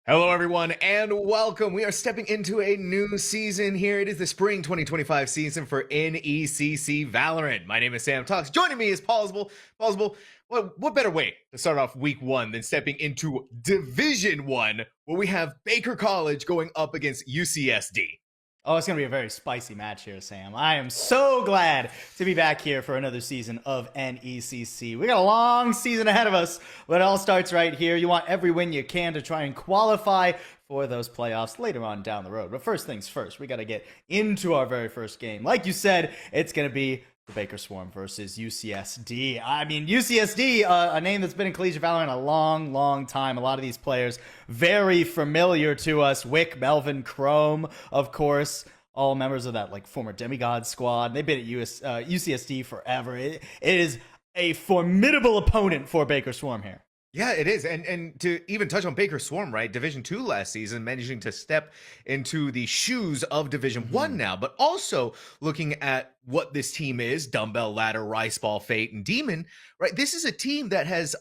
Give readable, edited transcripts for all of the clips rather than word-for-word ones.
Hello, everyone, and welcome. We are stepping into a new season here. It is the spring 2025 season for NECC Valorant. My name is Sam Talks. Joining me is Paulsable. Paulsable, what better way to start off week one than stepping into Division 1, where we have Baker College going up against UCSD? Oh, it's going to be a very spicy match here, Sam. I am so glad to be back here for another season of NECC. We got a long season ahead of us, but it all starts right here. You want every win you can to try and qualify for those playoffs later on down the road. But first things first, we got to get into our very first game. Like you said, it's going to be the Baker Swarm versus UCSD. I mean, UCSD, a name that's been in Collegiate Valorant a long, long time. A lot of these players very familiar to us. Wick, Melvin, Chrome, of course, all members of that like former Demigod squad. They've been at UCSD forever. It is a formidable opponent for Baker Swarm here. Yeah, it is. And to even touch on Baker Swarm, right? Division 2 last season, managing to step into the shoes of Division 1 now, but also looking at what this team is, Dumbbell, Ladder, Rice Ball, Fate, and Demon, right? This is a team that has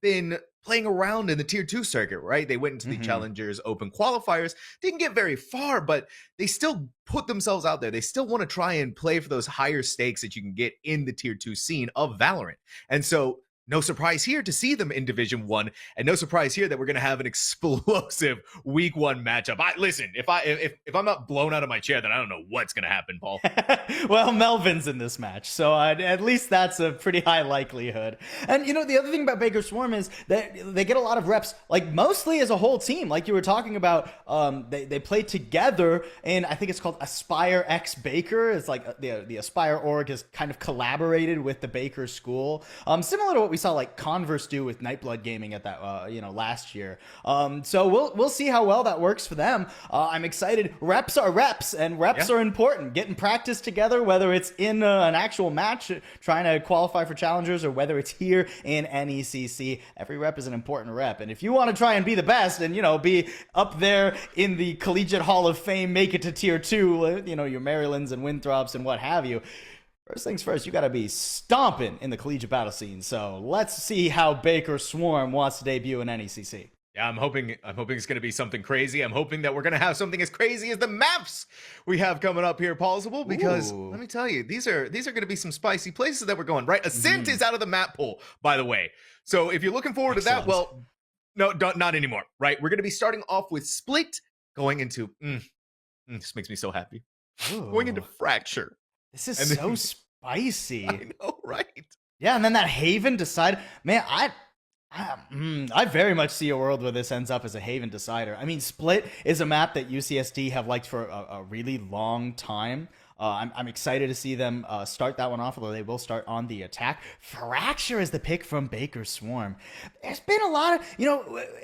been playing around in the Tier 2 circuit, right? They went into the Challengers Open qualifiers, didn't get very far, but they still put themselves out there. They still want to try and play for those higher stakes that you can get in the Tier 2 scene of Valorant. And so no surprise here to see them in Division 1, and no surprise here that we're going to have an explosive week 1 matchup. Listen, if I'm not blown out of my chair, then I don't know what's going to happen, Paul. Well, Melvin's in this match, so at least that's a pretty high likelihood. And, you know, the other thing about Baker Swarm is that they get a lot of reps, like, mostly as a whole team. Like you were talking about, they play together, and I think it's called Aspire X Baker. It's like the Aspire org has kind of collaborated with the Baker school. Similar to what we saw like Converse do with Nightblood Gaming at that last year. So we'll see how well that works for them. I'm excited. Reps are reps, and reps are important. Getting practice together, whether it's in an actual match trying to qualify for challengers or whether it's here in NECC, every rep is an important rep. And if you want to try and be the best and be up there in the Collegiate Hall of Fame, make it to Tier 2, your Marylands and Winthrops and what have you, first things first, you got to be stomping in the collegiate battle scene. So let's see how Baker Swarm wants to debut in NECC. Yeah, I'm hoping it's going to be something crazy. I'm hoping that we're going to have something as crazy as the maps we have coming up here, Paulsable, because let me tell you, these are going to be some spicy places that we're going, right? Ascent is out of the map pool, by the way. So if you're looking forward to that, well, no, not anymore, right? We're going to be starting off with Split, going into, this makes me so happy, going into Fracture. This is so spicy. I know, right? Yeah, and then that Haven decide. Man, I very much see a world where this ends up as a Haven decider. I mean, Split is a map that UCSD have liked for a really long time. I'm excited to see them start that one off, although they will start on the attack. Fracture is the pick from Baker Swarm. There's been a lot of,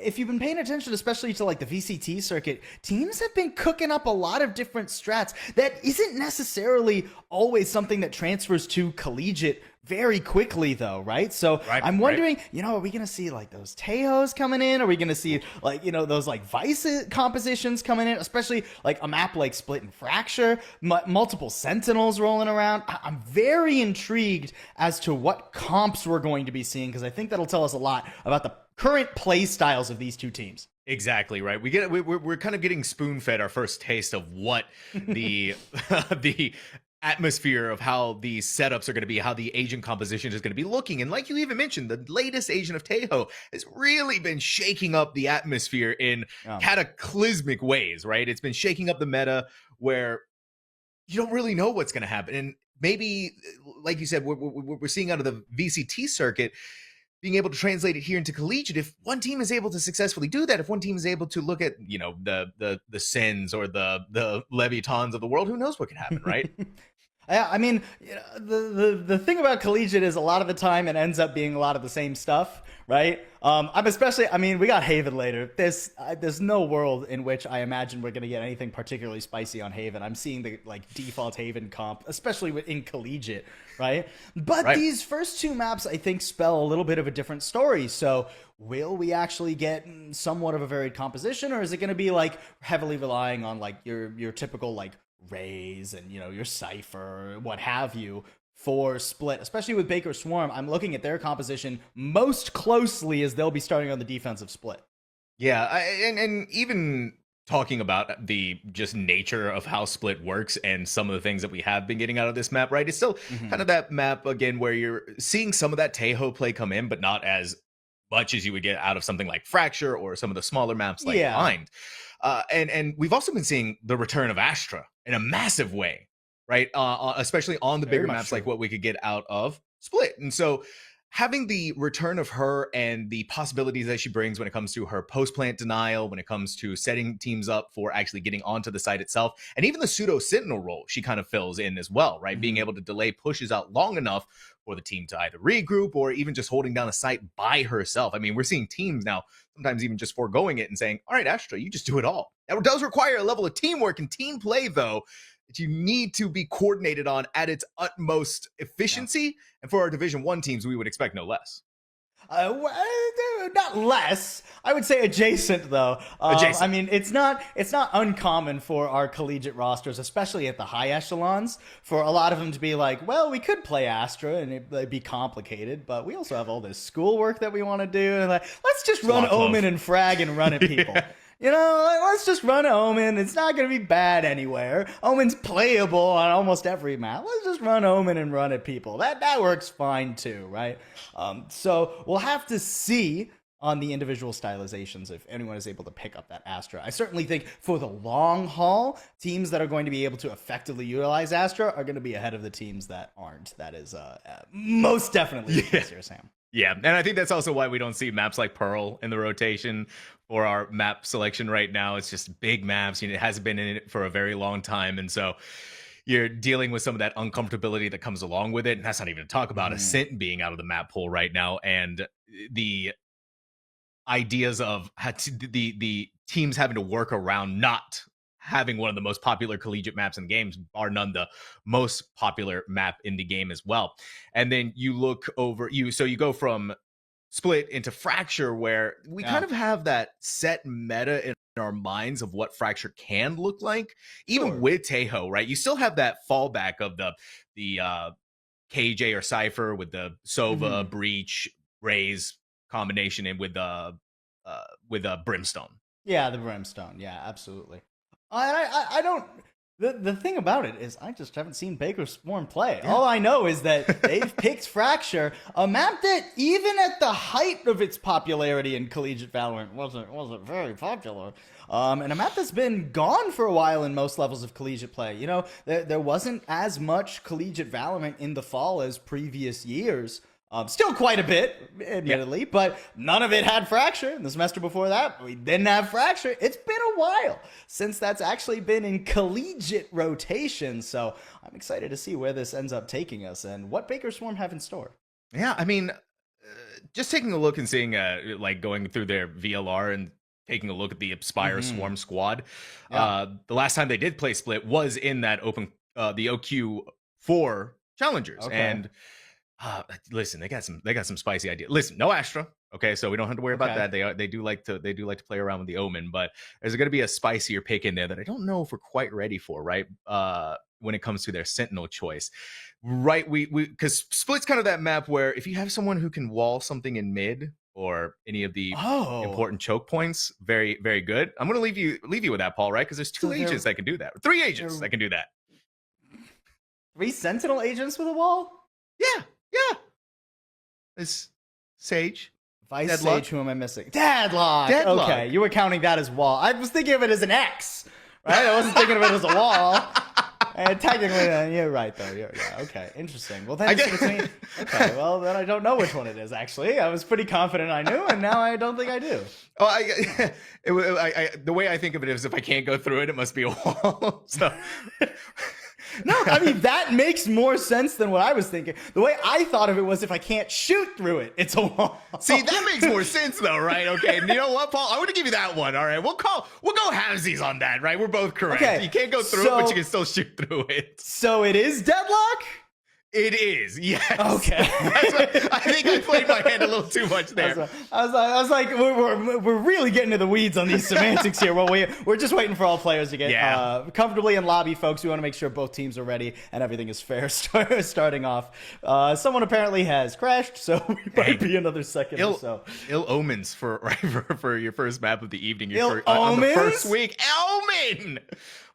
if you've been paying attention, especially to like the VCT circuit, teams have been cooking up a lot of different strats that isn't necessarily always something that transfers to collegiate very quickly though, right? So I'm wondering, are we going to see like those Teos coming in? Are we going to see like, those like Vice compositions coming in, especially like a map like Split and Fracture, multiple Sentinels rolling around? I'm very intrigued as to what comps we're going to be seeing, because I think that'll tell us a lot about the current play styles of these two teams. Exactly right. We're kind of getting spoon fed our first taste of what the the atmosphere of how these setups are going to be, how the agent composition is going to be looking. And like you even mentioned, the latest agent of Tejo has really been shaking up the atmosphere in cataclysmic ways, right? It's been shaking up the meta where you don't really know what's going to happen. And maybe, like you said, we're seeing out of the VCT circuit, being able to translate it here into collegiate. If one team is able to successfully do that, if one team is able to look at, the Sens or the Leviatons of the world, who knows what can happen, right? I mean, the thing about collegiate is a lot of the time it ends up being a lot of the same stuff, right? We got Haven later. There's no world in which I imagine we're going to get anything particularly spicy on Haven. I'm seeing the like default Haven comp, especially in collegiate, right? But these first two maps, I think, spell a little bit of a different story. So will we actually get somewhat of a varied composition, or is it going to be like heavily relying on like your typical like Rays and your Cypher, what have you, for Split, especially with Baker Swarm? I'm looking at their composition most closely as they'll be starting on the defensive Split. Yeah, and even talking about the just nature of how Split works and some of the things that we have been getting out of this map, right? It's still Hmm. kind of that map again where you're seeing some of that Tejo play come in, but not as much as you would get out of something like Fracture or some of the smaller maps like Yeah, Mind. And we've also been seeing the return of Astra in a massive way, right? Especially on the very bigger much maps like true. what we could get out of Split. And so having the return of her and the possibilities that she brings when it comes to her post plant denial, when it comes to setting teams up for actually getting onto the site itself, and even the pseudo sentinel role she kind of fills in as well, right? Being Hmm. able to delay pushes out long enough for the team to either regroup or even just holding down a site by herself. I mean, we're seeing teams now sometimes even just foregoing it and saying, all right, Astra, you just do it all. That does require a level of teamwork and team play, though, that you need to be coordinated on at its utmost Yeah. efficiency. And for our Division One teams, we would expect no less. Not less. I would say adjacent though. I Adjacent. mean, it's not uncommon for our collegiate rosters, especially at the high echelons, for a lot of them to be like, well, we could play Astra and it'd be complicated, but we also have all this schoolwork that we want to do, and like, let's just run Lock Omen love. and frag and run at people. Yeah. You know, like, let's just run Omen. It's not going to be bad anywhere. Omen's playable on almost every map. Let's just run Omen and run at people. That works fine too, right? So we'll have to see on the individual stylizations if anyone is able to pick up that Astra. I certainly think for the long haul, teams that are going to be able to effectively utilize Astra are going to be ahead of the teams that aren't. That is most definitely the case here, Sam. Yeah, and I think that's also why we don't see maps like Pearl in the rotation for our map selection right now. It's just big maps. You know, it hasn't been in it for a very long time, and so you're dealing with some of that uncomfortability that comes along with it. And that's not even to talk about Mhm. Ascent being out of the map pool right now, and the ideas of the teams having to work around not having one of the most popular collegiate maps in the games, bar none the most popular map in the game as well. And then you look over you go from Split into Fracture, where we Yeah, kind of have that set meta in our minds of what Fracture can look like. Even sure. with Tejo, right? You still have that fallback of the KJ or Cypher with the Sova, Hmm. Breach, Raze combination, and with Brimstone. Yeah, the Brimstone. Yeah, absolutely. I don't. The thing about it is, I just haven't seen Baker Swarm play. Yeah. All I know is that they've picked Fracture, a map that even at the height of its popularity in collegiate Valorant wasn't very popular. And a map that's been gone for a while in most levels of collegiate play. You know, there wasn't as much collegiate Valorant in the fall as previous years. Still quite a bit, Yeah. admittedly, but none of it had Fracture. And the semester before that, we didn't have Fracture. It's been a while since that's actually been in collegiate rotation. So I'm excited to see where this ends up taking us and what Baker Swarm have in store. Yeah, I mean, just taking a look and seeing, like going through their VLR and taking a look at the Aspire Hmm. Swarm squad. Yeah. The last time they did play Split was in that the OQ4 Challengers, Okay. and listen, they got some spicy ideas. Listen, no Astra. Okay, so we don't have to worry about Okay. that. They do like to play around with the Omen, but there's going to be a spicier pick in there that I don't know if we're quite ready for, right? When it comes to their Sentinel choice, right? We because Split's kind of that map where if you have someone who can wall something in mid or any of the Oh, important choke points, very very good. I'm going to leave you with that, Paul, right? Because there's so two agents that can do that, three agents they're that can do that. 3 Sentinel agents with a wall? Yeah, yeah. It's Sage, Vice Deadlock, Sage, who am I missing? Deadlock. Deadlock. Okay, you were counting that as wall. I was thinking of it as an X, right? I wasn't thinking of it as a wall. And technically, you're right, though. Yeah, okay, interesting. Well, then I it's get- between. Okay, well, then I don't know which one it is, actually. I was pretty confident I knew, and now I don't think I do. Oh, the way I think of it is if I can't go through it, it must be a wall. So No, I mean, that makes more sense than what I was thinking. The way I thought of it was if I can't shoot through it, it's a wall. see, that makes more sense though, right? Okay, and you know what, Paul? I want to give you that one. All right, we'll go halvesies on that, right? We're both correct. Okay, You can't go through it, but so- you can still shoot through it. So it is Deadlock? It is, yes. Okay. I think I played my hand a little too much there. I was like, we're really getting to the weeds on these semantics here. Well, we're just waiting for all players to get comfortably in lobby, folks. We want to make sure both teams are ready and everything is fair starting off. Someone apparently has crashed, so we might be another second or so. Ill omens for your first map of the evening. On the first week. Omen!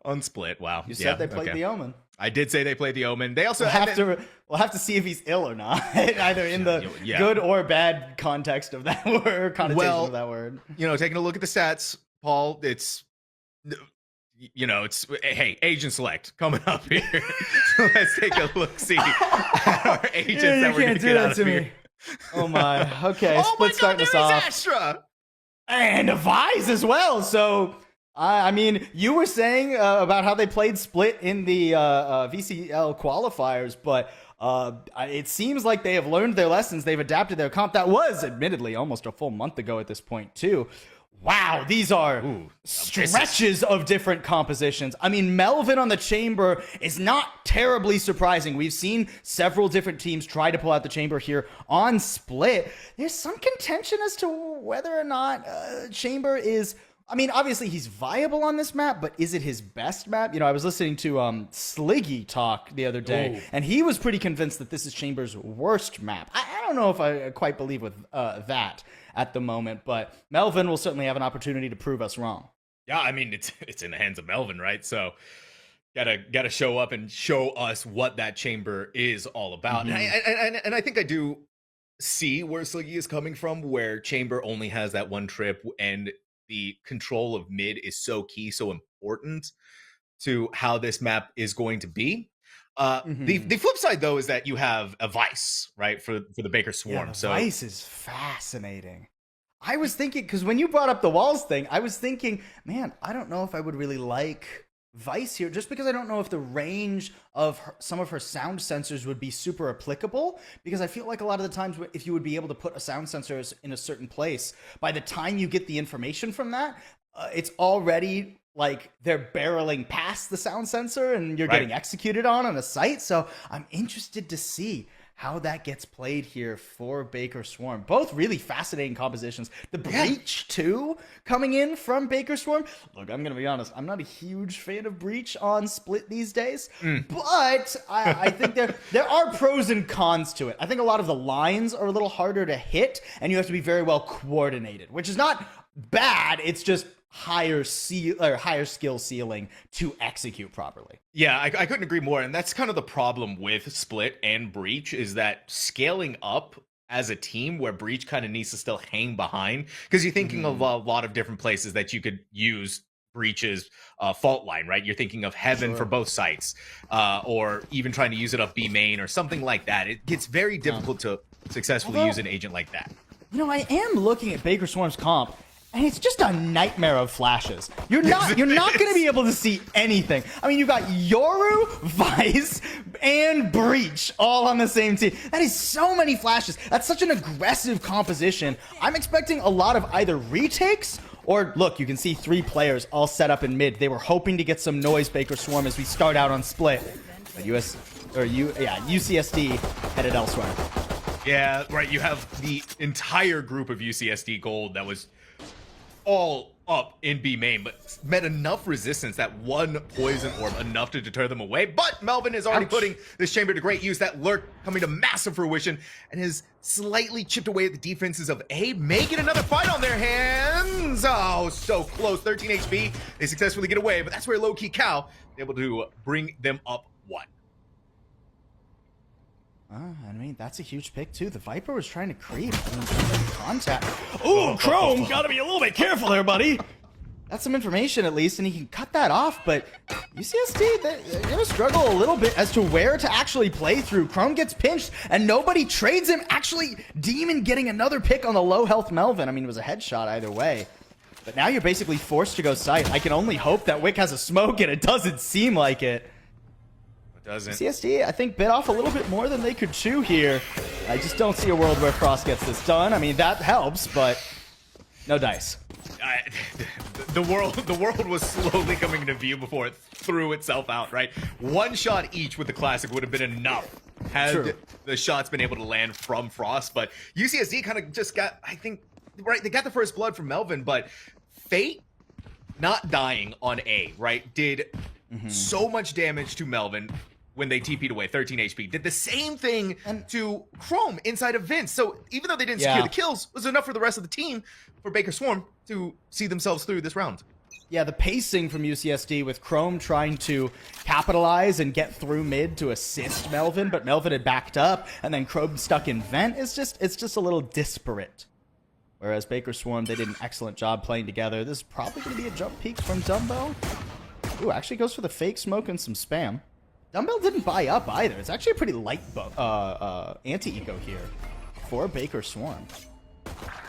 On Split, wow. You said they played the Omen. I did say they played the Omen. They also we'll have to see if he's ill or not, either in the good or bad context of that word, connotation of that word. Taking a look at the stats, Paul, it's hey, agent select coming up here. So let's take a look, see our agents that we're going to get out of here. Oh my, okay, oh Split starting us off. Astra! And Vice as well, so... I mean, you were saying about how they played Split in the VCL qualifiers, but it seems like they have learned their lessons. They've adapted their comp. That was, admittedly, almost a full month ago at this point, too. Wow, these are stretches of different compositions. I mean, Melvin on the Chamber is not terribly surprising. We've seen several different teams try to pull out the Chamber here on Split. There's some contention as to whether or not Chamber is... I mean, obviously he's viable on this map, but is it his best map? I was listening to Sliggy talk the other day, and he was pretty convinced that this is Chamber's worst map. I don't know if I quite believe with that at the moment, but Melvin will certainly have an opportunity to prove us wrong. Yeah, I mean, it's in the hands of Melvin, right? So gotta show up and show us what that Chamber is all about. Mm-hmm. And I think I do see where Sliggy is coming from, where Chamber only has that one trip and the control of mid is so key, so important to how this map is going to be. The flip side, though, is that you have a Vice, right, for the Baker Swarm. So Vice is fascinating. I was thinking, because when you brought up the walls thing, I was thinking, man, I don't know if I would really like Vice here, just because I don't know if the range of some of her sound sensors would be super applicable, because I feel like a lot of the times if you would be able to put a sound sensor in a certain place, by the time you get the information from that, it's already like they're barreling past the sound sensor and you're getting executed on a site. So I'm interested to see how that gets played here for Baker Swarm. Both really fascinating compositions. The Breach, too, coming in from Baker Swarm. Look, I'm going to be honest. I'm not a huge fan of Breach on Split these days. But I think there are pros and cons to it. I think a lot of the lines are a little harder to hit, and you have to be very well coordinated, which is not bad. It's just higher skill ceiling to execute properly. Yeah, I couldn't agree more. And that's kind of the problem with Split and Breach, is that scaling up as a team where Breach kind of needs to still hang behind, because you're thinking of a lot of different places that you could use Breach's fault line, right? You're thinking of Heaven for both sites, or even trying to use it up B main or something like that. It gets very difficult to successfully use an agent like that. I am looking at Baker Swarm's comp, and it's just a nightmare of flashes. You're not going to be able to see anything. I mean, you've got Yoru, Vice, and Breach all on the same team. That is so many flashes. That's such an aggressive composition. I'm expecting a lot of either retakes or, look, you can see 3 players all set up in mid. They were hoping to get some noise, Baker Swarm, as we start out on Split. UCSD headed elsewhere. Yeah, right. You have the entire group of UCSD Gold that was all up in B main, but met enough resistance, that one poison orb, enough to deter them away. But Melvin is already putting this Chamber to great use. That lurk coming to massive fruition and has slightly chipped away at the defenses of A, making another fight on their hands. Oh, so close. 13 HP. They successfully get away, but that's where low-key Cow able to bring them up 1. I mean, that's a huge pick, too. The Viper was trying to creep. Contact. Ooh, Chrome, gotta be a little bit careful there, buddy. That's some information, at least, and he can cut that off, but UCSD, they're gonna struggle a little bit as to where to actually play through. Chrome gets pinched, and nobody trades him. Actually, Demon getting another pick on the low-health Melvin. I mean, it was a headshot either way. But now you're basically forced to go sight. I can only hope that Wick has a smoke, and it doesn't seem like it. Doesn't. CSD, I think, bit off a little bit more than they could chew here. I just don't see a world where Frost gets this done. I mean, that helps, but no dice. The world was slowly coming into view before it threw itself out, right? One shot each with the classic would have been enough had True. the shots been able to land from Frost. But UCSD kind of just got, I think, right, they got the first blood from Melvin, but Fate not dying on A, right, did so much damage to Melvin when they TP'd away, 13 HP. Did the same thing to Chrome inside of Vince. So even though they didn't secure the kills, it was enough for the rest of the team, for Baker Swarm, to see themselves through this round. Yeah, the pacing from UCSD with Chrome trying to capitalize and get through mid to assist Melvin, but Melvin had backed up, and then Chrome stuck in vent. It's just a little disparate. Whereas Baker Swarm, they did an excellent job playing together. This is probably going to be a jump peek from Dumbbell. Ooh, actually goes for the fake smoke and some spam. Dumbbell didn't buy up either. It's actually a pretty light anti-eco here for Baker Swarm.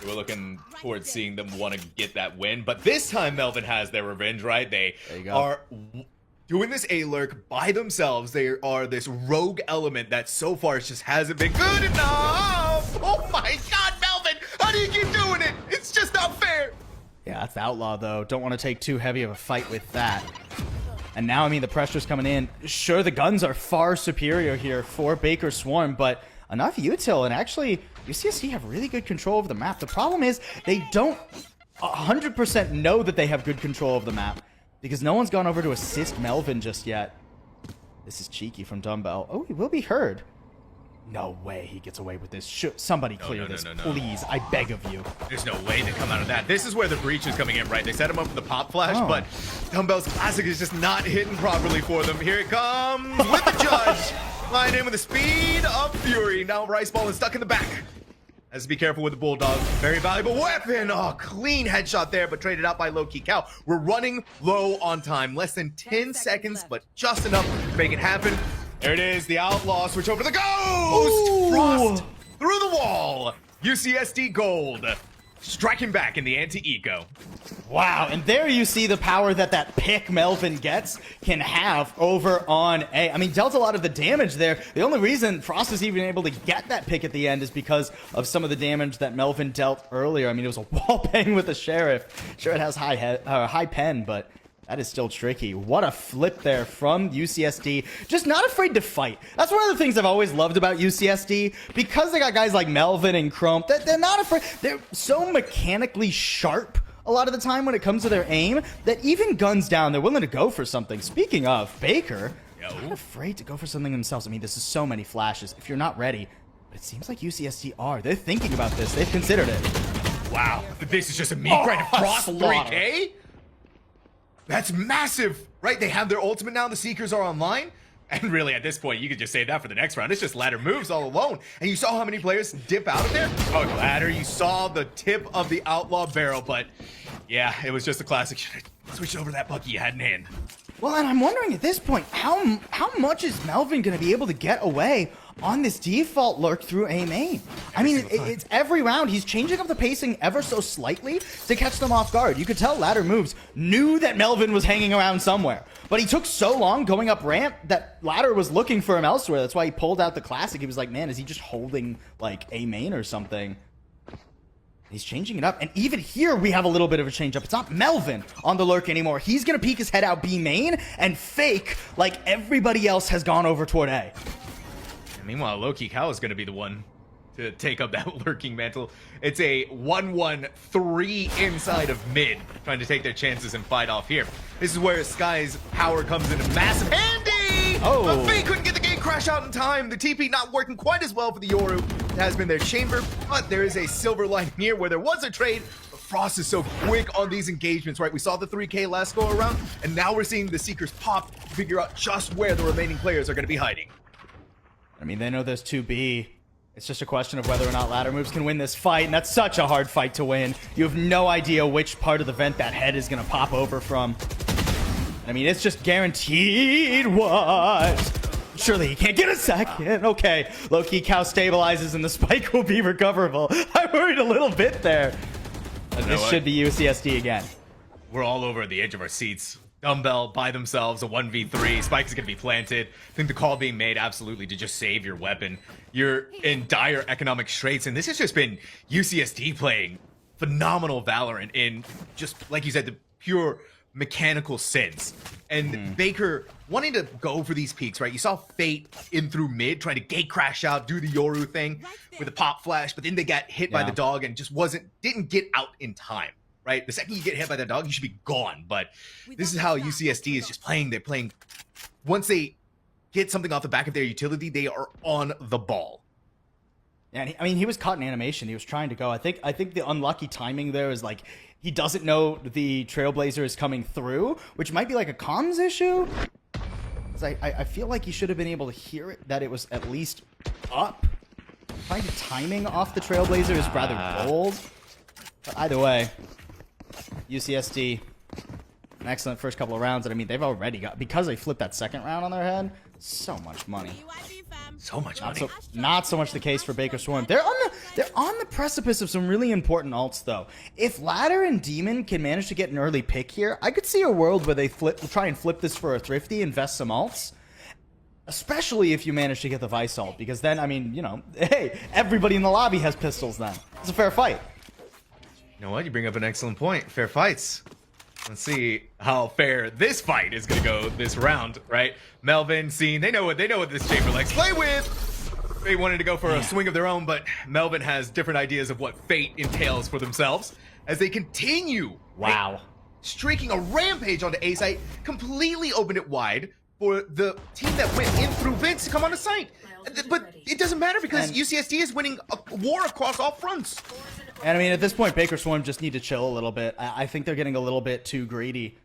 We're looking towards seeing them want to get that win, but this time Melvin has their revenge, right? They are doing this A-lurk by themselves. They are this rogue element that so far just hasn't been good enough. Oh my God, Melvin! How do you keep doing it? It's just not fair. Yeah, that's the Outlaw, though. Don't want to take too heavy of a fight with that. And now, I mean, the pressure's coming in. Sure, the guns are far superior here for Baker Swarm, but enough util, and actually, UCSD have really good control of the map. The problem is they don't 100% know that they have good control of the map because no one's gone over to assist Melvin just yet. This is cheeky from Dumbbell. Oh, he will be heard. No way he gets away with this. Somebody clear this, please. I beg of you. There's no way to come out of that. This is where the breach is coming in, right? They set him up with the pop flash, but Dumbbell's classic is just not hitting properly for them. Here it comes with the judge. Flying in with the speed of fury. Now Rice Ball is stuck in the back. Has to be careful with the Bulldog. Very valuable weapon. Oh, clean headshot there, but traded out by Low-Key Cow. We're running low on time. Less than 10 seconds, but just enough to make it happen. There it is. The Outlaw switch over to the Ghost. Ooh. Frost through the wall. UCSD gold. Striking back in the anti-eco. Wow, and there you see the power that pick Melvin gets can have over on A. I mean, dealt a lot of the damage there. The only reason Frost is even able to get that pick at the end is because of some of the damage that Melvin dealt earlier. I mean, it was a wall bang with the Sheriff. Sure, it has high pen, but that is still tricky. What a flip there from UCSD. Just not afraid to fight. That's one of the things I've always loved about UCSD. Because they got guys like Melvin and Chrome, they're not afraid. They're so mechanically sharp a lot of the time when it comes to their aim that even guns down, they're willing to go for something. Speaking of, Baker, not afraid to go for something themselves. I mean, this is so many flashes. If you're not ready, but it seems like UCSD are. They're thinking about this. They've considered it. Wow. This is just a meat grind. Frost 3K? That's massive, right? They have their ultimate now. The Seekers are online. And really, at this point, you could just save that for the next round. It's just ladder moves all alone. And you saw how many players dip out of there? Oh, ladder. You saw the tip of the Outlaw barrel. But, yeah, it was just a classic. Switch over that Bucky you had in hand. Well, and I'm wondering at this point, how much is Melvin going to be able to get away on this default lurk through A main? I mean, it's every round he's changing up the pacing ever so slightly to catch them off guard. You could tell Ladder Moves knew that Melvin was hanging around somewhere, but he took so long going up ramp that Ladder was looking for him elsewhere. That's why he pulled out the classic. He was like, man, is he just holding like A main or something? He's changing it up, and even here we have a little bit of a change up. It's not Melvin on the lurk anymore. He's gonna peek his head out B main and fake like everybody else has gone over toward A. And meanwhile, Low-Key Cow is gonna be the one to take up that lurking mantle. It's a 1-1-3 inside of mid, trying to take their chances and fight off here. This is where Sky's power comes into massive handy! But Faye couldn't get the gate crash out in time. The TP not working quite as well for the Yoru. It has been their chamber, but there is a silver lining here where there was a trade. But Frost is so quick on these engagements, right? We saw the 3K last go around, and now we're seeing the Seekers pop to figure out just where the remaining players are going to be hiding. I mean, they know there's 2B. It's just a question of whether or not Ladder Moves can win this fight, and that's such a hard fight to win. You have no idea which part of the vent that head is going to pop over from. I mean, it's just guaranteed what? Surely he can't get a second. Okay, Low-Key Cow stabilizes and the spike will be recoverable. I worried a little bit there. This should be UCSD again. We're all over the edge of our seats. Dumbbell by themselves, a 1v3. Spike is going to be planted. I think the call being made absolutely to just save your weapon. You're in dire economic straits, and this has just been UCSD playing phenomenal Valorant in just, like you said, the pure mechanical sense. And Baker wanting to go for these peaks, right? You saw Fate in through mid, trying to gate crash out, do the Yoru thing with a pop flash, but then they got hit by the dog and just didn't get out in time, right? The second you get hit by the dog, you should be gone. But this is how UCSD is just playing. They're playing, once they get something off the back of their utility, they are on the ball. Yeah, and I mean, he was caught in animation. He was trying to go. I think the unlucky timing there is like he doesn't know the Trailblazer is coming through, which might be like a comms issue. I feel like he should have been able to hear it, that it was at least up. Trying to timing off the Trailblazer is rather bold. But either way, UCSD, an excellent first couple of rounds. And I mean, they've already got, because they flipped that second round on their head, so much money. So much money. Not so much the case for Baker Swarm. They're on the precipice of some really important ults, though. If Ladder and Demon can manage to get an early pick here, I could see a world where they try and flip this for a Thrifty, invest some ults. Especially if you manage to get the Vice ult, because then, I mean, you know, hey, everybody in the lobby has pistols then. It's a fair fight. You know what? You bring up an excellent point. Fair fights. Let's see how fair this fight is going to go this round, right? Melvin, Scene, they know what this chamber likes to play with. They wanted to go for a swing of their own, but Melvin has different ideas of what fate entails for themselves as they continue. Wow. Streaking a rampage onto A site, completely opened it wide for the team that went in through Vince to come on the site. But it doesn't matter because UCSD is winning a war across all fronts. And I mean, at this point, Baker Swarm just need to chill a little bit. I think they're getting a little bit too greedy.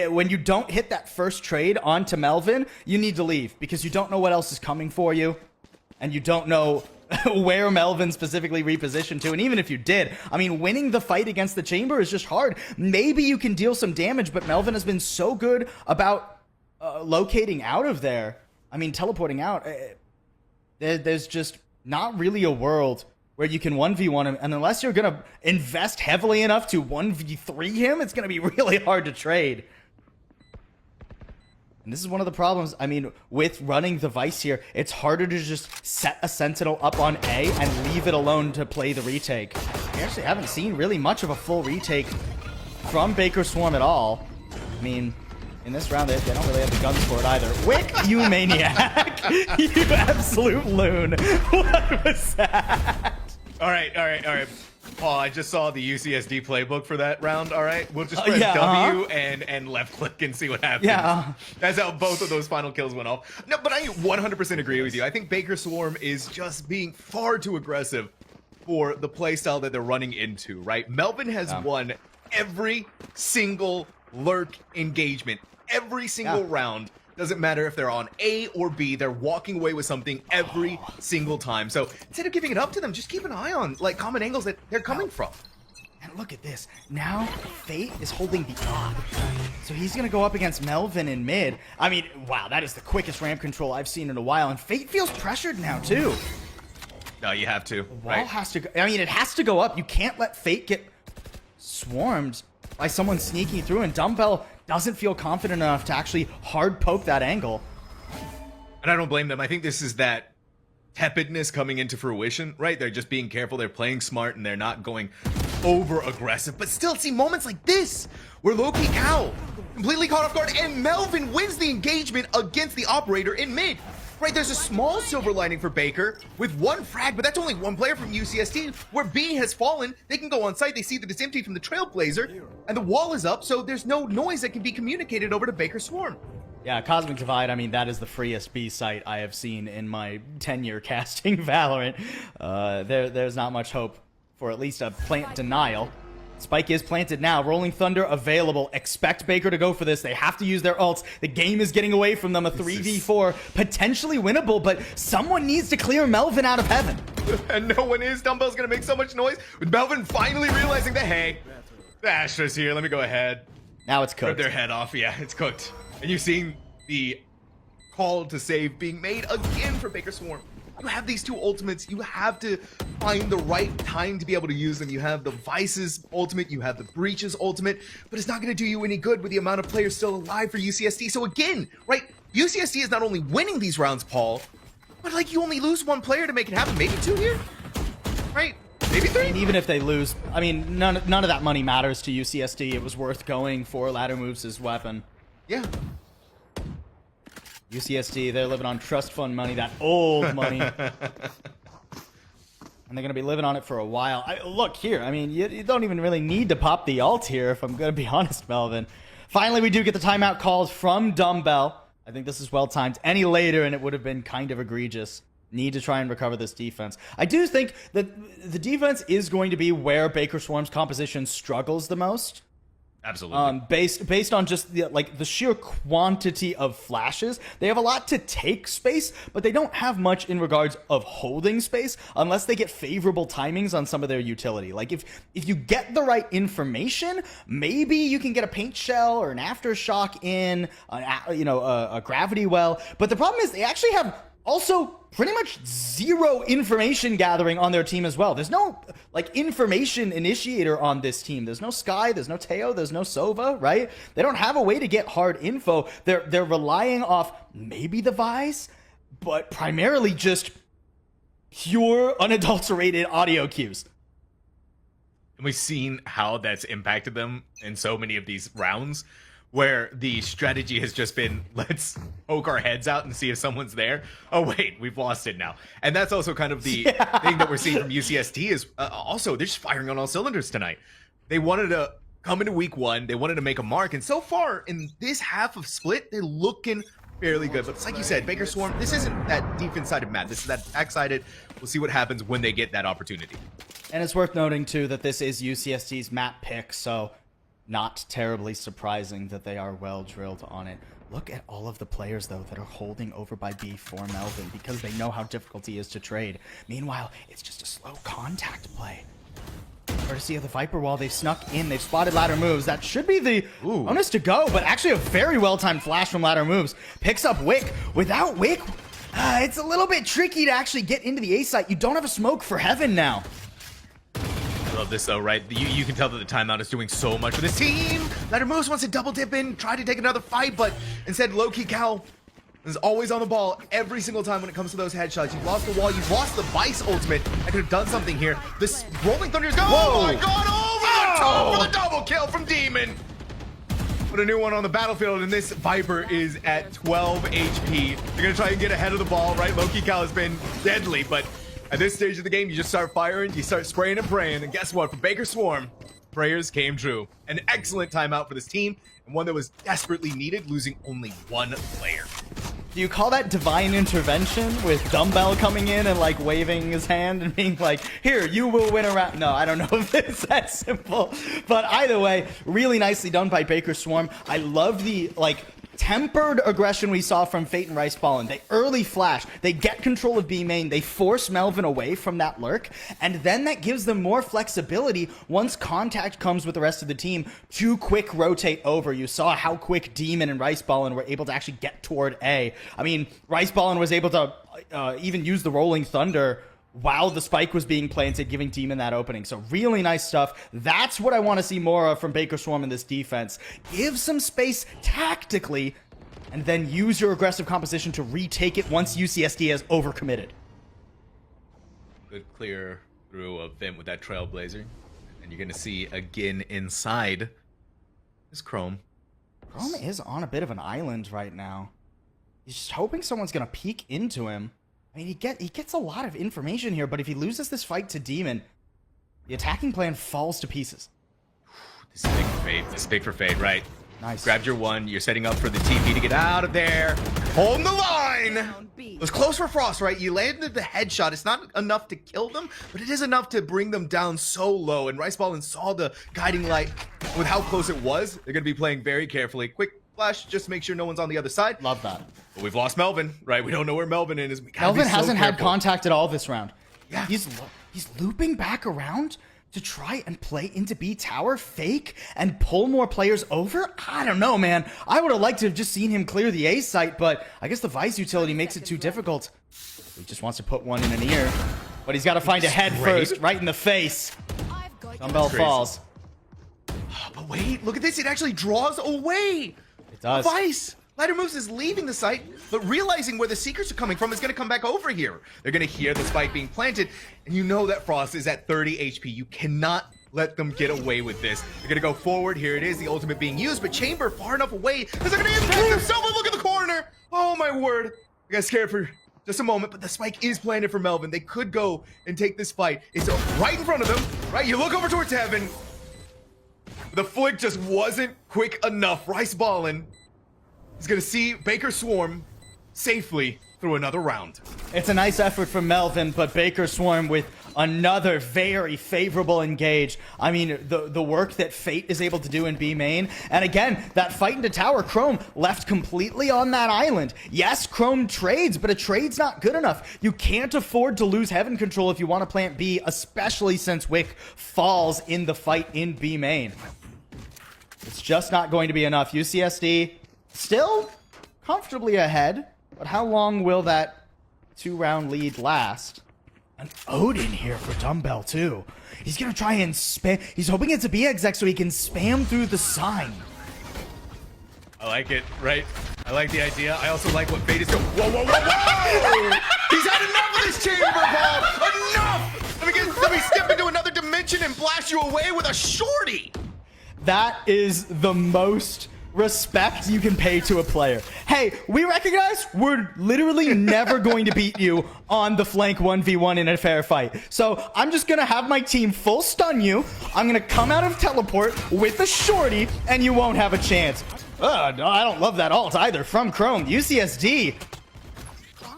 When you don't hit that first trade onto Melvin, you need to leave because you don't know what else is coming for you. And you don't know where Melvin specifically repositioned to. And even if you did, I mean, winning the fight against the chamber is just hard. Maybe you can deal some damage, but Melvin has been so good about locating out of there. I mean, teleporting out. There's just not really a world where you can 1v1 him, and unless you're going to invest heavily enough to 1v3 him, it's going to be really hard to trade. And this is one of the problems, I mean, with running the Vice here, it's harder to just set a Sentinel up on A and leave it alone to play the retake. We actually haven't seen really much of a full retake from Baker Swarm at all. I mean, in this round, they don't really have the guns for it either. Wick, you maniac. You absolute loon. What was that? All right. Paul, I just saw the UCSD playbook for that round, all right? We'll just press W and left click and see what happens. Yeah. That's how both of those final kills went off. No, but I 100% agree with you. I think Baker Swarm is just being far too aggressive for the playstyle that they're running into, right? Melvin has won every single lurk engagement, every single round. Doesn't matter if they're on A or B, they're walking away with something every single time. So instead of giving it up to them, just keep an eye on like common angles that they're coming from. And look at this. Now Fate is holding the op. So he's going to go up against Melvin in mid. I mean, wow, that is the quickest ramp control I've seen in a while. And Fate feels pressured now too. No, you have to. Wall has to go. I mean, it has to go up. You can't let Fate get swarmed by someone sneaking through, and Dumbbell doesn't feel confident enough to actually hard poke that angle. And I don't blame them. I think this is that tepidness coming into fruition, right? They're just being careful, they're playing smart, and they're not going over aggressive. But still, see moments like this where Loki Cow completely caught off guard and Melvin wins the engagement against the operator in mid. Right, there's a small silver lining for Baker with one frag, but that's only one player from UCSD. Where B has fallen, they can go on site, they see that it's empty from the Trailblazer, and the wall is up, so there's no noise that can be communicated over to Baker Swarm. Yeah, Cosmic Divide, I mean, that is the freest B site I have seen in my tenure casting Valorant. There's not much hope for at least a plant denial. Spike is planted now. Rolling Thunder available. Expect Baker to go for this. They have to use their ults. The game is getting away from them. A 3v4. Potentially winnable, but someone needs to clear Melvin out of heaven. And no one is. Dumbbell's going to make so much noise. With Melvin finally realizing that, hey, the Astra's here. Let me go ahead. Now it's cooked. Rip their head off. Yeah, it's cooked. And you've seen the call to save being made again for Baker Swarm. You have these two ultimates. You have to find the right time to be able to use them. You have the Vice's ultimate. You have the Breach's ultimate. But it's not going to do you any good with the amount of players still alive for UCSD. So again, right, UCSD is not only winning these rounds, Paul, but like you only lose one player to make it happen. Maybe two here, right? Maybe 3? And even if they lose, I mean, none of that money matters to UCSD. It was worth going for ladder moves as weapon. Yeah. UCSD, they're living on trust fund money, that old money. And they're going to be living on it for a while. Look here, I mean, you don't even really need to pop the ult here, if I'm going to be honest, Melvin. Finally, we do get the timeout called from Dumbbell. I think this is well timed. Any later, and it would have been kind of egregious. Need to try and recover this defense. I do think that the defense is going to be where Baker Swarm's composition struggles the most. Absolutely. Based on just the sheer quantity of flashes, they have a lot to take space, but they don't have much in regards of holding space unless they get favorable timings on some of their utility. Like if you get the right information, maybe you can get a paint shell or an aftershock in, a gravity well. But the problem is they actually have also pretty much zero information gathering on their team as well. There's no information initiator on this team. There's no Sky, there's no Teo, there's no Sova, right? They don't have a way to get hard info. They're relying off maybe the Vice, but primarily just pure unadulterated audio cues. And we've seen how that's impacted them in so many of these rounds, where the strategy has just been, let's poke our heads out and see if someone's there. Oh, wait, we've lost it now. And that's also kind of the thing that we're seeing from UCSD is also they're just firing on all cylinders tonight. They wanted to come into week 1. They wanted to make a mark. And so far in this half of split, they're looking fairly good. But it's like you said, Baker Swarm, this isn't that defense-sided map. This is that attack-sided. We'll see what happens when they get that opportunity. And it's worth noting, too, that this is UCSD's map pick, so not terribly surprising that they are well drilled on it. Look at all of the players, though, that are holding over by B for Melvin because they know how difficult he is to trade. Meanwhile, it's just a slow contact play. Courtesy of the Viper Wall, they've snuck in, they've spotted ladder moves. That should be the bonus to go, but actually a very well-timed flash from ladder moves. Picks up Wick. Without Wick, it's a little bit tricky to actually get into the A site. You don't have a smoke for Heaven now. I love this though, right? You can tell that the timeout is doing so much for this team. Ladder Moose wants to double dip in, try to take another fight, but instead low-key Cal is always on the ball every single time when it comes to those headshots. You've lost the wall, you've lost the Vice ultimate. I could have done something here. This Rolling Thunder is going. Oh my god, over the top for the double kill from Demon. Put a new one on the battlefield, and this Viper is at 12 HP. They're gonna try and get ahead of the ball, right? Low-key Cal has been deadly, but at this stage of the game, you just start firing, you start spraying and praying, and guess what? For Baker Swarm, prayers came true. An excellent timeout for this team, and one that was desperately needed, losing only one player. Do you call that divine intervention with Dumbbell coming in and waving his hand and being like, here, you will win a round? No, I don't know if it's that simple. But either way, really nicely done by Baker Swarm. I love the, tempered aggression we saw from Fate and Rice Ballin. They early flash, they get control of B main, they force Melvin away from that lurk, and then that gives them more flexibility once contact comes with the rest of the team to quick rotate over. You saw how quick Demon and Rice Ballin were able to actually get toward A. I mean, Rice Ballin was able to even use the Rolling Thunder while the spike was being planted, giving Demon that opening. So really nice stuff. That's what I want to see more of from Baker Swarm in this defense. Give some space tactically, and then use your aggressive composition to retake it once UCSD has overcommitted. Good clear through of Vim with that Trailblazer. And you're going to see again inside is Chrome. Chrome is on a bit of an island right now. He's just hoping someone's going to peek into him. I mean, he gets a lot of information here, but if he loses this fight to Demon, the attacking plan falls to pieces. This is big for Fade. This is big for Fade, right? Nice. Grabbed your one. You're setting up for the TP to get out of there. Holding the line. It was close for Frost, right? You landed the headshot. It's not enough to kill them, but it is enough to bring them down so low. And Rice Ballin saw the guiding light with how close it was. They're going to be playing very carefully. Quick flash, just to make sure no one's on the other side. Love that. But we've lost Melvin, right? We don't know where Melvin is. Melvin hasn't had contact at all this round. Yeah. He's looping back around to try and play into B tower, fake, and pull more players over? I don't know, man. I would have liked to have just seen him clear the A site, but I guess the Vice utility makes it too difficult. He just wants to put one in an ear. But he's got to find a head first, right in the face. Dumbbell falls. Oh, but wait, look at this. It actually draws away. It does. Vice. Ladder Moves is leaving the site, but realizing where the Seekers are coming from is going to come back over here. They're going to hear the spike being planted, and you know that Frost is at 30 HP. You cannot let them get away with this. They're going to go forward. Here it is, the ultimate being used, but Chamber far enough away because they're going to impact themselves. Look at the corner. Oh, my word. I got scared for just a moment, but the spike is planted for Melvin. They could go and take this fight. It's right in front of them, right? You look over towards heaven. The flick just wasn't quick enough. Rice Ballin is going to see Baker Swarm safely through another round. It's a nice effort from Melvin, but Baker Swarm with another very favorable engage. I mean, the work that Fate is able to do in B main. And again, that fight into tower, Chrome left completely on that island. Yes, Chrome trades, but a trade's not good enough. You can't afford to lose heaven control if you want to plant B, especially since Wick falls in the fight in B main. It's just not going to be enough. UCSD still comfortably ahead, but how long will that 2-round lead last? An Odin here for Dumbbell too. He's gonna try and spam. He's hoping it's a B exec so he can spam through the sign. I like it, right? I like the idea. I also like what Fate is doing. Whoa, whoa, whoa, whoa! He's had enough of this chamber ball! Enough! Let me step into another dimension and blast you away with a shorty! That is the most respect you can pay to a player. Hey, we recognize we're literally never going to beat you on the flank 1v1 in a fair fight. So I'm just going to have my team full stun you. I'm going to come out of teleport with a shorty, and you won't have a chance. No, I don't love that ult either from Chrome. UCSD,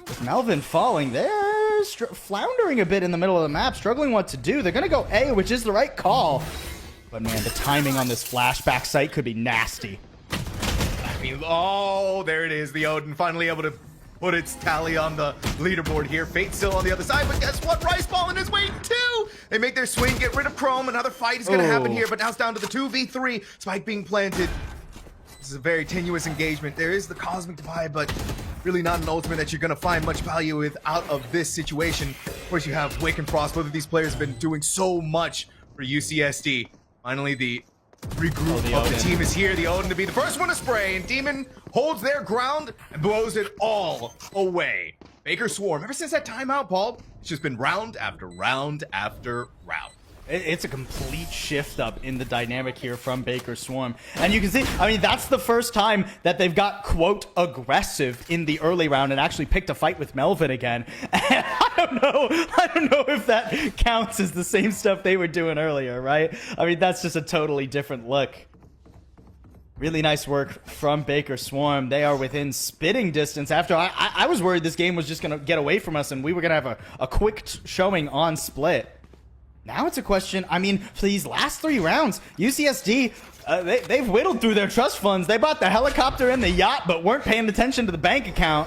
with Melvin falling, they're floundering a bit in the middle of the map, struggling what to do. They're going to go A, which is the right call. But man, the timing on this flashback site could be nasty. I mean, oh, there it is. The Odin finally able to put its tally on the leaderboard here. Fate still on the other side, but guess what? Rice Ballin is waiting too. They make their swing, get rid of Chrome. Another fight is going to happen here, but now it's down to the 2v3. Spike being planted. This is a very tenuous engagement. There is the Cosmic Divide, but really not an ultimate that you're going to find much value with out of this situation. Of course, you have Wick and Frost. Both of these players have been doing so much for UCSD. Finally, the regroup of the team is here. The Odin to be the first one to spray, and Demon holds their ground and blows it all away. Baker Swarm, ever since that timeout, Paul, it's just been round after round after round. It's a complete shift up in the dynamic here from Baker Swarm. And you can see, I mean, that's the first time that they've got, quote, aggressive in the early round and actually picked a fight with Melvin again. And I don't know if that counts as the same stuff they were doing earlier, right? I mean, that's just a totally different look. Really nice work from Baker Swarm. They are within spitting distance. After I was worried this game was just going to get away from us and we were going to have a quick showing on split. Now it's a question, I mean, for these last 3 rounds, UCSD, they've whittled through their trust funds. They bought the helicopter and the yacht, but weren't paying attention to the bank account.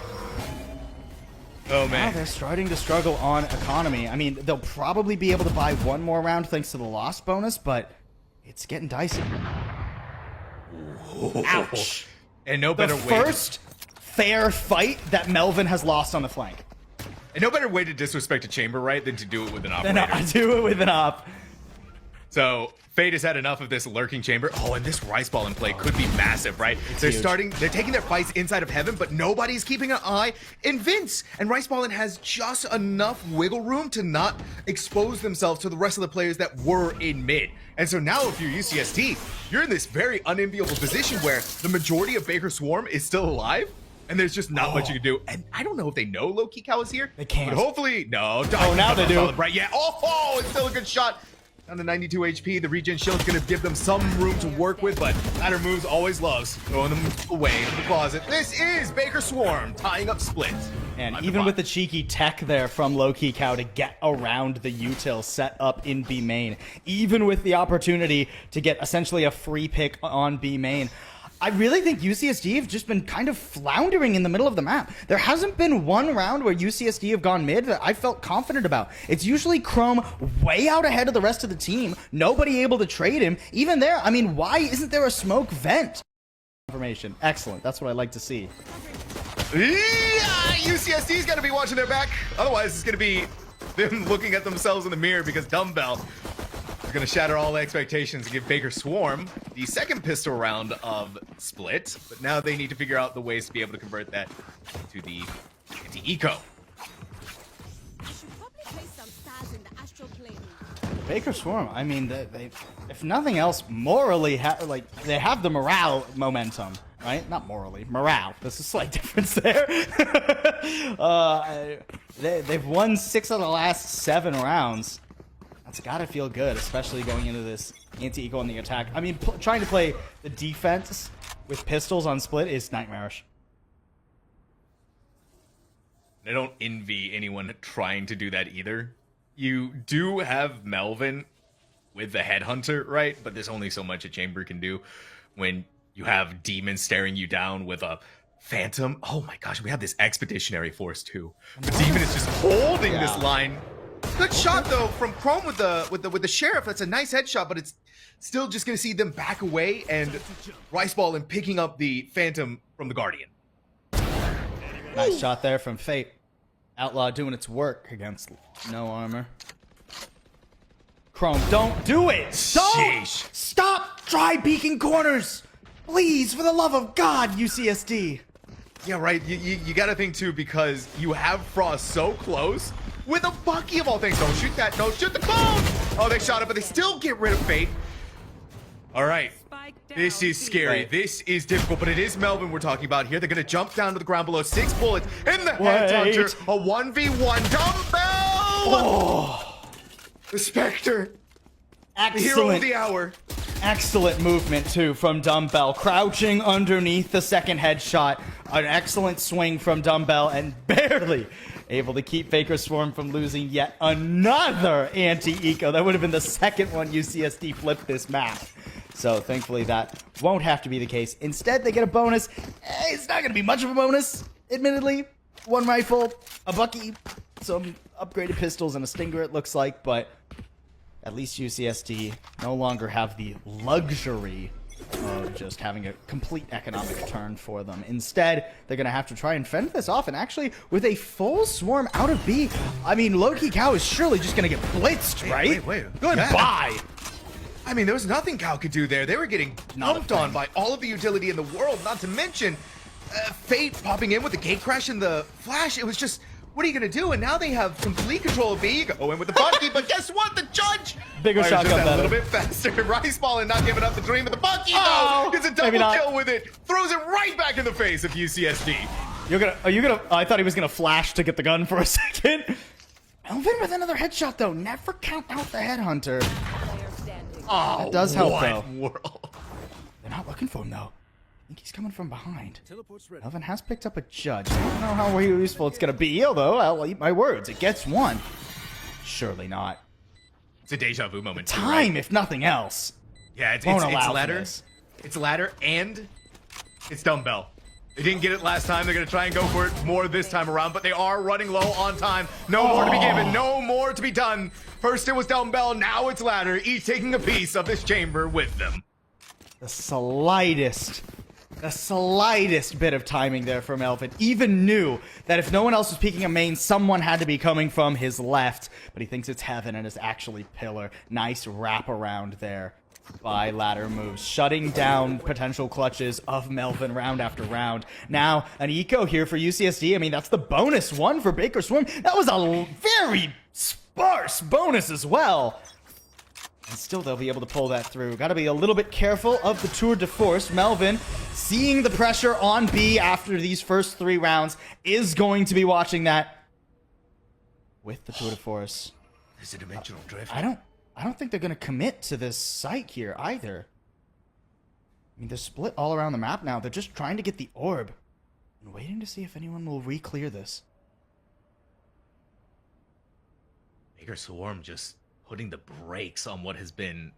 Oh, man. Now they're starting to struggle on economy. I mean, they'll probably be able to buy 1 more round thanks to the loss bonus, but it's getting dicey. Ouch. And no better the way. First fair fight that Melvin has lost on the flank. And no better way to disrespect a chamber, right, than to do it with an operator. No, I do it with an op. So Fate has had enough of this lurking chamber. Oh, and this Rice Ball in play could be massive, right? They're taking their fights inside of heaven, but nobody's keeping an eye in Vince. And Rice Ballin has just enough wiggle room to not expose themselves to the rest of the players that were in mid. And so now if you're UCSD, you're in this very unenviable position where the majority of Baker Swarm is still alive. And there's just not much you can do. And I don't know if they know low-key Cow is here. They can't. But hopefully, no. Oh, now they do. Right, yeah. Oh, it's still a good shot. Down to 92 HP. The regen shield's going to give them some room to work with, but Ladder Moves always loves throwing them away into the closet. This is Baker Swarm tying up split. And even with the cheeky tech there from low-key Cow to get around the util set up in B main, even with the opportunity to get essentially a free pick on B main, I really think UCSD have just been kind of floundering in the middle of the map. There hasn't been 1 round where UCSD have gone mid that I felt confident about. It's usually Chrome way out ahead of the rest of the team, nobody able to trade him. Even there, I mean, why isn't there a smoke vent? Information. Excellent. That's what I like to see. Yeah, UCSD's got to be watching their back. Otherwise, it's going to be them looking at themselves in the mirror because Dumbbell It's going to shatter all expectations and give Baker Swarm the second pistol round of Split. But now they need to figure out the ways to be able to convert that to the anti-eco. Baker Swarm, I mean, they if nothing else, morally, they have the morale momentum, right? Not morally, morale. There's a slight difference there. They've won 6 of the last 7 rounds. That's gotta feel good, especially going into this anti-eco on the attack. I mean, trying to play the defense with pistols on Split is nightmarish. I don't envy anyone trying to do that either. You do have Melvin with the Headhunter, right? But there's only so much a Chamber can do when you have demons staring you down with a Phantom. Oh my gosh, we have this Expeditionary Force too. The Demon is just holding this line. Good shot though from Chrome with the Sheriff. That's a nice headshot, but it's still just gonna see them back away and Rice Ball and picking up the Phantom from the Guardian. Nice shot there from Fate. Outlaw doing its work against no armor. Chrome, don't do it! Don't! Sheesh. Stop dry peeking corners! Please, for the love of God, UCSD. Yeah, right. You gotta think too, because you have Frost so close with a Bucky of all things. Don't shoot that. Don't shoot the clone. Oh, they shot it, but they still get rid of Fate. All right. This is scary. This is difficult, but it is Melvin we're talking about here. They're going to jump down to the ground below. 6 bullets in the Headhunter. A 1v1 dumbbell. Oh. The Spectre. Excellent. The hero of the hour. Excellent movement, too, from Dumbbell. Crouching underneath the second headshot. An excellent swing from Dumbbell and barely able to keep Baker Swarm from losing yet another anti-eco. That would have been the second one UCSD flipped this map. So thankfully that won't have to be the case. Instead, they get a bonus. It's not going to be much of a bonus, admittedly. 1 rifle, a Bucky, some upgraded pistols, and a Stinger it looks like. But at least UCSD no longer have the luxury of just having a complete economic turn for them. Instead, they're going to have to try and fend this off. And actually, with a full swarm out of B, I mean, Loki Cow is surely just going to get blitzed, right? Wait. Goodbye. I mean, there was nothing Cal could do there. They were getting dumped on by all of the utility in the world, not to mention Fate popping in with the gate crash and the flash. It was just, what are you going to do? And now they have complete control of B. Go in with the Bucky, but guess what? The judge bigger shotgun just a better. little bit faster. Rice Ball and not giving up the dream of the Bucky, though. Gets a double kill with it. Throws it right back in the face of UCSD. I thought he was going to flash to get the gun for a second. Melvin with another headshot, though. Never count out the Headhunter. Oh, that does help, though. World. They're not looking for him, though. I think he's coming from behind. Melvin has picked up a judge. I don't know how useful it's going to be, although I'll eat my words. It gets 1. Surely not. It's a deja vu moment. Time, too, right? if nothing else. Yeah, it's ladder. It's ladder, and it's dumbbell. They didn't get it last time. They're going to try and go for it more this time around, but they are running low on time. No more to be given. No more to be done. First it was dumbbell. Now it's ladder. Each taking a piece of this chamber with them. The slightest bit of timing there from Melvin. Even knew that if no one else was peeking a main, someone had to be coming from his left. But he thinks it's Heaven and it's actually Pillar. Nice wraparound there by ladder moves, shutting down potential clutches of Melvin round after round. Now, an eco here for UCSD. I mean, that's the bonus 1 for Baker Swarm. That was a very sparse bonus as well. And still they'll be able to pull that through. Got to be a little bit careful of the tour de force. Melvin, seeing the pressure on B after these first 3 rounds, is going to be watching that with the tour de force. There's a dimensional drift. I don't think they're going to commit to this site here either. I mean, they're split all around the map now. They're just trying to get the orb and waiting to see if anyone will re-clear this. Baker Swarm just putting the brakes on what has been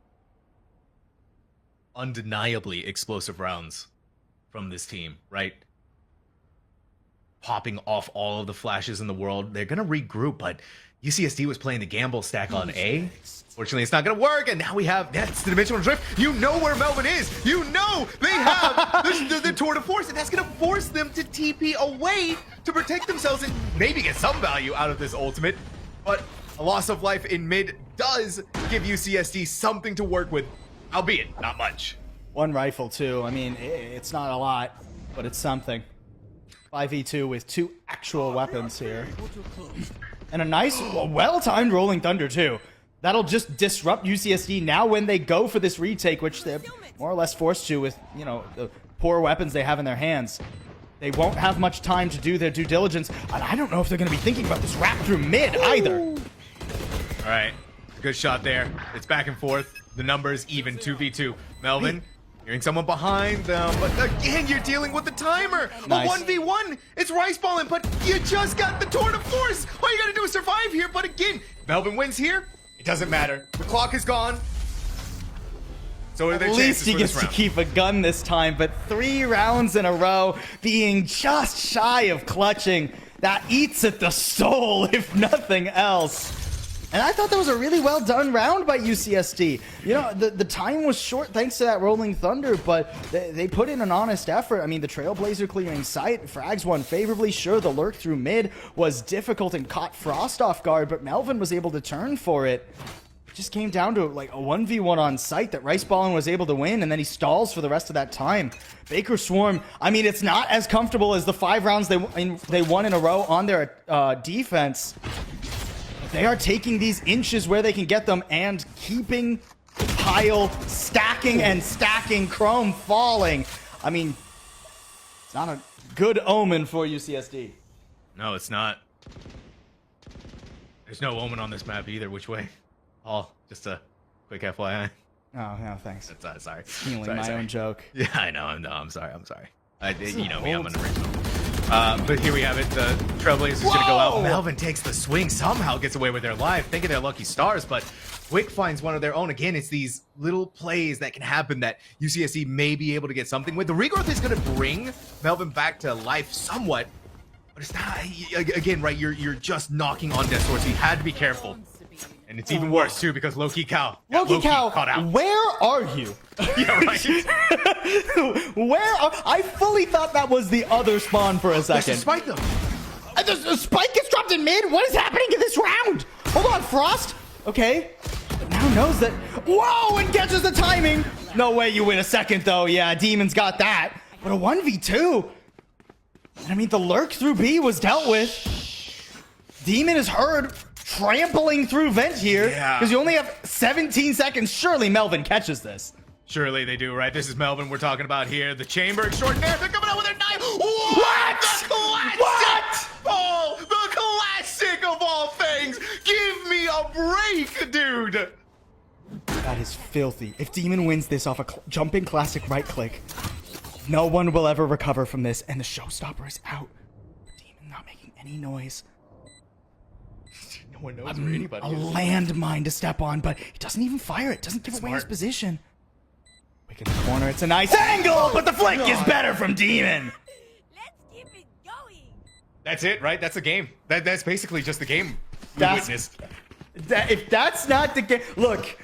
undeniably explosive rounds from this team, right? Popping off all of the flashes in the world. They're going to regroup, but UCSD was playing the gamble stack on A. Fortunately, it's not going to work, and now we have, that's the dimensional drift. You know where Melvin is. You know they have the tour de force, and that's going to force them to TP away to protect themselves and maybe get some value out of this ultimate. But A loss of life in mid does give UCSD something to work with, albeit not much. One rifle, too. I mean, it's not a lot, but it's something. 5v2 with 2 actual weapons here. And a nice, well-timed Rolling Thunder, too. That'll just disrupt UCSD now when they go for this retake, which they're more or less forced to with, you know, the poor weapons they have in their hands. They won't have much time to do their due diligence, and I don't know if they're going to be thinking about this wrap through mid either. All right, good shot there. It's back and forth. The numbers even, 2v2. Melvin, hearing someone behind them, but again, you're dealing with the timer. Nice. A 1v1, it's rice balling, but you just got the tour de force. All you gotta do is survive here, but again, Melvin wins here. It doesn't matter. The clock is gone. So At least he gets to keep a gun this time, but 3 rounds in a row being just shy of clutching. That eats at the soul, if nothing else. And I thought that was a really well done round by UCSD. You know, the time was short thanks to that Rolling Thunder, but they put in an honest effort. I mean, the Trailblazer clearing sight, frags won favorably. Sure, the lurk through mid was difficult and caught Frost off guard, but Melvin was able to turn for it. It just came down to like a 1v1 on site that Riceballin was able to win, and then he stalls for the rest of that time. Baker Swarm, I mean, it's not as comfortable as the 5 rounds they won in a row on their defense. They are taking these inches where they can get them and keeping the pile stacking and stacking, Chrome falling. I mean, it's not a good omen for UCSD. No, it's not. There's no omen on this map either, which way? Oh, just a quick FYI. Oh, no, thanks. Sorry. Stealing my own joke. Yeah, I know. No, I'm sorry. You know me, I'm an original. But here we have it. The Trailblazers going to go out. Melvin takes the swing, somehow gets away with their life. Think of their lucky stars, but Wick finds one of their own. Again, it's these little plays that can happen that UCSD may be able to get something with. The regrowth is going to bring Melvin back to life somewhat, but it's not. Again, right? You're just knocking on death swords. So you had to be careful. And it's even worse, too, because Loki Cow. Loki Cow, caught out. where are you? Yeah, right. I fully thought that was the other spawn for a second. Spike them. The spike gets dropped in mid? What is happening in this round? Hold on, Frost. Okay. But now knows that. Whoa, and catches the timing. No way you win a second, though. Yeah, Demon's got that. But a 1v2. I mean, the lurk through B was dealt with. Demon is heard trampling through vent here because you only have 17 seconds. Surely Melvin catches this. Surely they do, right? This is Melvin we're talking about here. The chamber extraordinaire. They're coming out with their knife. What? The classic! What? Oh, the classic of all things. Give me a break, dude. That is filthy. If Demon wins this off a jumping classic right click, no one will ever recover from this, and the showstopper is out. Demon not making any noise. No one knows where anybody A is. landmine to step on, but he doesn't even fire it. Doesn't give away his position. Wick in the corner. It's a nice angle, but the flick is better from Demon. Let's keep it going. That's it, right? That's the game. That's basically just the game we That's- witnessed. If that's not the game, look,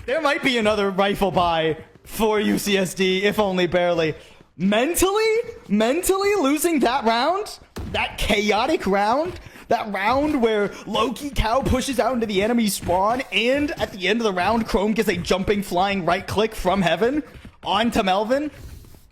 there might be another rifle buy for UCSD, if only barely. Mentally losing that round, that chaotic round, that round where Loki Cow pushes out into the enemy spawn, and at the end of the round, Chrome gets a jumping, flying right click from heaven onto Melvin.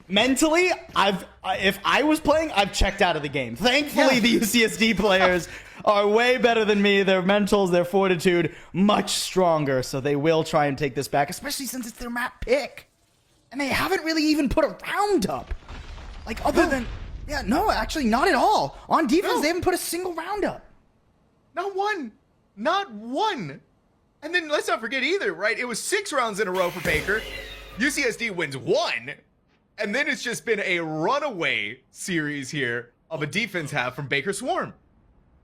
Mentally, if I was playing, I've checked out of the game. Thankfully, the UCSD players are way better than me. Their mentals, their fortitude, much stronger. So they will try and take this back, especially since it's their map pick. And they haven't really even put a round up. Like, other than... Yeah, no, actually, not at all. On defense, they haven't put a single round up. Not one. Not one. And then let's not forget either, right? It was 6 rounds in a row for Baker. UCSD wins 1. And then it's just been a runaway series here of a defense half from Baker Swarm.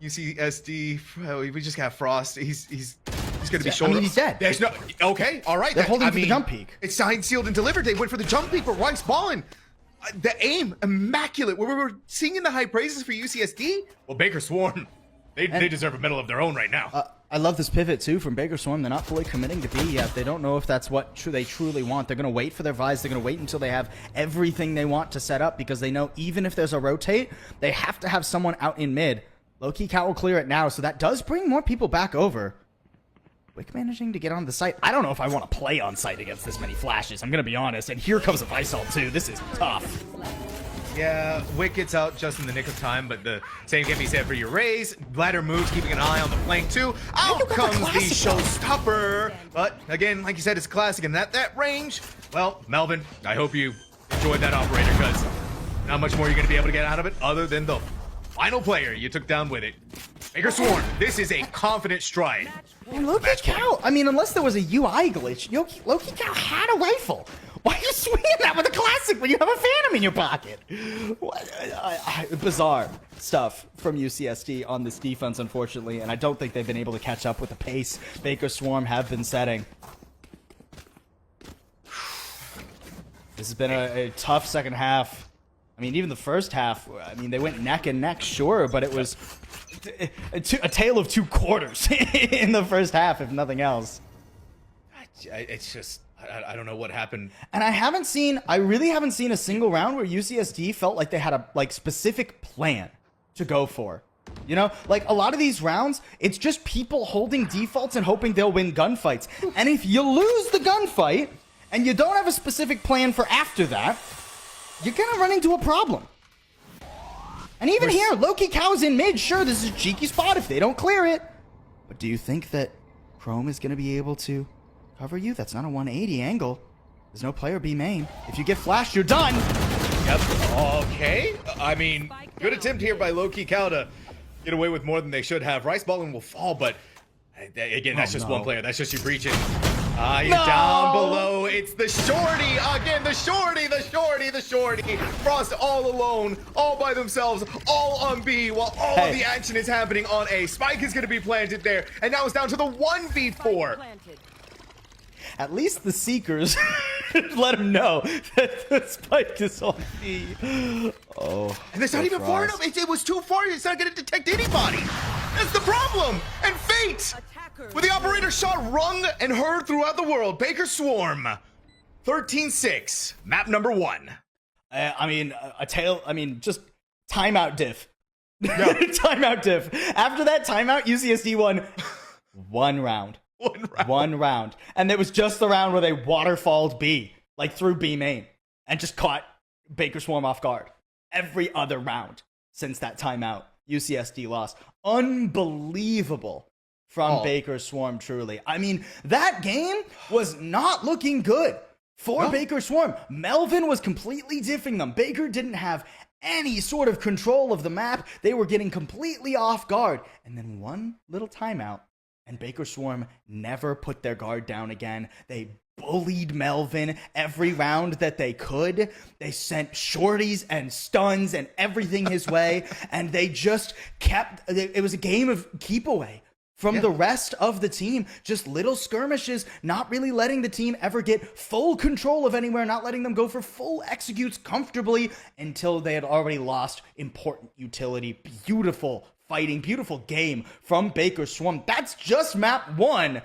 UCSD, we just got Frost. He's going to be shoulder. I mean, he's dead. There's no. Okay, all right. They're holding for the jump peak. It's signed, sealed, and delivered. They went for the jump peak, but Rice balling. The aim, immaculate. We were singing the high praises for UCSD. Well, Baker Swarm, they deserve a medal of their own right now. I love this pivot, too, from Baker Swarm. They're not fully committing to B yet. They don't know if that's what they truly want. They're going to wait for their Vise. They're going to wait until they have everything they want to set up because they know even if there's a rotate, they have to have someone out in mid. Low-key Cat will clear it now, so that does bring more people back over. Wick managing to get on the site. I don't know if I want to play on site against this many flashes. I'm going to be honest. And here comes a Visalt too. This is tough. Yeah, Wick gets out just in the nick of time, but the same can be said for your Rays. Ladder moves, keeping an eye on the flank too. Out comes the showstopper. But again, like you said, it's classic. And that range, well, Melvin, I hope you enjoyed that operator, because not much more you're going to be able to get out of it other than the final player you took down with it. Baker Swarm, this is a confident stride. And Loki Cow, I mean, unless there was a UI glitch, Loki Cow had a rifle. Why are you swinging that with a classic when you have a Phantom in your pocket? Bizarre stuff from UCSD on this defense, unfortunately, and I don't think they've been able to catch up with the pace Baker Swarm have been setting. This has been a tough second half. I mean, even the first half, I mean, they went neck and neck, sure, but it was a tale of two quarters in the first half, if nothing else. It's just, I don't know what happened. And I really haven't seen a single round where UCSD felt like they had a specific plan to go for. You know, like a lot of these rounds, it's just people holding defaults and hoping they'll win gunfights. And if you lose the gunfight and you don't have a specific plan for after that, you're gonna run into a problem. And even here, Loki Cow's in mid. Sure, this is a cheeky spot if they don't clear it. But do you think that Chrome is gonna be able to cover you? That's not a 180 angle. There's no player B main. If you get flashed, you're done. Yep. Okay. I mean, good attempt here by Loki Cow to get away with more than they should have. Rice Ballin will fall, but again, that's just one player. That's just you breaching. You're down below. It's the shorty again. The shorty. Frost all alone, all by themselves, all on B, while all of the action is happening on A. Spike is going to be planted there, and now it's down to the 1v4. At least the Seekers let him know that the Spike is on B. Oh. And it's not even far enough. It was too far. It's not going to detect anybody. That's the problem. And Fate, with the operator shot rung and heard throughout the world. Baker Swarm, 13-6, map number 1. Just timeout diff. No. Timeout diff. After that timeout, UCSD won one round. One round. And it was just the round where they waterfalled B, like through B main, and just caught Baker Swarm off guard. Every other round since that timeout, UCSD lost. Unbelievable from Baker Swarm, truly. I mean, that game was not looking good for Baker Swarm. Melvin was completely diffing them. Baker didn't have any sort of control of the map. They were getting completely off guard. And then one little timeout, and Baker Swarm never put their guard down again. They bullied Melvin every round that they could. They sent shorties and stuns and everything his way. And they just kept... It was a game of keep away from the rest of the team. Just little skirmishes, not really letting the team ever get full control of anywhere, not letting them go for full executes comfortably until they had already lost important utility. Beautiful fighting, beautiful game from Baker Swarm. That's just map 1,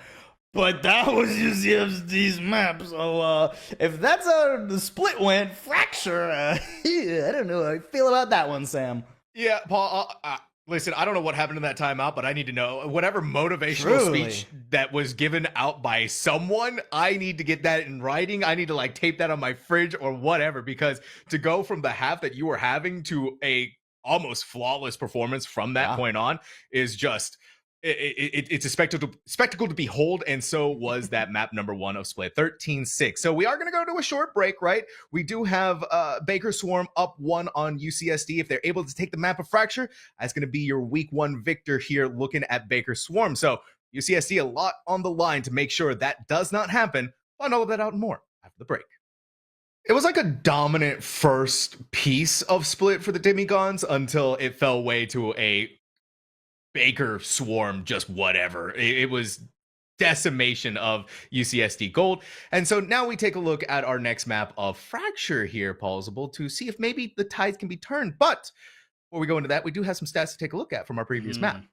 but that was UCSD's map. So if that's how the split went, Fracture, I don't know how I feel about that one, Sam. Yeah, Paul, listen, I don't know what happened in that timeout, but I need to know whatever motivational speech that was given out by someone. I need to get that in writing. I need to like tape that on my fridge or whatever, because to go from the half that you were having to a almost flawless performance from that point on is just it's a spectacle to behold. And so was that map number 1 of Split, 13-6. So we are going to go to a short break, right? We do have Baker Swarm up 1 on UCSD. If they're able to take the map of Fracture, that's going to be your week 1 victor here, looking at Baker Swarm. So UCSD, a lot on the line to make sure that does not happen. Find all of that out and more after the break. It was like a dominant first piece of Split for the Demigods until it fell way to a Baker Swarm, just whatever. It was decimation of UCSD gold. And so now we take a look at our next map of Fracture here, Paulsable, to see if maybe the tides can be turned. But before we go into that, we do have some stats to take a look at from our previous map.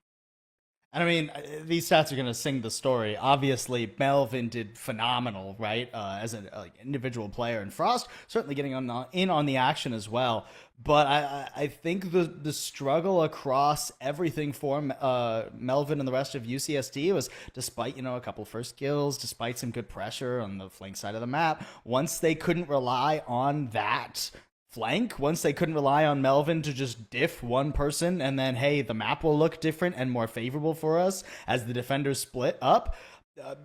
And I mean, these stats are going to sing the story. Obviously, Melvin did phenomenal, right? As an individual player, and Frost certainly getting in on the action as well. But I think the struggle across everything for Melvin and the rest of UCSD was, despite a couple first kills, despite some good pressure on the flank side of the map, once they couldn't rely on that flank, once they couldn't rely on Melvin to just diff one person and then, hey, the map will look different and more favorable for us as the defenders split up,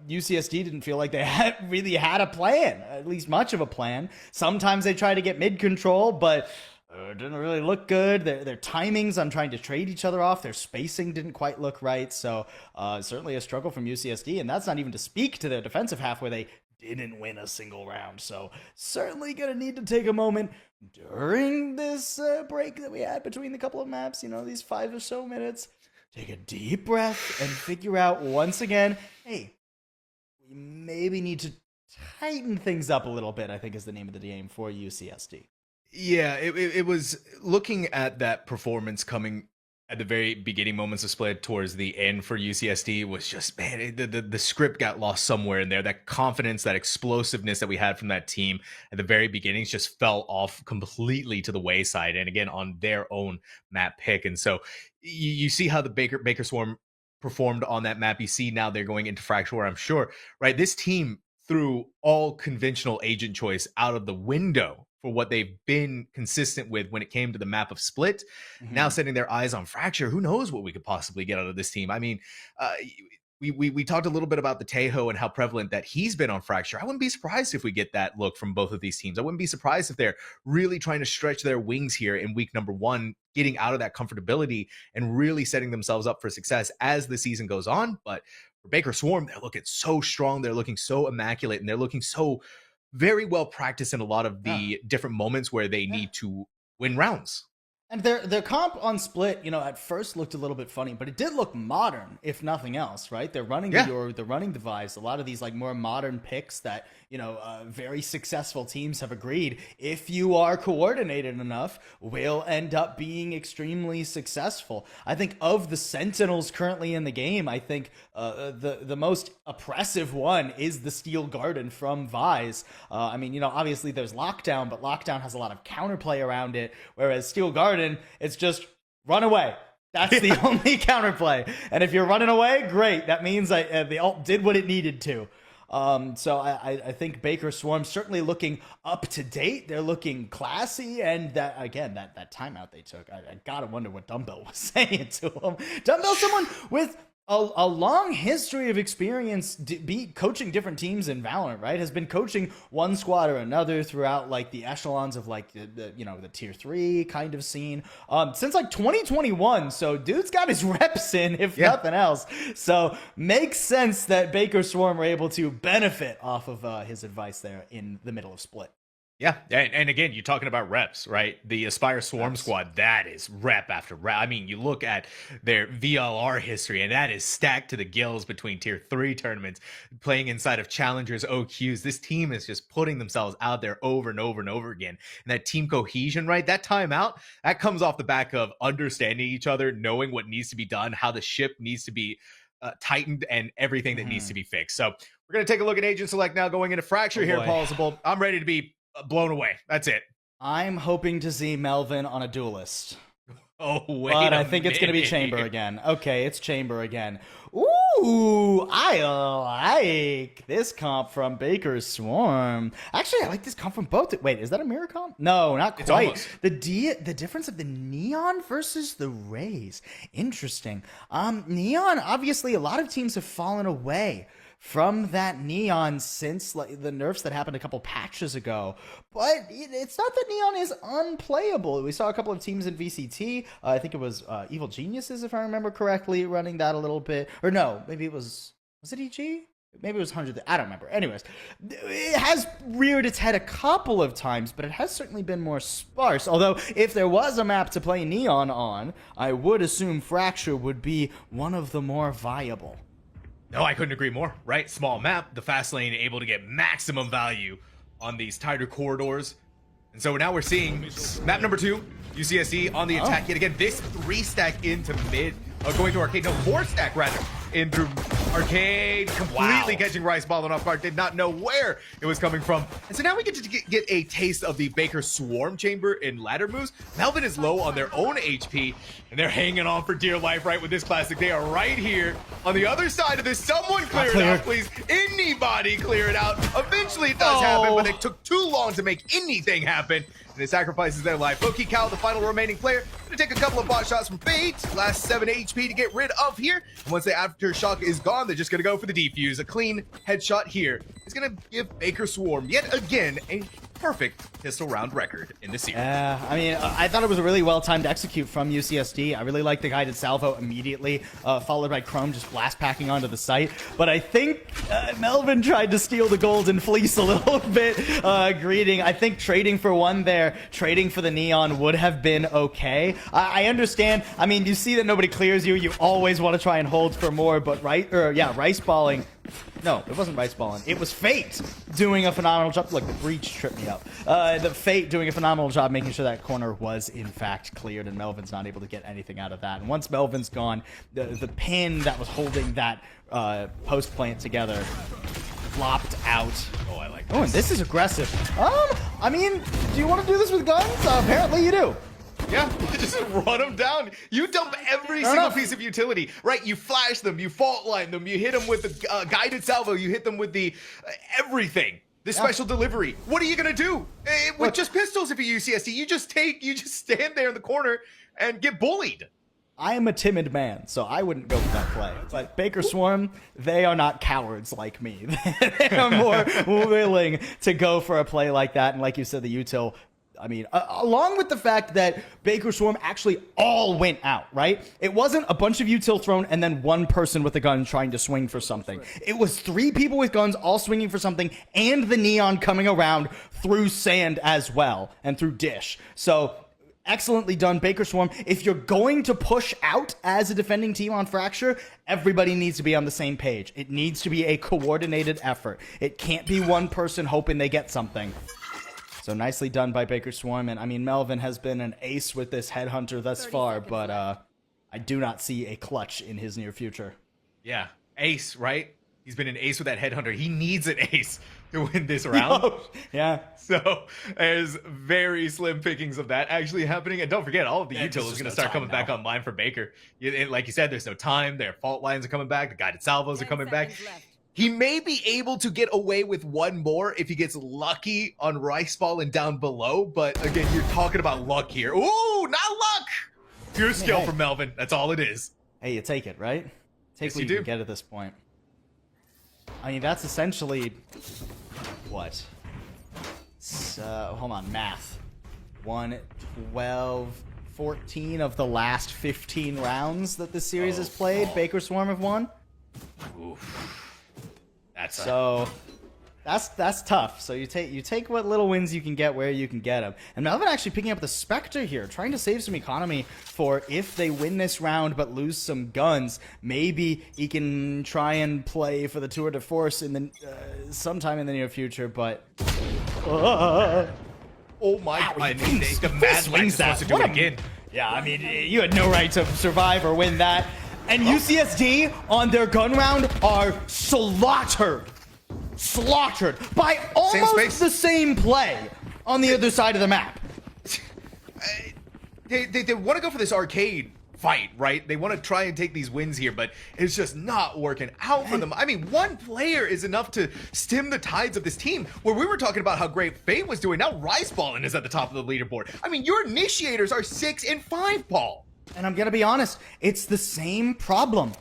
UCSD didn't feel like they really had a plan, at least much of a plan. Sometimes they try to get mid control, but it didn't really look good. Their timings on trying to trade each other off, their spacing didn't quite look right. So certainly a struggle from UCSD, and that's not even to speak to their defensive half where they didn't win a single round. So certainly going to need to take a moment during this break that we had between the couple of maps, these 5 or so minutes, take a deep breath and figure out once again, hey, we maybe need to tighten things up a little bit, I think is the name of the game for UCSD. Yeah, it was looking at that performance coming at the very beginning moments of split towards the end for UCSD was just, man, the script got lost somewhere in there. That confidence, that explosiveness that we had from that team at the very beginnings just fell off completely to the wayside. And again, on their own map pick. And so you see how the Baker Swarm performed on that map. You see now they're going into Fracture, where I'm sure, right, this team threw all conventional agent choice out of the window for what they've been consistent with when it came to the map of Split. Now setting their eyes on Fracture, who knows what we could possibly get out of this team. I mean, we talked a little bit about the Tejo and how prevalent that he's been on Fracture. I wouldn't be surprised if we get that look from both of these teams. I wouldn't be surprised if they're really trying to stretch their wings here in week number 1, getting out of that comfortability and really setting themselves up for success as the season goes on. But for Baker Swarm, they're looking so strong. They're looking so immaculate, and they're looking so very well practiced in a lot of the different moments where they need to win rounds. And their comp on Split, at first looked a little bit funny, but it did look modern, if nothing else, right? They're running the Yoru, they're running the Vice, a lot of these more modern picks that, very successful teams have agreed, if you are coordinated enough, will end up being extremely successful. I think of the Sentinels currently in the game, I think the most oppressive one is the Steel Garden from Vise. I mean, obviously there's Lockdown, but Lockdown has a lot of counterplay around it, whereas Steel Garden, it's just run away. That's the only counterplay. And if you're running away, great. That means the ult did what it needed to. So I think Baker Swarm certainly looking up to date. They're looking classy, and that again, that timeout they took, I gotta wonder what Dumbbell was saying to him. Dumbbell, someone with a long history of experience coaching different teams in Valorant, right? Has been coaching one squad or another throughout the echelons of the tier 3 kind of scene since 2021. So dude's got his reps in, if nothing else. So makes sense that Baker Swarm were able to benefit off of his advice there in the middle of Split. Yeah, and again, you're talking about reps, right? The Aspire Swarm squad, that is rep after rep. I mean, you look at their VLR history, and that is stacked to the gills between tier 3 tournaments, playing inside of challengers, OQs. This team is just putting themselves out there over and over and over again. And that team cohesion, right? That timeout, that comes off the back of understanding each other, knowing what needs to be done, how the ship needs to be tightened, and everything that needs to be fixed. So we're going to take a look at Agent Select now, going into Fracture here, Paulsable. I'm ready to be blown away. That's it. I'm hoping to see Melvin on a duelist. Oh, wait. But I think it's going to be Chamber again. Okay, it's Chamber again. Ooh, I like this comp from Baker Swarm. Actually, I like this comp from both. Wait, is that a mirror comp? No, not quite. The difference of the Neon versus the Rays. Interesting. Neon, obviously, a lot of teams have fallen away from that Neon since the nerfs that happened a couple patches ago. But it's not that Neon is unplayable. We saw a couple of teams in VCT. I think it was Evil Geniuses, if I remember correctly, running that a little bit. Or no, maybe it was it EG? Maybe it was 100. I don't remember. Anyways, it has reared its head a couple of times, but it has certainly been more sparse. Although, if there was a map to play Neon on, I would assume Fracture would be one of the more viable. No, I couldn't agree more, right? Small map, the fast lane able to get maximum value on these tighter corridors. And so now we're seeing map number 2, UCSD on the attack yet again. This 3-stack into mid going through Arcade. No, 4-stack rather. In through Arcade, completely catching Rice Ball off guard. Did not know where it was coming from. And so now we get to get a taste of the Baker Swarm Chamber in ladder moves. Melvin is low on their own HP, and they're hanging on for dear life right with this classic. They are right here on the other side of this. Someone clear it out, please. Anybody clear it out. Eventually it does happen, but it took too long to make anything happen. And it sacrifices their life. Loki Cal, the final remaining player, gonna take a couple of bot shots from Fate. Last 7 HP to get rid of here. And once the aftershock is gone, they're just gonna go for the defuse. A clean headshot here is gonna give Baker Swarm yet again a perfect pistol round record in the series. I mean, I thought it was a really well-timed execute from UCSD. I really liked the guided salvo immediately, followed by Chrome just blast packing onto the site. But I think Melvin tried to steal the golden fleece a little bit, greeting. I think trading for one there, trading for the neon would have been okay. I understand. I mean, you see that nobody clears you. You always want to try and hold for more, but rice balling. No, it wasn't rice balling. It was Fate doing a phenomenal job. Look, the breach tripped me up. The Fate doing a phenomenal job making sure that corner was in fact cleared, and Melvin's not able to get anything out of that. And once Melvin's gone, the pin that was holding that post plant together flopped out. Oh, I like this. Oh, and this is aggressive. I mean, do you want to do this with guns? Apparently you do. Yeah, just run them down. You dump every single piece of utility, right? You flash them, you fault line them, you hit them with the guided salvo, you hit them with the everything. The special delivery. What are you gonna do with just pistols? If you're UCSD, you just stand there in the corner and get bullied. I am a timid man, so I wouldn't go for that play. But Baker Swarm, they are not cowards like me. They are more willing to go for a play like that. And like you said, the util. I mean, along with the fact that Baker Swarm actually all went out, right? It wasn't a bunch of util thrown and then one person with a gun trying to swing for something. It was 3 people with guns all swinging for something, and the neon coming around through sand as well, and through dish. So excellently done, Baker Swarm. If you're going to push out as a defending team on Fracture, everybody needs to be on the same page. It needs to be a coordinated effort. It can't be one person hoping they get something. So nicely done by Baker Swarm. And I mean, Melvin has been an ace with this headhunter thus far, but I do not see a clutch in his near future. Yeah, ace, right? He's been an ace with that headhunter. He needs an ace to win this round. Yeah. So there's very slim pickings of that actually happening. And don't forget, all of the util is going to start coming back online for Baker. Like you said, there's no time. Their fault lines are coming back. The guided salvos are coming back. He may be able to get away with one more if he gets lucky on Rice Ball and down below. But again, you're talking about luck here. Ooh, not luck. Pure skill from Melvin. That's all it is. Hey, you take it, right? Take what you can get at this point. I mean, that's essentially what? Hold on, math. 1, 12, 14 of the last 15 rounds that this series has played. Baker Swarm have won. Oof. That's tough. So you take what little wins you can get where you can get them. And Melvin actually picking up the Spectre here, trying to save some economy for if they win this round but lose some guns. Maybe he can try and play for the Tour de Force in the sometime in the near future. But oh my God! The Mad Swing's supposed to do it again. Yeah, I mean, you had no right to survive or win that. And UCSD on their gun round are slaughtered by almost the same play on the other side of the map. They want to go for this arcade fight, right? They want to try and take these wins here, but it's just not working out for them. I mean, one player is enough to stem the tides of this team. Where we were talking about how great Fate was doing, now Rice Ballin is at the top of the leaderboard. I mean, your initiators are 6 and 5, Paul. And I'm gonna be honest, it's the same problem.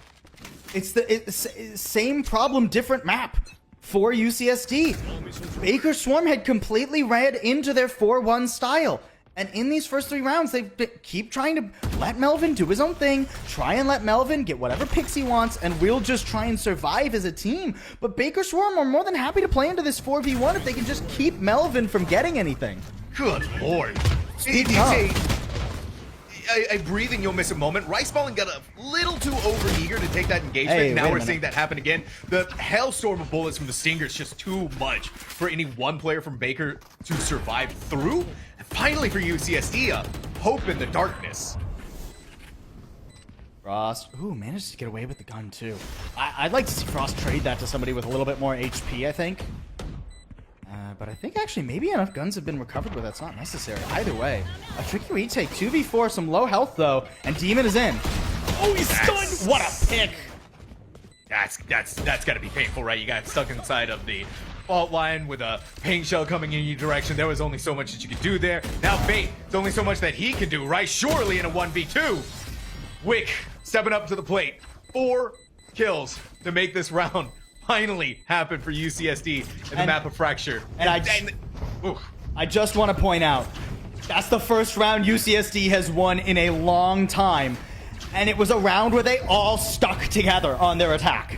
It's the same problem, different map for UCSD. Baker Swarm had completely read into their 4-1 style. And in these first 3 rounds, they keep trying to let Melvin do his own thing, try and let Melvin get whatever picks he wants, and we'll just try and survive as a team. But Baker Swarm are more than happy to play into this 4v1 if they can just keep Melvin from getting anything. Good Lord. A breathing you'll miss a moment. Rice Ballin got a little too overeager to take that engagement. Now we're seeing that happen again. The hailstorm of bullets from the Stinger is just too much for any one player from Baker to survive through. And finally for UCSD, hope in the darkness. Frost, ooh, managed to get away with the gun too. I'd like to see Frost trade that to somebody with a little bit more HP, I think. But I think actually maybe enough guns have been recovered where that's not necessary. Either way, a tricky retake. 2v4, some low health though, and Demon is in. Oh, he's stunned! What a pick! That's got to be painful, right? You got stuck inside of the fault line with a paint shell coming in your direction. There was only so much that you could do there. Now Bait, there's only so much that he can do, right? Surely in a 1v2. Wick stepping up to the plate. 4 kills to make this round finally happen for UCSD in the map of Fracture. And I just want to point out, that's the first round UCSD has won in a long time. And it was a round where they all stuck together on their attack.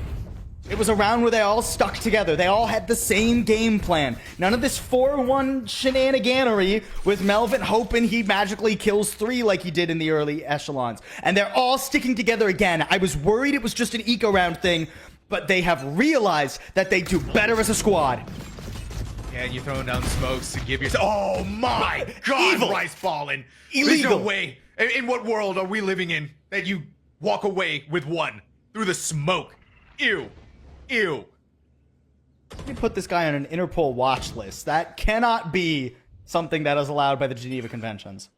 It was a round where they all stuck together. They all had the same game plan. None of this 4-1 shenaniganery with Melvin hoping he magically kills 3 like he did in the early echelons. And they're all sticking together again. I was worried it was just an eco round thing, but they have realized that they do better as a squad. Yeah, and you're throwing down smokes to give yourself. Oh my God, Evil. Rice fallen. Illegal. There's no way. In what world are we living in that you walk away with 1 through the smoke? Ew. Ew. Let me put this guy on an Interpol watch list. That cannot be something that is allowed by the Geneva Conventions.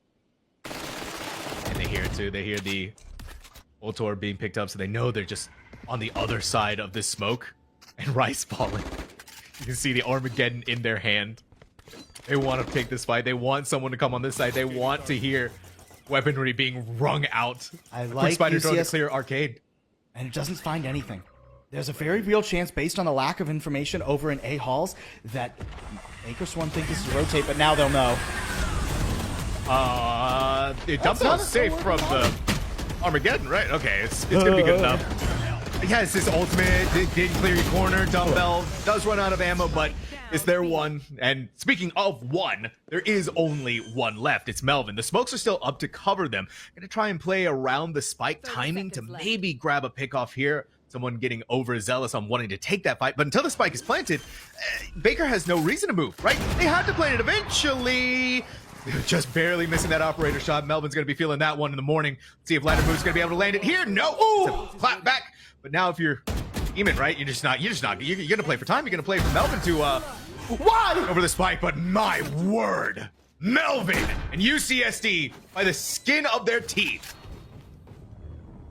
And they hear it too. They hear the Ultor being picked up, so they know they're just on the other side of this smoke. And Rice falling. You can see the Armageddon in their hand. They want to take this fight. They want someone to come on this side. They want to hear weaponry being wrung out. I like Spider throwing to UCS clear arcade. and it doesn't find anything. There's a very real chance, based on the lack of information over in A halls, that Baker Swarm think this is rotate, but now they'll know. Dumbbell's safe from the Armageddon, right? Okay, it's gonna be good enough. Yeah, it's his ultimate. It didn't clear your corner. Dumbbell does run out of ammo, but it's their 1. And speaking of 1, there is only 1 left. It's Melvin. The smokes are still up to cover them. Gonna try and play around the spike timing to maybe grab a pick off here. Someone getting overzealous on wanting to take that fight. But until the spike is planted, Baker has no reason to move, right? They had to plant it eventually. Just barely missing that operator shot. Melvin's gonna be feeling that one in the morning. See if Laddermove's gonna be able to land it here. No. Ooh, clap back. But now if you're Eamon, right? You're gonna play for time. You're gonna play for Melvin to why over the spike. But my word, Melvin and UCSD by the skin of their teeth.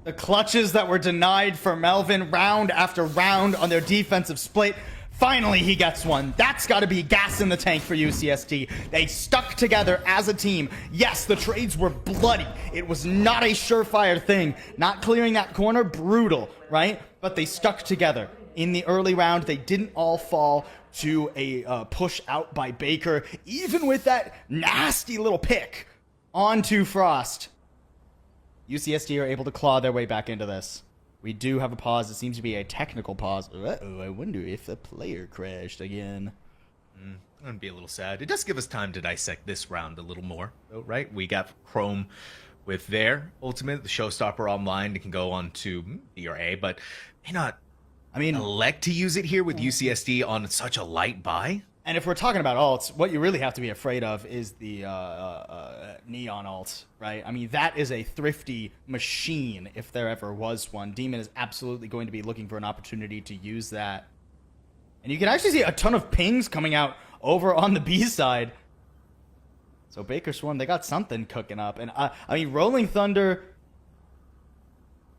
The clutches that were denied for Melvin round after round on their defensive split. Finally, he gets one. That's got to be gas in the tank for UCSD. They stuck together as a team. Yes, the trades were bloody. It was not a surefire thing. Not clearing that corner, brutal, right? But they stuck together. In the early round, they didn't all fall to a push out by Baker, even with that nasty little pick onto Frost. UCSD are able to claw their way back into this. We do have a pause. It seems to be a technical pause. Uh-oh, I wonder if the player crashed again. That'd be a little sad. It does give us time to dissect this round a little more, though, right? We got Chrome with their ultimate, the Showstopper online. It can go on to B or A, but may not elect to use it here with UCSD on such a light buy. And if we're talking about alts, what you really have to be afraid of is the Neon alt, right? I mean, that is a thrifty machine if there ever was one. Demon is absolutely going to be looking for an opportunity to use that. And you can actually see a ton of pings coming out over on the B side. So Baker Swarm, they got something cooking up. And I mean, Rolling Thunder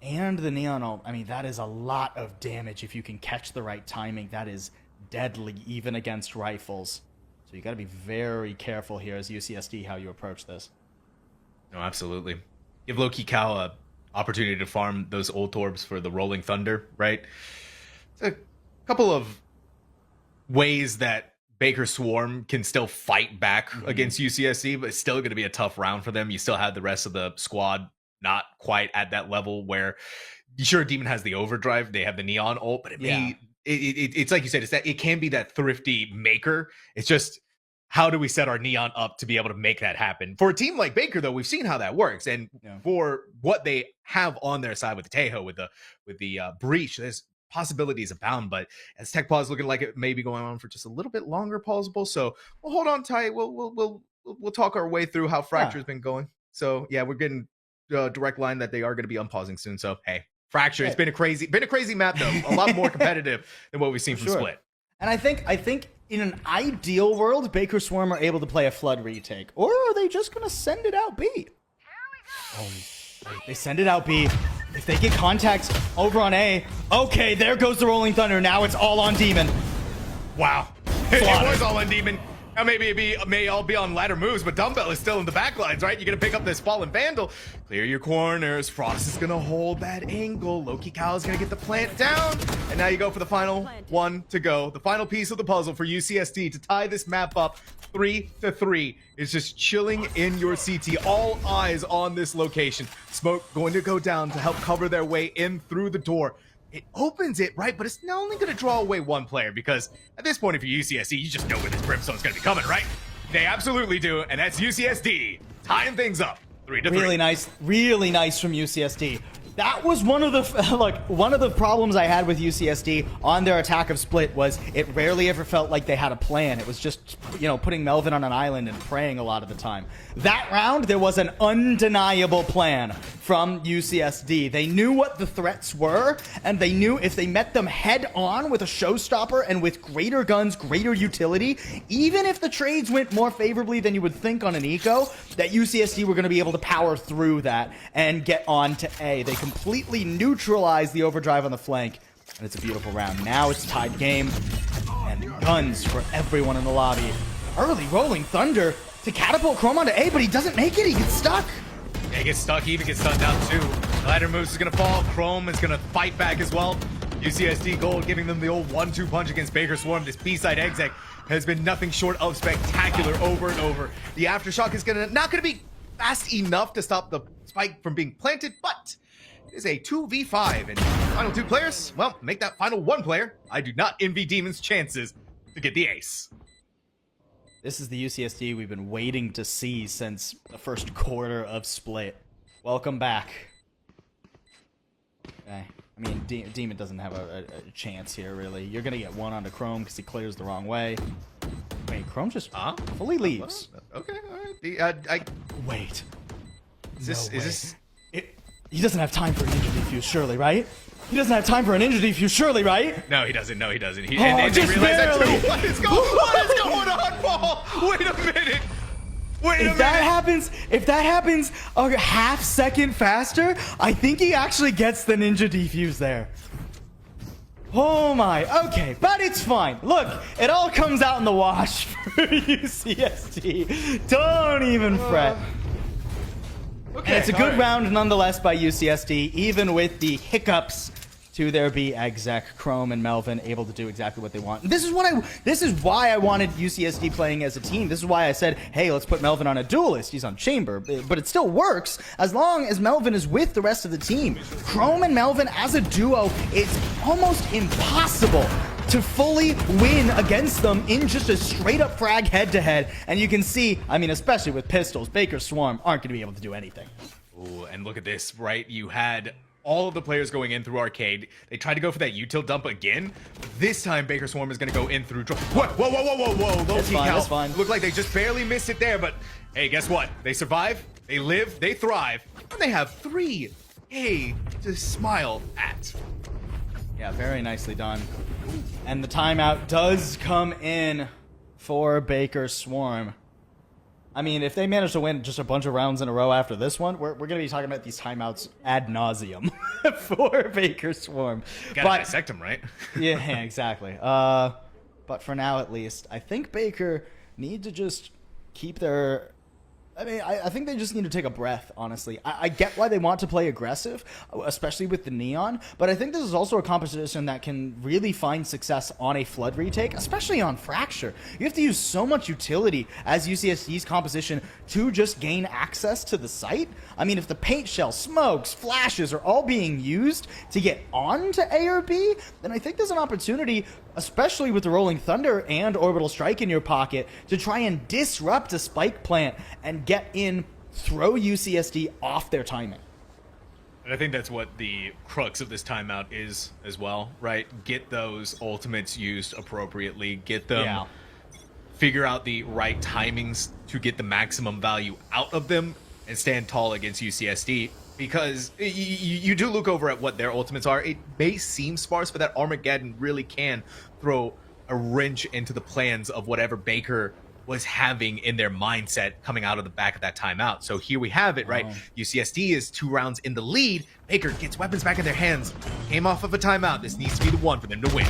and the Neon alt, I mean, that is a lot of damage if you can catch the right timing. That is deadly even against rifles. So you got to be very careful here as UCSD how you approach this. No, absolutely. Give Loki Cow a opportunity to farm those old orbs for the Rolling Thunder, right? It's a couple of ways that Baker Swarm can still fight back against UCSD, but it's still going to be a tough round for them. You still have the rest of the squad not quite at that level where, sure, Demon has the overdrive, they have the Neon ult, but it's like you said, it can be that thrifty maker. It's just, how do we set our Neon up to be able to make that happen? For a team like Baker, though, we've seen how that works, and for what they have on their side with the Tejo, with the breach, there's possibilities abound. But as Tech Pause looking like it may be going on for just a little bit longer, plausible. So we'll hold on tight. We'll talk our way through how Fracture's been going. So yeah, we're getting direct line that they are going to be unpausing soon. So hey, Fracture. It's been a crazy map though. A lot more competitive than what we've seen from Split. And I think in an ideal world, Baker Swarm are able to play a Flood retake, or are they just gonna send it out B? They send it out B. If they get contact over on A, okay, there goes the Rolling Thunder. Now it's all on Demon. Wow, it was all on Demon. Now maybe it may all be on ladder moves, but Dumbbell is still in the backlines, right? You're gonna pick up this Fallen Vandal, clear your corners. Frost is gonna hold that angle. Loki Cow is gonna get the plant down, and now you go for the final one to go. The final piece of the puzzle for UCSD to tie this map up 3-3. It's just chilling in your CT. All eyes on this location. Smoke going to go down to help cover their way in through the door. It opens it, right? But it's not only going to draw away one player, because at this point, if you're UCSD, you just know where this Brimstone's going to be coming, right? They absolutely do, and that's UCSD tying things up 3-3. Really nice from UCSD. That was one of the one of the problems I had with UCSD on their attack of Split was it rarely ever felt like they had a plan. It was just, you know, putting Melvin on an island and praying a lot of the time. That round, there was an undeniable plan from UCSD. They knew what the threats were, and they knew if they met them head on with a showstopper and with greater guns, greater utility, even if the trades went more favorably than you would think on an eco, that UCSD were going to be able to power through that and get on to A. They completely neutralize the overdrive on the flank, and it's a beautiful round. Now it's a tied game, and guns for everyone in the lobby. Early Rolling Thunder to catapult Chrome onto A, but he doesn't make it. He gets stuck. Yeah, he gets stuck. He even gets stunned down too. Ladder moves is going to fall. Chrome is going to fight back as well. UCSD Gold giving them the old 1-2 punch against Baker Swarm. This B-side exec has been nothing short of spectacular over and over. The Aftershock is not going to be fast enough to stop the spike from being planted, but it is a 2v5, and final two players, well, make that final one player. I do not envy Demon's chances to get the ace. This is the UCSD we've been waiting to see since the first quarter of Split. Welcome back. Okay. I mean, Demon doesn't have a chance here, really. You're going to get one onto Chrome because he clears the wrong way. Wait, Chrome just fully leaves. Okay, all right. Wait. Is this... He doesn't have time for an ninja defuse, surely, right? He doesn't have time for an ninja defuse, surely, right? No, he doesn't. No, he doesn't. And just barely. That too. What is going on, Paul? Wait a minute. If that happens a half second faster, I think he actually gets the ninja defuse there. Oh my, okay, but it's fine. Look, it all comes out in the wash for UCSD. Don't even fret. Okay, and it's a good round nonetheless by UCSD, even with the hiccups to their B exec. Chrome and Melvin able to do exactly what they want. And this is why I wanted UCSD playing as a team. This is why I said, hey, let's put Melvin on a duelist. He's on Chamber, but it still works as long as Melvin is with the rest of the team. Chrome and Melvin as a duo, it's almost impossible to fully win against them in just a straight up frag head to head. And you can see, I mean, especially with pistols, Baker Swarm aren't going to be able to do anything. Ooh, and look at this, right? You had all of the players going in through arcade. They tried to go for that util dump again. This time, Baker Swarm is going to go in through... Whoa. That's fine. Looked like they just barely missed it there, but hey, guess what? They survive, they live, they thrive, and they have 3A to smile at. Yeah, very nicely done. And the timeout does come in for Baker Swarm. I mean, if they manage to win just a bunch of rounds in a row after this one, we're going to be talking about these timeouts ad nauseum for Baker Swarm. Gotta dissect them, right? Yeah, exactly. But for now, at least, I think Baker need to just keep their... I mean, I think they just need to take a breath, honestly. I get why they want to play aggressive, especially with the Neon, but I think this is also a composition that can really find success on a Flood retake, especially on Fracture. You have to use so much utility as UCSD's composition to just gain access to the site. I mean, if the paint shell, smokes, flashes are all being used to get onto A or B, then I think there's an opportunity, especially with the Rolling Thunder and Orbital Strike in your pocket, to try and disrupt a spike plant and get in, throw UCSD off their timing. And I think that's what the crux of this timeout is as well, right? Get those ultimates used appropriately, get them, figure out the right timings to get the maximum value out of them, and stand tall against UCSD, because you do look over at what their ultimates are. It may seem sparse, but that Armageddon really can throw a wrench into the plans of whatever Baker was having in their mindset coming out of the back of that timeout. So here we have it, right? UCSD is 2 rounds in the lead. Baker gets weapons back in their hands. Came off of a timeout. This needs to be the one for them to win.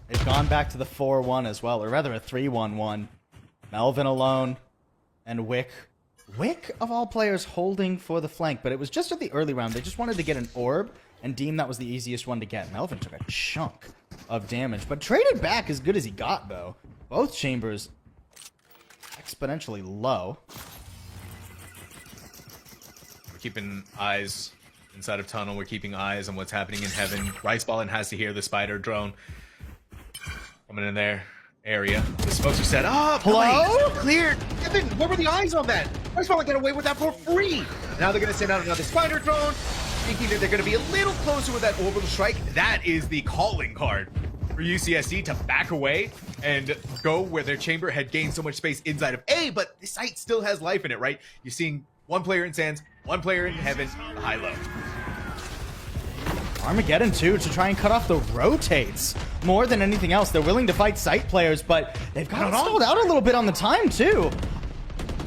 They've gone back to the 4-1 as well, or rather a 3-1-1. Melvin alone and Wick. Wick, of all players, holding for the flank, but it was just at the early round. They just wanted to get an orb and deemed that was the easiest one to get. Melvin took a chunk of damage, but traded back as good as he got, though. Both chambers exponentially low. We're keeping eyes inside of tunnel. We're keeping eyes on what's happening in heaven. Riceballin has to hear the spider drone coming in their area. The smokes are set up. Hello? Cleared. Kevin, what were the eyes on that? Riceballin got away with that for free. Now they're going to send out another spider drone, thinking that they're going to be a little closer with that orbital strike. That is the calling card for UCSD to back away and go where their chamber had gained so much space inside of A, but the site still has life in it, right? You're seeing one player in Sands, one player in Heaven, the high-low. Armageddon, too, to try and cut off the rotates. More than anything else, they're willing to fight site players, but they've got stalled out a little bit on the time, too.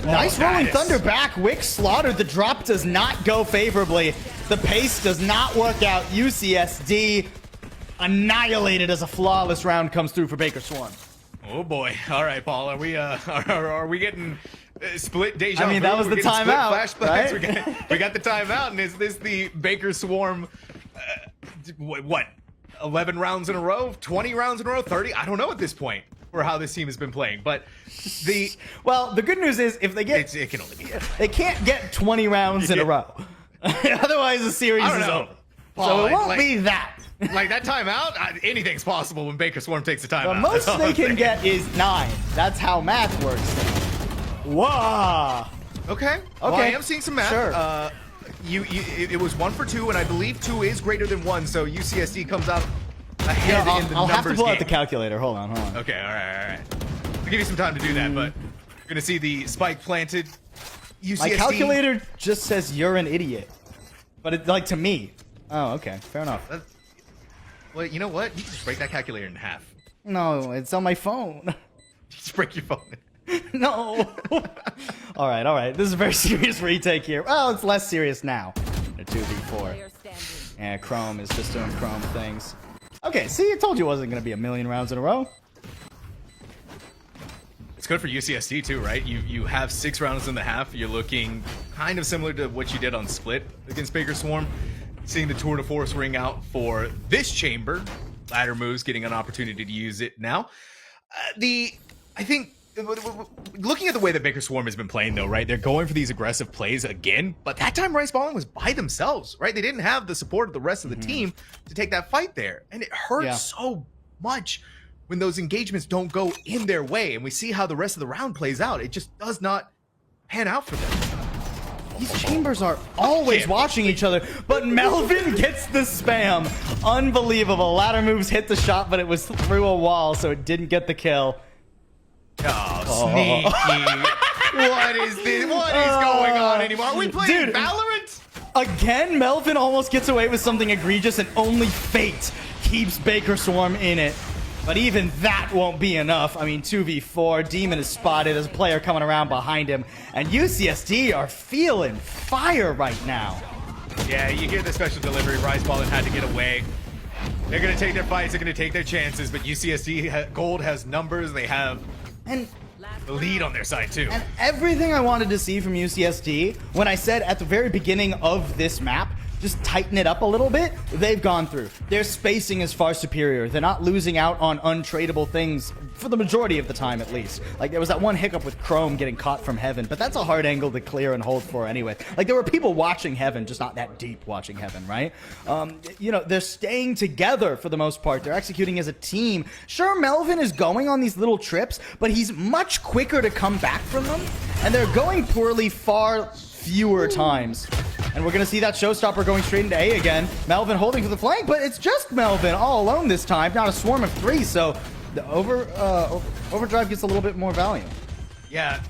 Nice rolling thunder back. Wick slaughtered. The drop does not go favorably. The pace does not work out. UCSD annihilated as a flawless round comes through for Baker Swarm. Oh boy! All right, Paul. Are we getting split deja vu? I mean, that was the timeout, right? We got the timeout, and is this the Baker Swarm? What? 11 rounds in a row? 20 rounds in a row? 30? I don't know at this point for how this team has been playing, but the good news is if they get it can only be they can't get 20 rounds in a row. Otherwise, the series is over. Paul, So it won't be that. Like that timeout, anything's possible when Baker Swarm takes a timeout. The most they can get is 9. That's how math works. Whoa. Okay. Well, I am seeing some math. Sure. It was 1 for 2, and I believe 2 is greater than 1, so UCSD comes out ahead in the I'll numbers have to pull out the game. calculator. Hold on. Okay, all right. I'll give you some time to do that, but you're gonna see the spike planted. UCSD. My calculator just says you're an idiot, but it's like to me. Oh, okay, fair enough. Well, you know what? You can just break that calculator in half. No, it's on my phone. Just break your phone. No. All right. This is a very serious retake here. Well, it's less serious now. A 2v4. Yeah, Chrome is just doing Chrome things. Okay, see, I told you it wasn't going to be a million rounds in a row. It's good for UCSD too, right? You have 6 rounds in the half. You're looking kind of similar to what you did on Split against Baker Swarm. Seeing the tour de force ring out for this chamber. Ladder moves, getting an opportunity to use it now. I think, looking at the way that Baker Swarm has been playing though, right? They're going for these aggressive plays again, but that time Riceballin was by themselves, right? They didn't have the support of the rest of the team to take that fight there. And it hurts so much when those engagements don't go in their way. And we see how the rest of the round plays out. It just does not pan out for them. These chambers are always watching each other, but Melvin gets the spam. Unbelievable. Ladder moves hit the shot, but it was through a wall, so it didn't get the kill. Oh, sneaky. What is this? What is going on anymore? Are we playing Valorant? Again, Melvin almost gets away with something egregious, and only fate keeps Baker Swarm in it. But even that won't be enough. I mean, 2v4, Demon is spotted. There's a player coming around behind him. And UCSD are feeling fire right now. Yeah, you hear the special delivery. Riceballin had to get away. They're going to take their fights. They're going to take their chances. But UCSD Gold has numbers. They have the lead on their side, too. And everything I wanted to see from UCSD, when I said at the very beginning of this map, just tighten it up a little bit, they've gone through. Their spacing is far superior. They're not losing out on untradeable things for the majority of the time, at least. Like, there was that one hiccup with Chrome getting caught from Heaven, but that's a hard angle to clear and hold for anyway. Like, there were people watching Heaven, just not that deep watching Heaven, right? You know, they're staying together for the most part. They're executing as a team. Sure, Melvin is going on these little trips, but he's much quicker to come back from them, and they're going poorly far fewer times. And we're going to see that showstopper going straight into A again. Melvin holding to the flank, but it's just Melvin all alone this time. Not a swarm of 3, so the overdrive gets a little bit more value. Yeah,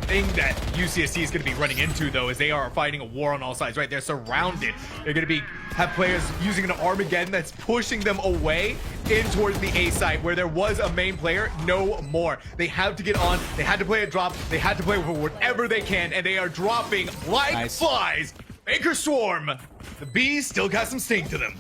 thing that UCSD is going to be running into, though, is they are fighting a war on all sides, right? They're surrounded. They're going to have players using an Armageddon that's pushing them away in towards the A site where there was a main player. No more. They have to get on. They had to play a drop. They had to play for whatever they can, and they are dropping like flies. Baker Swarm. The bees still got some sting to them.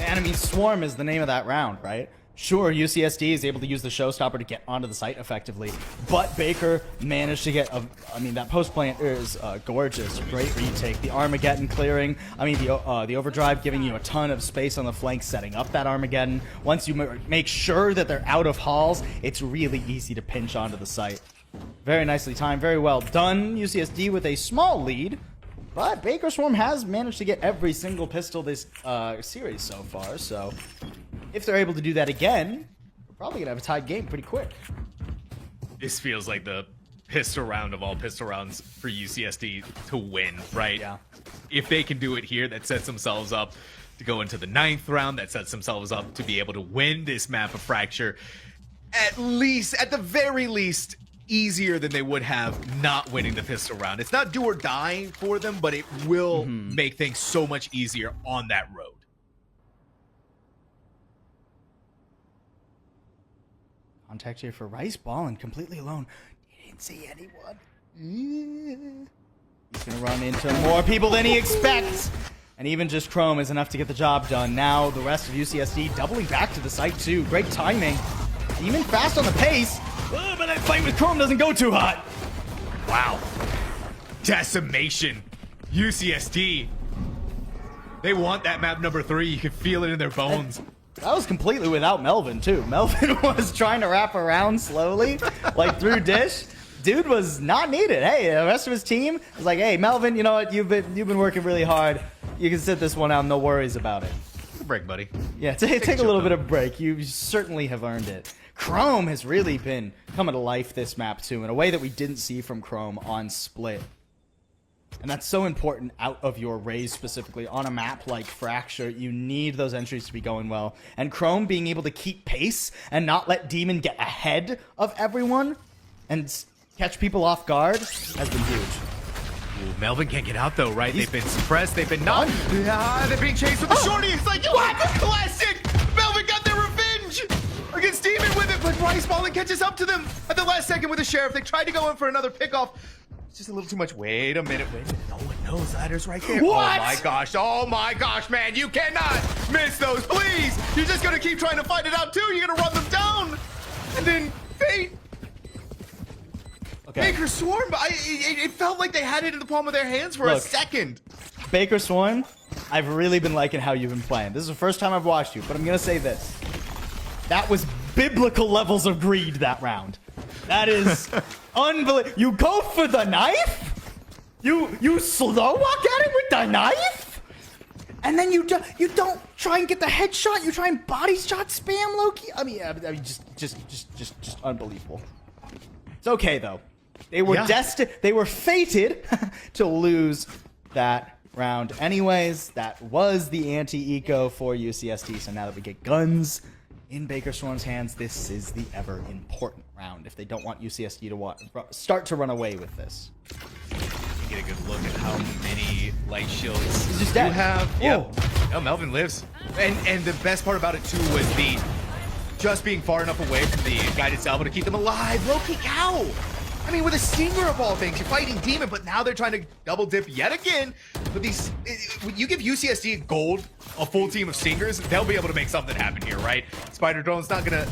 And I mean, Swarm is the name of that round, right? Sure, UCSD is able to use the showstopper to get onto the site effectively, but Baker managed to get I mean, that post plant is gorgeous. Great retake. The Armageddon clearing. I mean, the overdrive giving you a ton of space on the flank, setting up that Armageddon. Once you make sure that they're out of halls, it's really easy to pinch onto the site. Very nicely timed. Very well done. UCSD with a small lead. But Baker Swarm has managed to get every single pistol this series so far, so if they're able to do that again, we're probably going to have a tied game pretty quick. This feels like the pistol round of all pistol rounds for UCSD to win, right? Yeah. If they can do it here, that sets themselves up to go into the 9th round. That sets themselves up to be able to win this map of Fracture. At the very least, easier than they would have not winning the pistol round. It's not do or die for them, but it will make things so much easier on that road. Contact here for Rice Ball and completely alone. He didn't see anyone. He's going to run into more people than he expects. And even just Chrome is enough to get the job done. Now the rest of UCSD doubling back to the site too. Great timing. Even fast on the pace. But that fight with Chrome doesn't go too hot. Wow. Decimation. UCSD. They want that map number 3. You can feel it in their bones. That was completely without Melvin, too. Melvin was trying to wrap around slowly, like through dish. Dude was not needed. Hey, the rest of his team was like, hey, Melvin, you know what? You've been working really hard. You can sit this one out, no worries about it. Take a break, buddy. Yeah, take a little bit of break. You certainly have earned it. Chrome has really been coming to life this map, too, in a way that we didn't see from Chrome on Split. And that's so important out of your Raze specifically. On a map like Fracture, you need those entries to be going well. And Chrome being able to keep pace and not let Demon get ahead of everyone and catch people off guard has been huge. Ooh, Melvin can't get out though, right? They've been suppressed, they've been not. They're being chased with the shorty. It's like, what? Classic! Melvin got their revenge against Demon with it, but Rice Ballin catches up to them at the last second with the Sheriff. They tried to go in for another pickoff. It's just a little too much. Wait a minute. No one knows. Ladder's right there. What? Oh my gosh, man. You cannot miss those, please. You're just going to keep trying to fight it out, too. You're going to run them down. And then Fate. Okay. Baker Swarm. It felt like they had it in the palm of their hands for a second. Baker Swarm, I've really been liking how you've been playing. This is the first time I've watched you, but I'm going to say this. That was biblical levels of greed that round. That is unbelievable. You go for the knife? You slow walk at it with the knife? And then you don't try and get the headshot. You try and body shot spam Loki. I mean, just unbelievable. It's okay though. They were destined. They were fated to lose that round. Anyways, that was the anti-eco for UCSD. So now that we get guns in Baker Swarm's hands, this is the ever important round if they don't want UCSD to start to run away with this. Get a good look at how many light shields He's just dead. you have. Yeah. Oh, Melvin lives. And the best part about it too was the just being far enough away from the guided salvo to keep them alive. Low kick how? I mean, with a stinger of all things, you're fighting Demon, but now they're trying to double dip yet again. But these, you give UCSD gold, a full team of stingers, they'll be able to make something happen here, right? Spider Drone's not gonna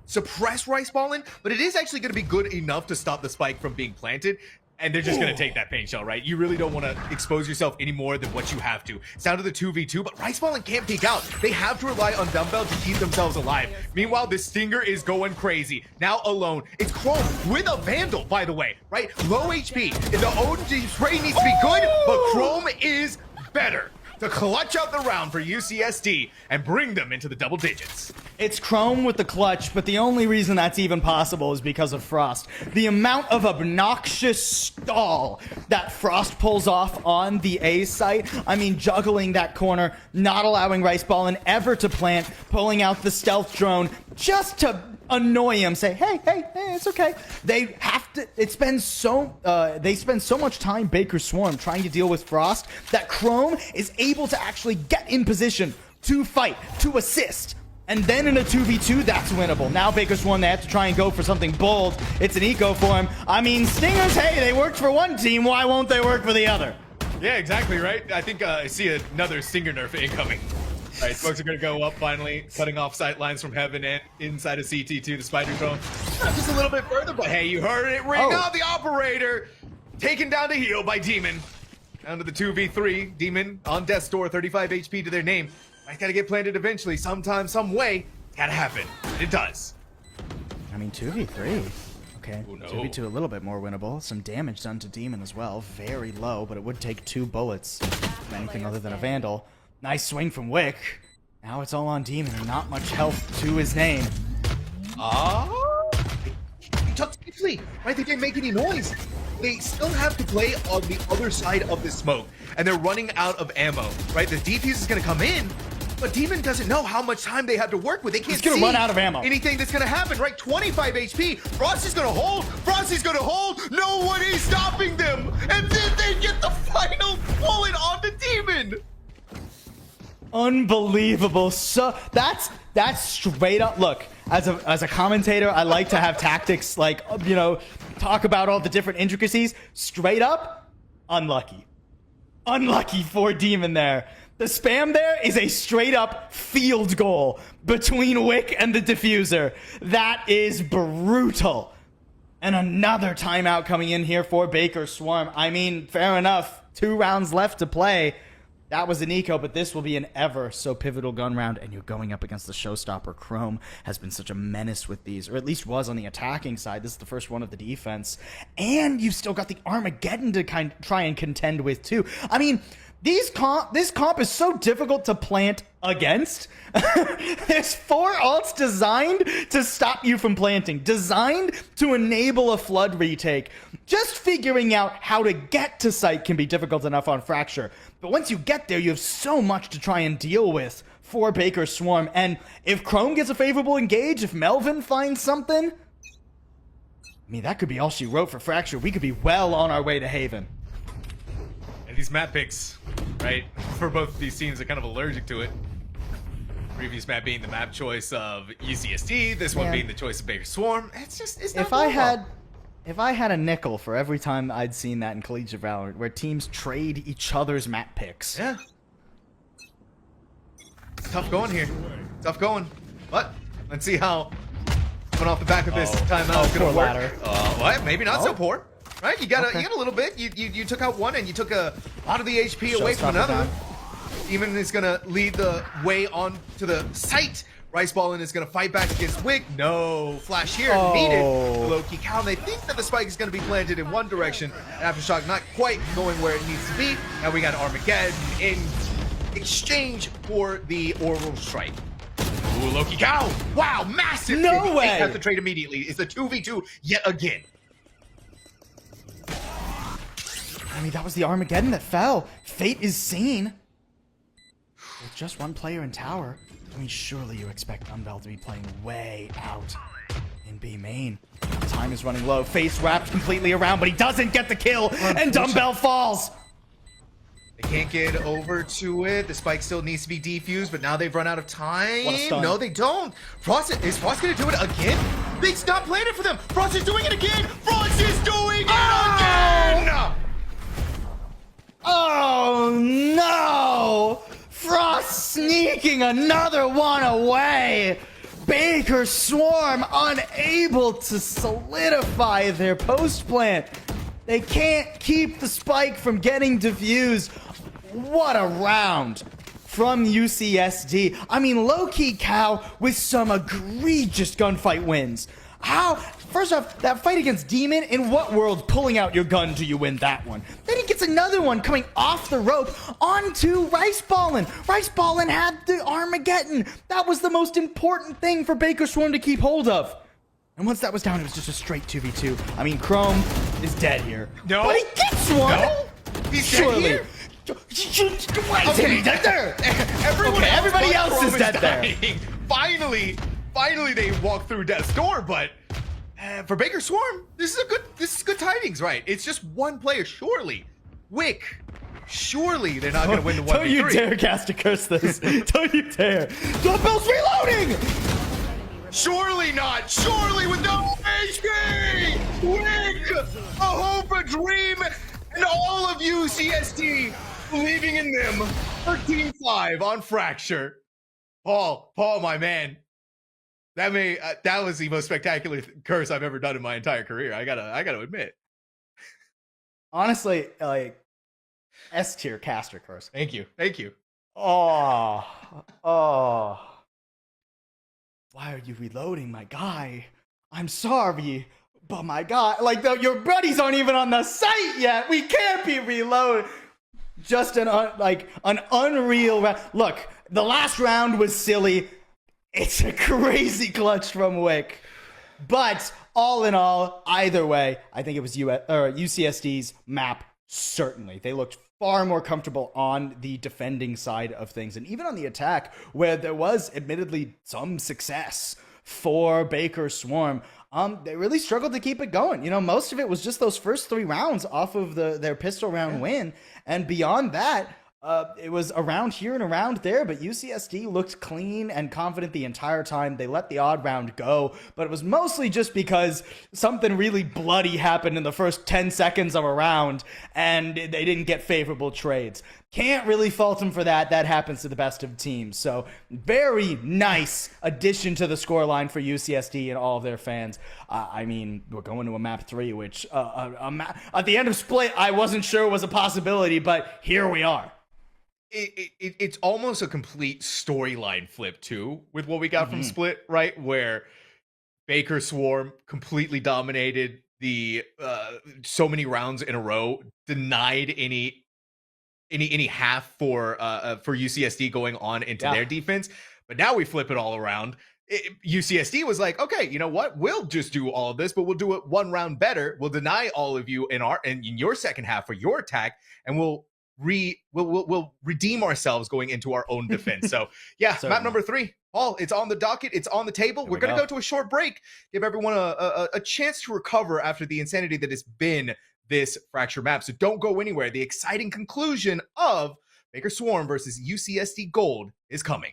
suppress Rice Ballin, but it is actually gonna be good enough to stop the spike from being planted. And they're just going to take that paint shell, right? You really don't want to expose yourself any more than what you have to. It's down to the 2v2, but Rice Ballin can't peek out. They have to rely on Dumbbell to keep themselves alive. Meanwhile, the Stinger is going crazy. Now alone. It's Chrome with a Vandal, by the way, right? Low HP. The OG spray needs to be good, but Chrome is better to clutch out the round for UCSD and bring them into the double digits. It's Chrome with the clutch, but the only reason that's even possible is because of Frost. The amount of obnoxious stall that Frost pulls off on the A site, I mean, juggling that corner, not allowing Rice Ballin ever to plant, pulling out the stealth drone just to annoy him, say, hey, it's okay. They have to, they spend so much time, Baker Swarm, trying to deal with Frost, that Chrome is able to actually get in position to fight, to assist. And then in a 2v2, that's winnable. Now Baker Swarm, they have to try and go for something bold. It's an eco for him. I mean, Stingers, hey, they worked for one team. Why won't they work for the other? Yeah, exactly, right? I think I see another Stinger nerf incoming. All right, smokes are going to go up finally, cutting off sight lines from Heaven and inside of CT2, the Spider Drone. Just a little bit further, but hey, you heard it ring out. The Operator taken down to heal by Demon. Down to the 2v3. Demon on death's door, 35 HP to their name. It's got to get planted eventually, sometime, some way. It's got to happen. It does. I mean, 2v3. Okay, Oh, no. 2v2 a little bit more winnable. Some damage done to Demon as well. Very low, but it would take 2 bullets from anything other than a Vandal. Nice swing from Wick. Now it's all on Demon and not much health to his name. He took safely, right? They didn't make any noise. They still have to play on the other side of the smoke, and they're running out of ammo, right? The defuse is going to come in, but Demon doesn't know how much time they have to work with. They can't He's gonna run out of ammo. Anything that's going to happen, right? 25 HP. Frost is going to hold. Frosty's going to hold. Nobody's stopping them. And then they get the final bullet on the Demon. Unbelievable. So that's straight up. Look, as a commentator, I like to have tactics, like, you know, talk about all the different intricacies. Straight up, unlucky for Demon there. The spam there is a straight up field goal between Wick and the diffuser. That is brutal. And another timeout coming in here for Baker Swarm. I mean, fair enough. 2 rounds left to play. That was an eco, but this will be an ever so pivotal gun round, and you're going up against the showstopper. Chrome has been such a menace with these, or at least was on the attacking side. This is the first one of the defense. And you've still got the Armageddon to try and contend with, too. I mean, this comp is so difficult to plant against. There's 4 ults designed to stop you from planting, designed to enable a flood retake. Just figuring out how to get to site can be difficult enough on Fracture. But once you get there, you have so much to try and deal with for Baker Swarm. And if Chrome gets a favorable engage, if Melvin finds something, I mean, that could be all she wrote for Fracture. We could be well on our way to Haven. And these map picks, right, for both of these teams are kind of allergic to it. Previous map being the map choice of UCSD, this one being the choice of Baker Swarm. It's not If I had a nickel for every time I'd seen that in Collegiate Valorant, where teams trade each other's map picks. Yeah. It's tough going here. Tough going. But let's see how coming off the back of this timeout is gonna work. What? Maybe not so poor. Right? You got a little bit. You took out one and you took a lot of the HP away from another. Demon is gonna lead the way on to the site. Rice Ballin is going to fight back against Wick. No flash here needed. Low-key cow. They think that the spike is going to be planted in one direction. Aftershock not quite going where it needs to be. Now we got Armageddon in exchange for the Oral Strike. Ooh, Loki cow. Wow, massive. No way. Has to trade immediately. It's a 2v2 yet again. I mean, that was the Armageddon that fell. Fate is seen. With just one player in tower. I mean, surely you expect Dumbbell to be playing way out in B main. Time is running low. Face wrapped completely around, but he doesn't get the kill, and Dumbbell falls. They can't get over to it. The spike still needs to be defused, but now they've run out of time. What a stun. No, they don't. Is Frost going to do it again? They stopped playing it for them. Frost is doing it again. Frost is doing it again. Oh, no. Frost sneaking another one away. Baker Swarm unable to solidify their post plant. They can't keep the spike from getting diffused. What a round from UCSD. I mean, low-key cow with some egregious gunfight wins. How? First off, that fight against Demon, in what world pulling out your gun do you win that one? Then he gets another one coming off the rope onto Rice Ballin. Rice Ballin had the Armageddon. That was the most important thing for Baker Swarm to keep hold of. And once that was down, it was just a straight 2v2. I mean, Chrome is dead here. No. But he gets one. No. He's dead here. Why is he dead there? Everybody else is dead there. Finally, finally they walk through death's door, but for Baker Swarm, this is good tidings, right? It's just one player, surely. Wick. Surely they're not going to win the 1v3. Don't you dare cast a curse this. Don't you dare. Dumbbell's reloading! Surely not. Surely with no HP. Wick, a hope, a dream, and all of you, CSD, believing in them. 13-5 on Fracture. Paul, my man. That was the most spectacular curse I've ever done in my entire career. I gotta admit. Honestly, like, S tier caster curse. Thank you. Oh. Why are you reloading, my guy? I'm sorry, but my guy, like, your buddies aren't even on the site yet. We can't be reloaded. Just an unreal round. Look, the last round was silly. It's a crazy clutch from Wick. But all in all, either way, I think it was UCSD's map, certainly. They looked far more comfortable on the defending side of things. And even on the attack, where there was admittedly some success for Baker Swarm, they really struggled to keep it going. You know, most of it was just those first 3 rounds off of their pistol round win. And beyond that, it was around here and around there, but UCSD looked clean and confident the entire time. They let the odd round go, but it was mostly just because something really bloody happened in the first 10 seconds of a round, and they didn't get favorable trades. Can't really fault them for that. That happens to the best of teams. So very nice addition to the scoreline for UCSD and all of their fans. I mean, we're going to a map 3, which at the end of Split, I wasn't sure was a possibility, but here we are. It's almost a complete storyline flip too with what we got from Split, right? Where Baker Swarm completely dominated the so many rounds in a row, denied any half for UCSD going on into their defense. But now we flip it all around. UCSD was like, okay, you know what? We'll just do all of this, but we'll do it 1 round better. We'll deny all of you in your second half for your attack, and we'll redeem ourselves going into our own defense. So yeah, map number 3, Paul, it's on the docket, it's on the table. We're gonna go to a short break, give everyone a chance to recover after the insanity that has been this Fracture map. So don't go anywhere. The exciting conclusion of Baker Swarm versus UCSD Gold is coming.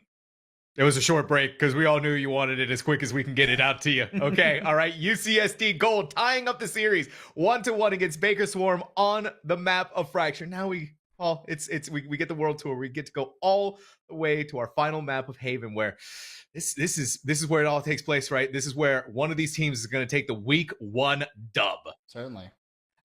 It was a short break because we all knew you wanted it as quick as we can get it out to you. Okay, all right. UCSD Gold tying up the series 1-1 against Baker Swarm on the map of Fracture. Now we get the world tour. We get to go all the way to our final map of Haven, where this is where it all takes place, right? This is where one of these teams is going to take the week 1 dub. Certainly.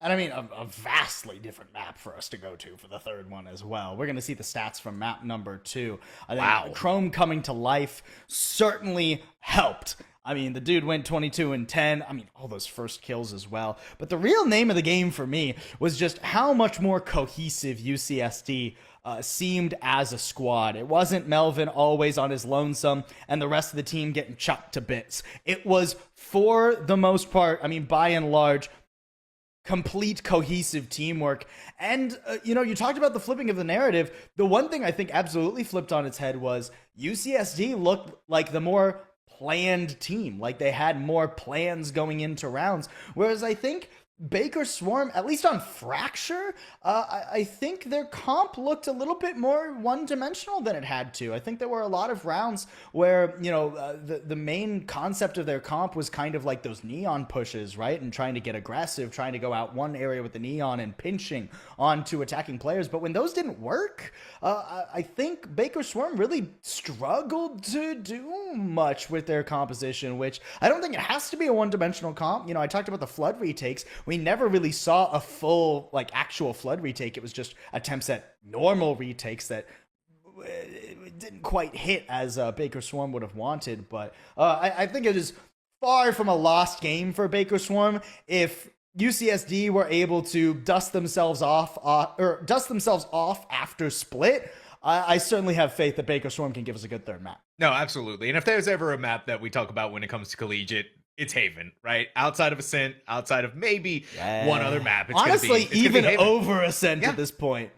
And I mean, a vastly different map for us to go to for the third one as well. We're going to see the stats from map number 2. I think Chrome coming to life certainly helped. I mean, the dude went 22-10. I mean, all those first kills as well. But the real name of the game for me was just how much more cohesive UCSD seemed as a squad. It wasn't Melvin always on his lonesome and the rest of the team getting chopped to bits. It was, for the most part, I mean, by and large, complete cohesive teamwork. And you talked about the flipping of the narrative. The one thing I think absolutely flipped on its head was UCSD looked like the more planned team, like they had more plans going into rounds, whereas I think Baker Swarm, at least on Fracture, I think their comp looked a little bit more one-dimensional than it had to. I think there were a lot of rounds where, the main concept of their comp was kind of like those neon pushes, right? And trying to get aggressive, trying to go out one area with the neon and pinching onto attacking players. But when those didn't work, I think Baker Swarm really struggled to do much with their composition, which I don't think it has to be a one-dimensional comp. I talked about the Flood retakes. We never really saw a full, actual Flood retake. It was just attempts at normal retakes that didn't quite hit as Baker Swarm would have wanted. But I think it is far from a lost game for Baker Swarm if UCSD were able to dust themselves off after Split. I certainly have faith that Baker Swarm can give us a good third map. No, absolutely. And if there's ever a map that we talk about when it comes to collegiate, it's Haven, right? Outside of Ascent, outside of maybe one other map. It's honestly gonna be even Haven. over Ascent at this point.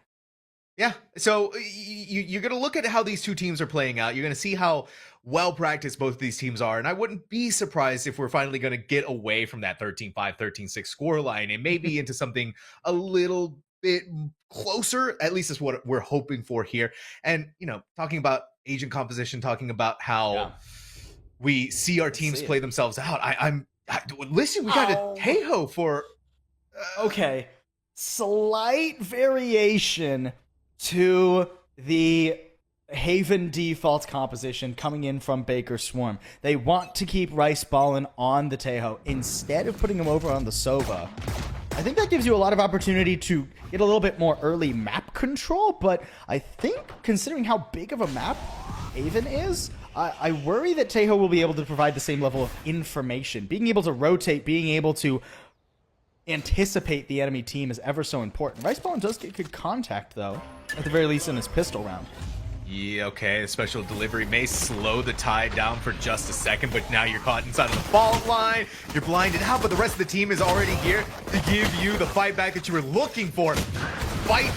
Yeah. So you're going to look at how these two teams are playing out. You're going to see how well practiced both of these teams are. And I wouldn't be surprised if we're finally going to get away from that 13-5, 13-6 scoreline and maybe into something a little bit closer. At least is what we're hoping for here. And, talking about agent composition, talking about how we see our teams play themselves out. Listen, we got a Tejo for... Okay. Slight variation to the Haven default composition coming in from Baker Swarm. They want to keep Rice Ballin on the Tejo instead of putting him over on the Sova. I think that gives you a lot of opportunity to get a little bit more early map control, but I think considering how big of a map Haven is, I worry that Tejo will be able to provide the same level of information. Being able to rotate, being able to anticipate the enemy team is ever so important. Rice Ballin does get good contact, though, at the very least in his pistol round. Yeah, okay, a special delivery may slow the tide down for just a second, but now you're caught inside of the fault line. You're blinded out, but the rest of the team is already here to give you the fight back that you were looking for. Fight.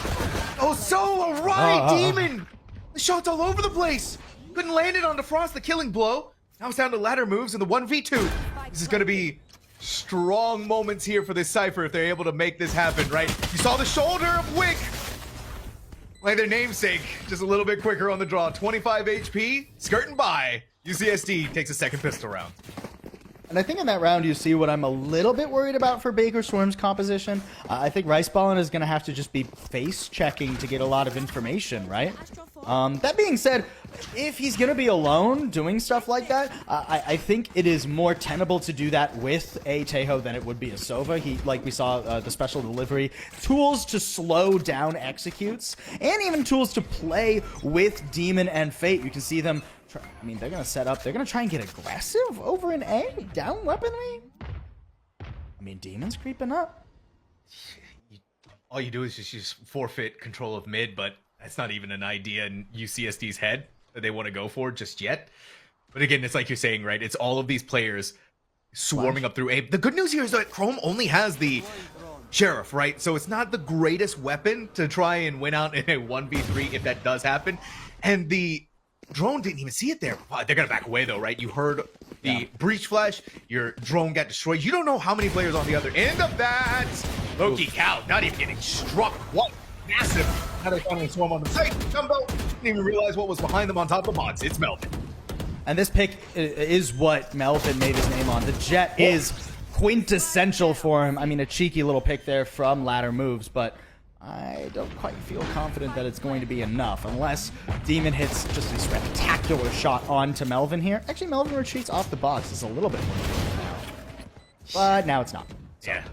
Oh, so right, Demon. The shot's all over the place. Couldn't land it on DeFrost, the killing blow. Now it's down to ladder moves in the 1v2. This is going to be strong moments here for this Cypher if they're able to make this happen, right? You saw the shoulder of Wick. Like their namesake, just a little bit quicker on the draw. 25 HP, skirting by. UCSD takes a second pistol round. And I think in that round you see what I'm a little bit worried about for Baker Swarm's composition. I think Rice Ballin is going to have to just be face checking to get a lot of information, right? That being said, if he's going to be alone doing stuff like that, I think it is more tenable to do that with a Tejo than it would be a Sova. He, like we saw, the special delivery, tools to slow down executes, and even tools to play with Demon and Fate. You can see them, they're going to set up, they're going to try and get aggressive over an A, down weaponry. Demon's creeping up. All you do is just forfeit control of mid, but that's not even an idea in UCSD's head that they want to go for just yet. But again, it's like you're saying, right? It's all of these players swarming up through A. The good news here is that Chrome only has the Sheriff, right? So it's not the greatest weapon to try and win out in a 1v3 if that does happen. And the drone didn't even see it there. Wow, they're going to back away though, right? You heard the breach flash. Your drone got destroyed. You don't know how many players on the other end of that. Loki Cow not even getting struck. What? Massive. How they finally swarm on the site. Jumbo didn't even realize what was behind them on top of the box. It's Melvin. And this pick is what Melvin made his name on. The Jet is quintessential for him. A cheeky little pick there from ladder moves, but I don't quite feel confident that it's going to be enough unless Demon hits just a spectacular shot onto Melvin here. Actually, Melvin retreats off the box. It's a little bit more now. But now it's not. So, yeah.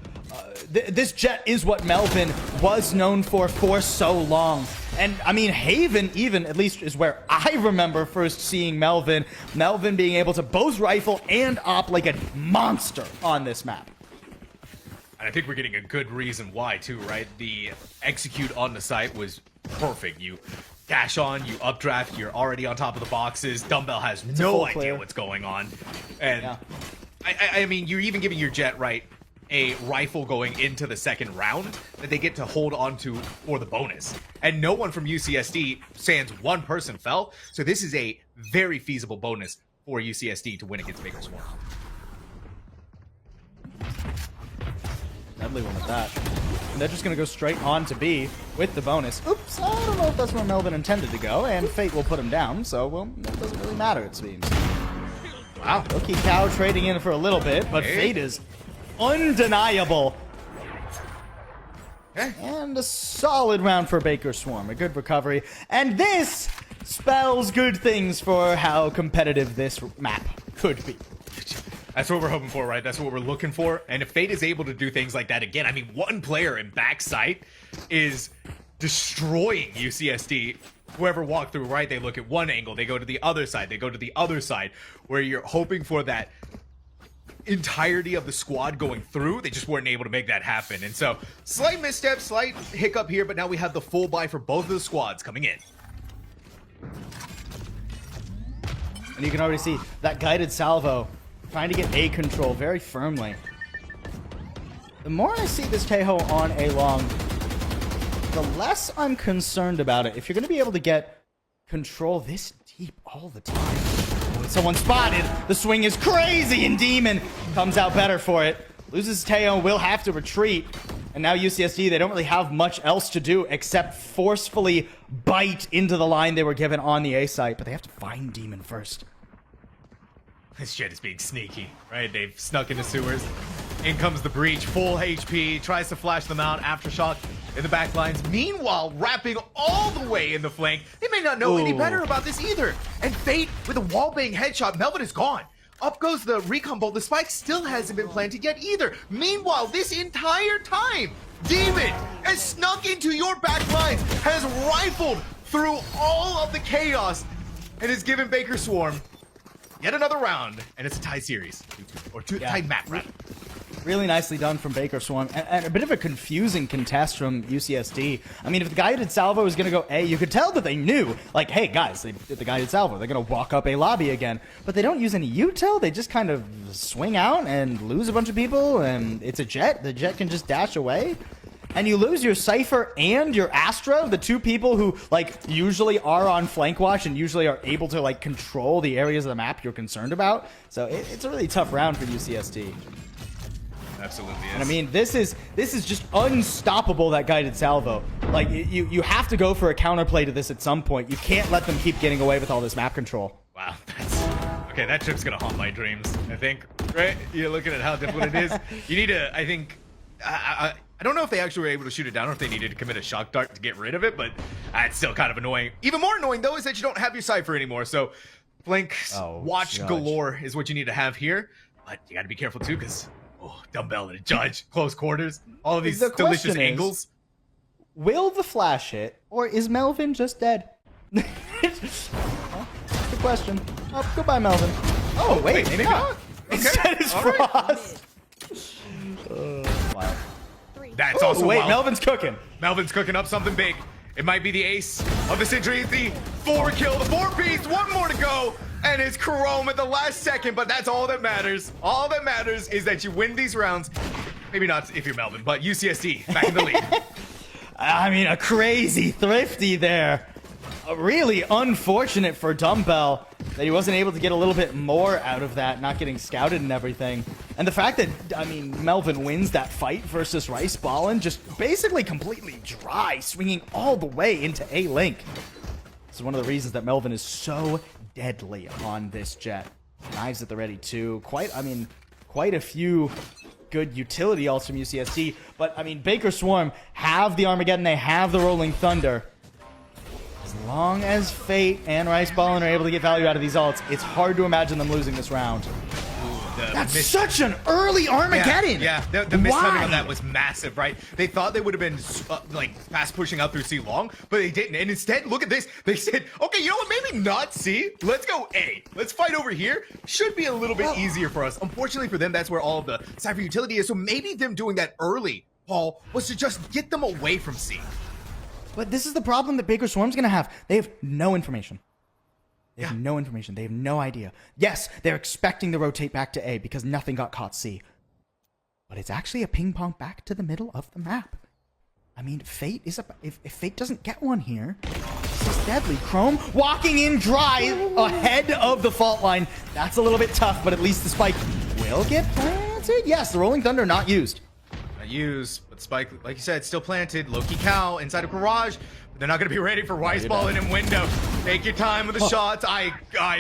This Jet is what Melvin was known for so long. And, Haven even, at least, is where I remember first seeing Melvin. Melvin being able to both rifle and op like a monster on this map. And I think we're getting a good reason why, too, right? The execute on the site was perfect. You dash on, you updraft, you're already on top of the boxes. Dumbbell has no idea what's going on. And, you're even giving your Jet, right, a rifle going into the second round that they get to hold on to for the bonus. And no one from UCSD, sans one person, fell. So this is a very feasible bonus for UCSD to win against Baker Swarm. Deadly one with that. And they're just going to go straight on to B with the bonus. Oops, I don't know if that's where Melvin intended to go, and Fate will put him down, so, well, it doesn't really matter, it seems. Wow. Loki Cow trading in for a little bit, but Fate is undeniable. And a solid round for Baker Swarm. A good recovery. And this spells good things for how competitive this map could be. That's what we're hoping for, right? That's what we're looking for. And if Fate is able to do things like that again, one player in backside is destroying UCSD. Whoever walked through, right? They look at one angle, they go to the other side, they go to the other side, where you're hoping for that entirety of the squad going through. They just weren't able to make that happen. And so, slight misstep, slight hiccup here, but now we have the full buy for both of the squads coming in. And you can already see that guided salvo trying to get A control very firmly. The more I see this Tejo on A long, the less I'm concerned about it. If you're going to be able to get control this deep all the time. Oh, someone spotted. The swing is crazy, and Demon comes out better for it. Loses Teo, will have to retreat. And now UCSD, they don't really have much else to do except forcefully bite into the line they were given on the A site. But they have to find Demon first. This Jet is being sneaky, right? They've snuck into sewers. In comes the breach, full HP, tries to flash them out. Aftershock in the back lines. Meanwhile, wrapping all the way in the flank. They may not know any better about this either. And Fate with a wallbang headshot. Melvin is gone. Up goes the recon bolt. The spike still hasn't been planted yet either. Meanwhile, this entire time, Demon has snuck into your back lines, has rifled through all of the chaos, and has given Baker Swarm yet another round, and it's a tie series. Tied map, rather. Really nicely done from Baker Swarm, and a bit of a confusing contest from UCSD. I mean, if the guided salvo was going to go A, you could tell that they knew, like, hey, guys, they did the guided salvo. They're going to walk up A lobby again. But they don't use any util. They just kind of swing out and lose a bunch of people, and it's a Jet. The Jet can just dash away. And you lose your Cypher and your Astra, the two people who, like, usually are on flank watch and usually are able to, like, control the areas of the map you're concerned about. So it's a really tough round for UCSD. Absolutely is. And I mean, this is just unstoppable, that guided salvo. Like, you have to go for a counterplay to this at some point. You can't let them keep getting away with all this map control. Wow, okay, that trip's gonna haunt my dreams, I think. Right? You're looking at how difficult it is. You need to, I think, I don't know if they actually were able to shoot it down or if they needed to commit a shock dart to get rid of it, but it's still kind of annoying. Even more annoying, though, is that you don't have your Cypher anymore, so flank watch galore is what you need to have here. But you gotta be careful, too, because Dumbbell and a Judge, close quarters, all of these delicious angles. Will the flash hit, or is Melvin just dead? Well, good question. Oh, goodbye, Melvin. Oh, wait, maybe not. Instead it's Frost. Wow. That's also wait, wild. Melvin's cooking. Melvin's cooking up something big. It might be the ace of the century, the 4-kill, the 4-piece, one more to go, and it's Chrome at the last second, but that's all that matters. All that matters is that you win these rounds. Maybe not if you're Melvin, but UCSD back in the lead. I mean, a crazy thrifty there. Really unfortunate for Dumbbell that he wasn't able to get a little bit more out of that, not getting scouted and everything. And the fact that, I mean, Melvin wins that fight versus Rice Ballin just basically completely dry, swinging all the way into A-Link. This is one of the reasons that Melvin is so deadly on this Jet. Knives at the ready too. Quite a few good utility ults from UCSD. But, I mean, Baker Swarm have the Armageddon, they have the Rolling Thunder. As long as Fate and Rice Ballin are able to get value out of these ults, it's hard to imagine them losing this round. That's such an early Armageddon! Yeah, the mistiming on that was massive, right? They thought they would have been, like, fast pushing out through C long, but they didn't. And instead, look at this. They said, okay, you know what? Maybe not C. Let's go A. Let's fight over here. Should be a little bit easier for us. Unfortunately for them, that's where all of the Cypher utility is. So maybe them doing that early, Paul, was to just get them away from C. But this is the problem that Baker Swarm's going to have. They have no information. They have no information. They have no idea. Yes, they're expecting to rotate back to A because nothing got caught C. But it's actually a ping pong back to the middle of the map. I mean, Fate is if Fate doesn't get one here, this is deadly. Chrome walking in dry ahead of the fault line. That's a little bit tough, but at least the spike will get planted. Yes, the Rolling Thunder not used. Not used, but spike, like you said, still planted. Low-key cow inside a garage. They're not going to be ready for Rice Ballin in window. Take your time with the shots. I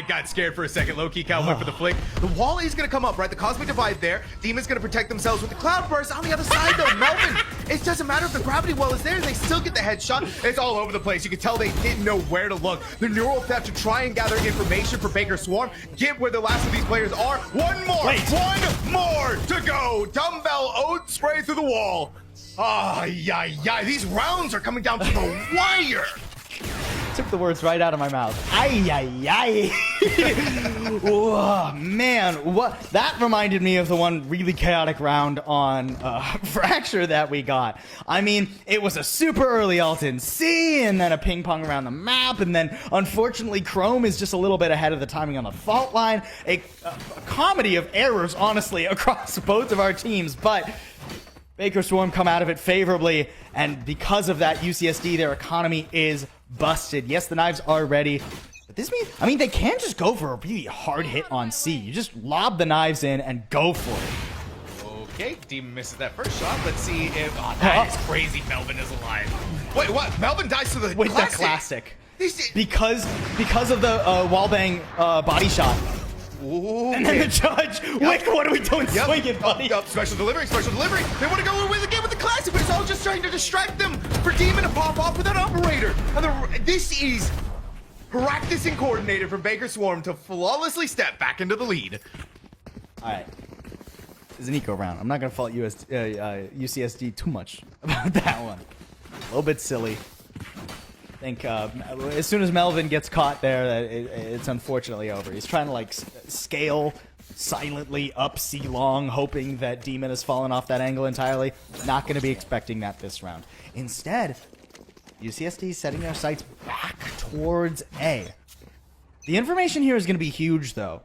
got scared for a second. Low-key cow went for the flick. The wall is going to come up, right? The Cosmic Divide there. Demon's going to protect themselves with the Cloud Burst. On the other side, though, Melvin, it doesn't matter if the Gravity Well is there. They still get the headshot. It's all over the place. You can tell they didn't know where to look. The Neural Theft to try and gather information for Baker Swarm. Get where the last of these players are. One more to go. Dumbbell Oat spray through the wall. Yeah. These rounds are coming down to the wire. Took the words right out of my mouth. Whoa, man, what? That reminded me of the one really chaotic round on Fracture that we got. I mean, it was a super early ult in C, and then a ping pong around the map, and then unfortunately Chrome is just a little bit ahead of the timing on the fault line. A comedy of errors, honestly, across both of our teams, but Baker Swarm come out of it favorably, and because of that, UCSD, their economy is busted. Yes, the knives are ready, but this means, I mean, they can just go for a really hard hit on C. You just lob the knives in and go for it. Okay, Demon misses that first shot. Let's see if... Oh, that is crazy. Melvin is alive. Wait, what? Melvin dies to the With classic? the classic. Because of the wallbang body shot. Okay. And then the judge, Wick, what are we doing? Yep. Swing it, buddy. Special delivery, special delivery. They want to go with again with the classic, but it's all just trying to distract them for Demon to pop off with that operator. And this is practicing coordinated from Baker Swarm to flawlessly step back into the lead. All right. It's an eco round. I'm not going to fault UCSD too much about that one. A little bit silly. I think as soon as Melvin gets caught there, it's unfortunately over. He's trying to like scale silently up C long, hoping that Demon has fallen off that angle entirely. Not going to be expecting that this round. Instead, UCSD is setting their sights back towards A. The information here is going to be huge, though,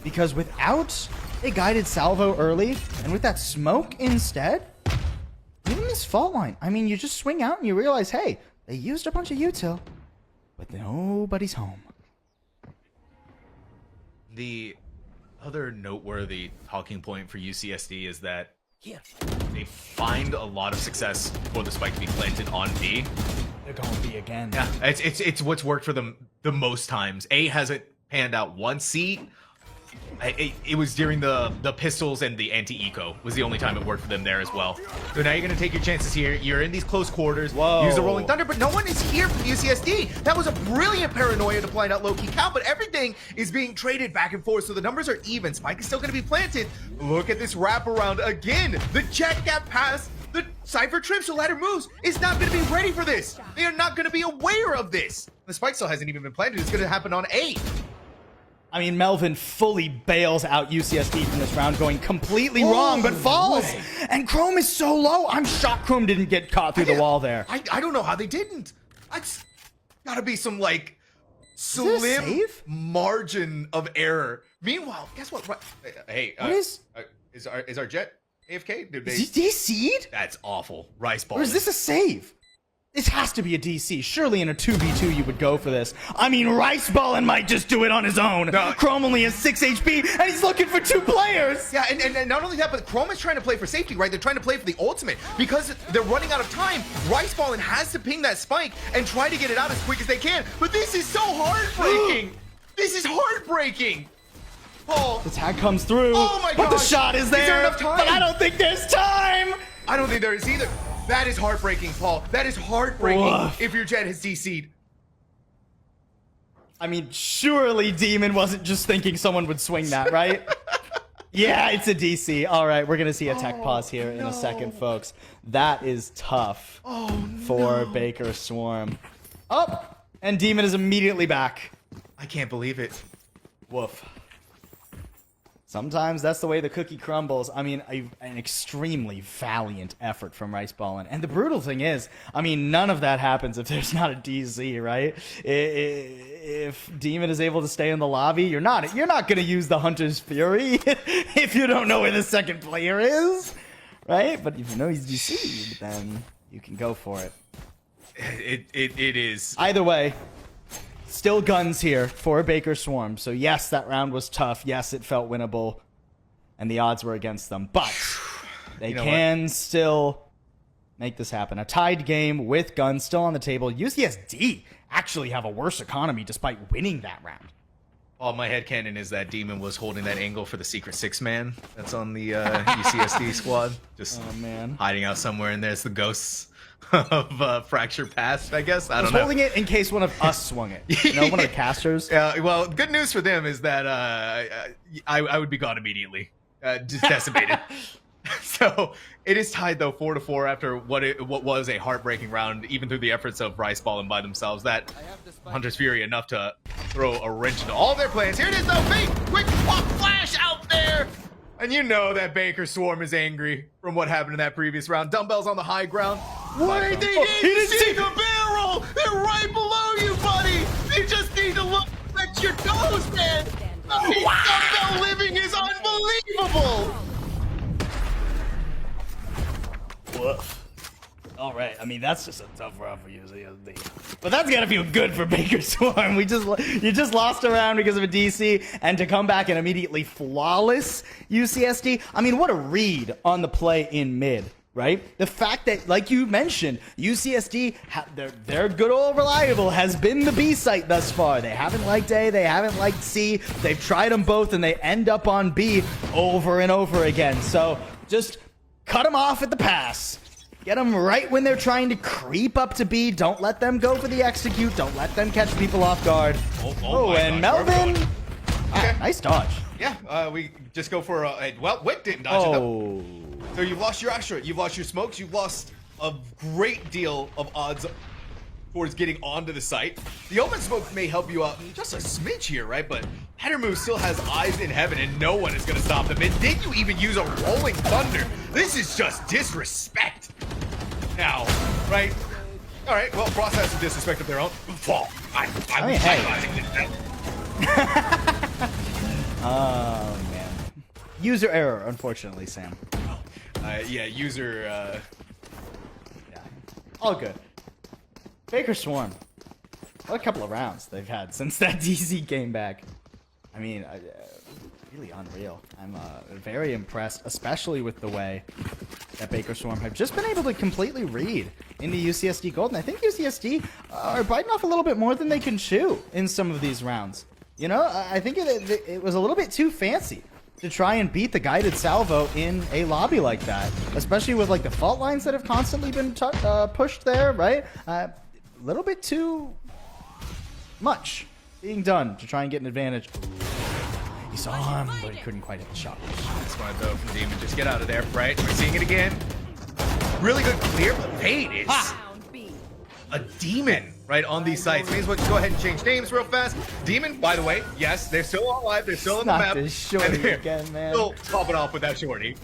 because without a guided salvo early, and with that smoke instead, even this fault line, I mean, you just swing out and you realize, hey, they used a bunch of util, but nobody's home. The other noteworthy talking point for UCSD is that they find a lot of success for the spike to be planted on B. They're going B again. Yeah, it's what's worked for them the most times. A hasn't panned out once. C, it was during the pistols and the anti-eco was the only time it worked for them there as well. So now you're going to take your chances here. You're in these close quarters. Whoa. Use the Rolling Thunder, but no one is here from UCSD. That was a brilliant paranoia to plan out low-key count, but everything is being traded back and forth, so the numbers are even. Spike is still going to be planted. Look at this wraparound again. The check gap pass, the Cypher trips, the ladder moves is not going to be ready for this. They are not going to be aware of this. The Spike still hasn't even been planted. It's going to happen on A. I mean, Melvin fully bails out UCSD from this round, going completely wrong, but falls. way. And Chrome is so low. I'm shocked Chrome didn't get caught through the wall there. I don't know how they didn't. It's gotta be some like there a slim save? margin of error. Meanwhile, guess what? Hey, What is our jet AFK? Did they? he DC'd? That's awful. Rice ball. Or is this a save? This has to be a DC. Surely in a 2v2 you would go for this. I mean, Rice Ballin might just do it on his own. No. Chrome only has 6 HP, and he's looking for 2 players. Yeah, and not only that, but Chrome is trying to play for safety, right? They're trying to play for the ultimate. Because they're running out of time, Rice Ballin has to ping that spike and try to get it out as quick as they can. But this is so heartbreaking. This is heartbreaking. Oh, The tag comes through, Oh my but the gosh. shot is there. Is there enough time? But I don't think there's time. I don't think there is either. That is heartbreaking, Paul. That is heartbreaking Woof. if your jet has DC'd. I mean, surely Demon wasn't just thinking someone would swing that, right? Yeah, it's a DC. All right, we're going to see a tech pause here in a second, folks. That is tough for Baker Swarm. Up! And Demon is immediately back. I can't believe it. Woof. Sometimes that's the way the cookie crumbles. I mean, an extremely valiant effort from Rice Ballin. And the brutal thing is, I mean, none of that happens if there's not a DZ, right? If Demon is able to stay in the lobby, you're not going to use the Hunter's Fury if you don't know where the second player is, right? But if you know he's DC'd, then you can go for it. It is. Either way, still guns here for Baker Swarm. So yes, that round was tough. Yes, it felt winnable. And the odds were against them. But they can still make this happen. A tied game with guns still on the table. UCSD actually have a worse economy despite winning that round. All my headcanon is that Demon was holding that angle for the secret 6-man that's on the UCSD squad. Just hiding out somewhere in there. It's the ghosts of Fracture Pass, I guess. I don't know. Holding it in case one of us swung it. You know, one of the casters. Well, good news for them is that I would be gone immediately. Just decimated. So it is tied though 4-4 after what was a heartbreaking round, even through the efforts of Rice Ballin by themselves. That Hunter's Fury enough to throw a wrench into all their plans. Here it is though, big quick pop flash out there. And you know that Baker Swarm is angry from what happened in that previous round. Dumbbells on the high ground. Wait, they didn't see the barrel! They're right below you, buddy! You just need to look at your toes, man! Dumbbell living is unbelievable! All right, I mean that's just a tough round for UCSD, but that's gotta feel good for Baker Swarm. You just lost a round because of a DC, and to come back and immediately flawless UCSD. I mean, what a read on the play in mid, right? The fact that, like you mentioned, UCSD their good old reliable has been the B site thus far. They haven't liked A, they haven't liked C. They've tried them both, and they end up on B over and over again. So just cut them off at the pass. Get them right when they're trying to creep up to B. Don't let them go for the execute. Don't let them catch people off guard. Oh, and God. Melvin. Okay. Nice dodge. Yeah, we just go for well, Wick didn't dodge it. Oh. So you've lost your Astra, you've lost your smokes, you've lost a great deal of odds towards getting onto the site. The open smoke may help you out just a smidge here, right? But Headermove still has eyes in heaven, and no one is going to stop them. And then you even use a rolling thunder. This is just disrespect. Now, right? All right, well, Frost has some disrespect of their own. Fall. I'm hey. Oh, man. User error, unfortunately, Sam. yeah, user... Yeah. All good. Baker Swarm. What a couple of rounds they've had since that DC came back. I mean, really unreal. I'm very impressed, especially with the way that Baker Swarm have just been able to completely read into UCSD Gold. And I think UCSD are biting off a little bit more than they can chew in some of these rounds. You know, I think it was a little bit too fancy to try and beat the guided salvo in a lobby like that, especially with like the fault lines that have constantly been pushed there, right? A little bit too much being done to try and get an advantage. He saw him, but he couldn't quite hit the shot. Smart though from Demon. Just get out of there, right? We're seeing it again. Really good clear, but Fade is a demon right on these sites. Means let's go ahead and change names real fast. Demon, by the way, yes, they're still alive. They're still on the map. This shorty again, man. Still popping off with that shorty.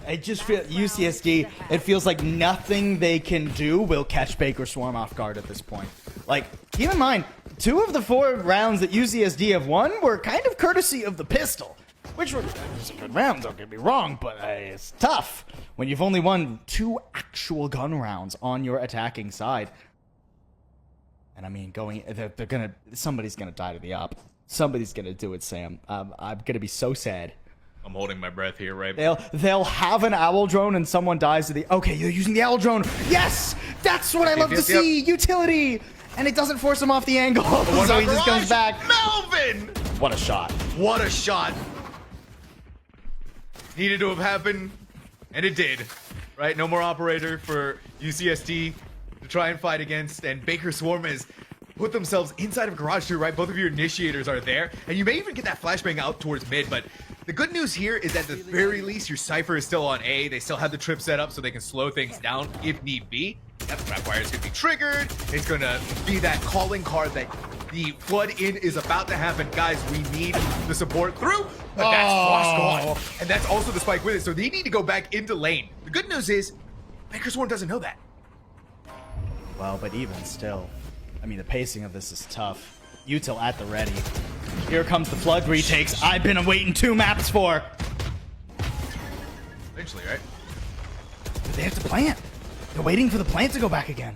I just feel UCSD, it feels like nothing they can do will catch Baker Swarm off guard at this point. Like, keep in mind, 2 of the 4 rounds that UCSD have won were kind of courtesy of the pistol. Which were a good round, don't get me wrong, but it's tough when you've only won 2 actual gun rounds on your attacking side. And I mean, somebody's gonna die to the op. Somebody's gonna do it, Sam. I'm gonna be so sad. I'm holding my breath here, right? They'll have an owl drone and someone dies to the... Okay, you're using the owl drone. Yes! That's what I love to see! Utility! And it doesn't force him off the angle, so he just comes back. Melvin! What a shot. What a shot. Needed to have happened, and it did. Right? No more operator for UCSD to try and fight against, and Baker Swarm has put themselves inside of Garage 2, right? Both of your initiators are there, and you may even get that flashbang out towards mid, but the good news here is that at the very least, your Cypher is still on A. They still have the trip set up so they can slow things down if need be. That trapwire is going to be triggered. It's going to be that calling card that the flood in is about to happen. Guys, we need the support through, but that's Frost gone. And that's also the spike with it, so they need to go back into lane. The good news is, Baker Swarm doesn't know that. Well, but even still, I mean, the pacing of this is tough. Util at the ready. Here comes the flood retakes I've been waiting 2 maps for. Eventually, right? But they have to plant. They're waiting for the plant to go back again.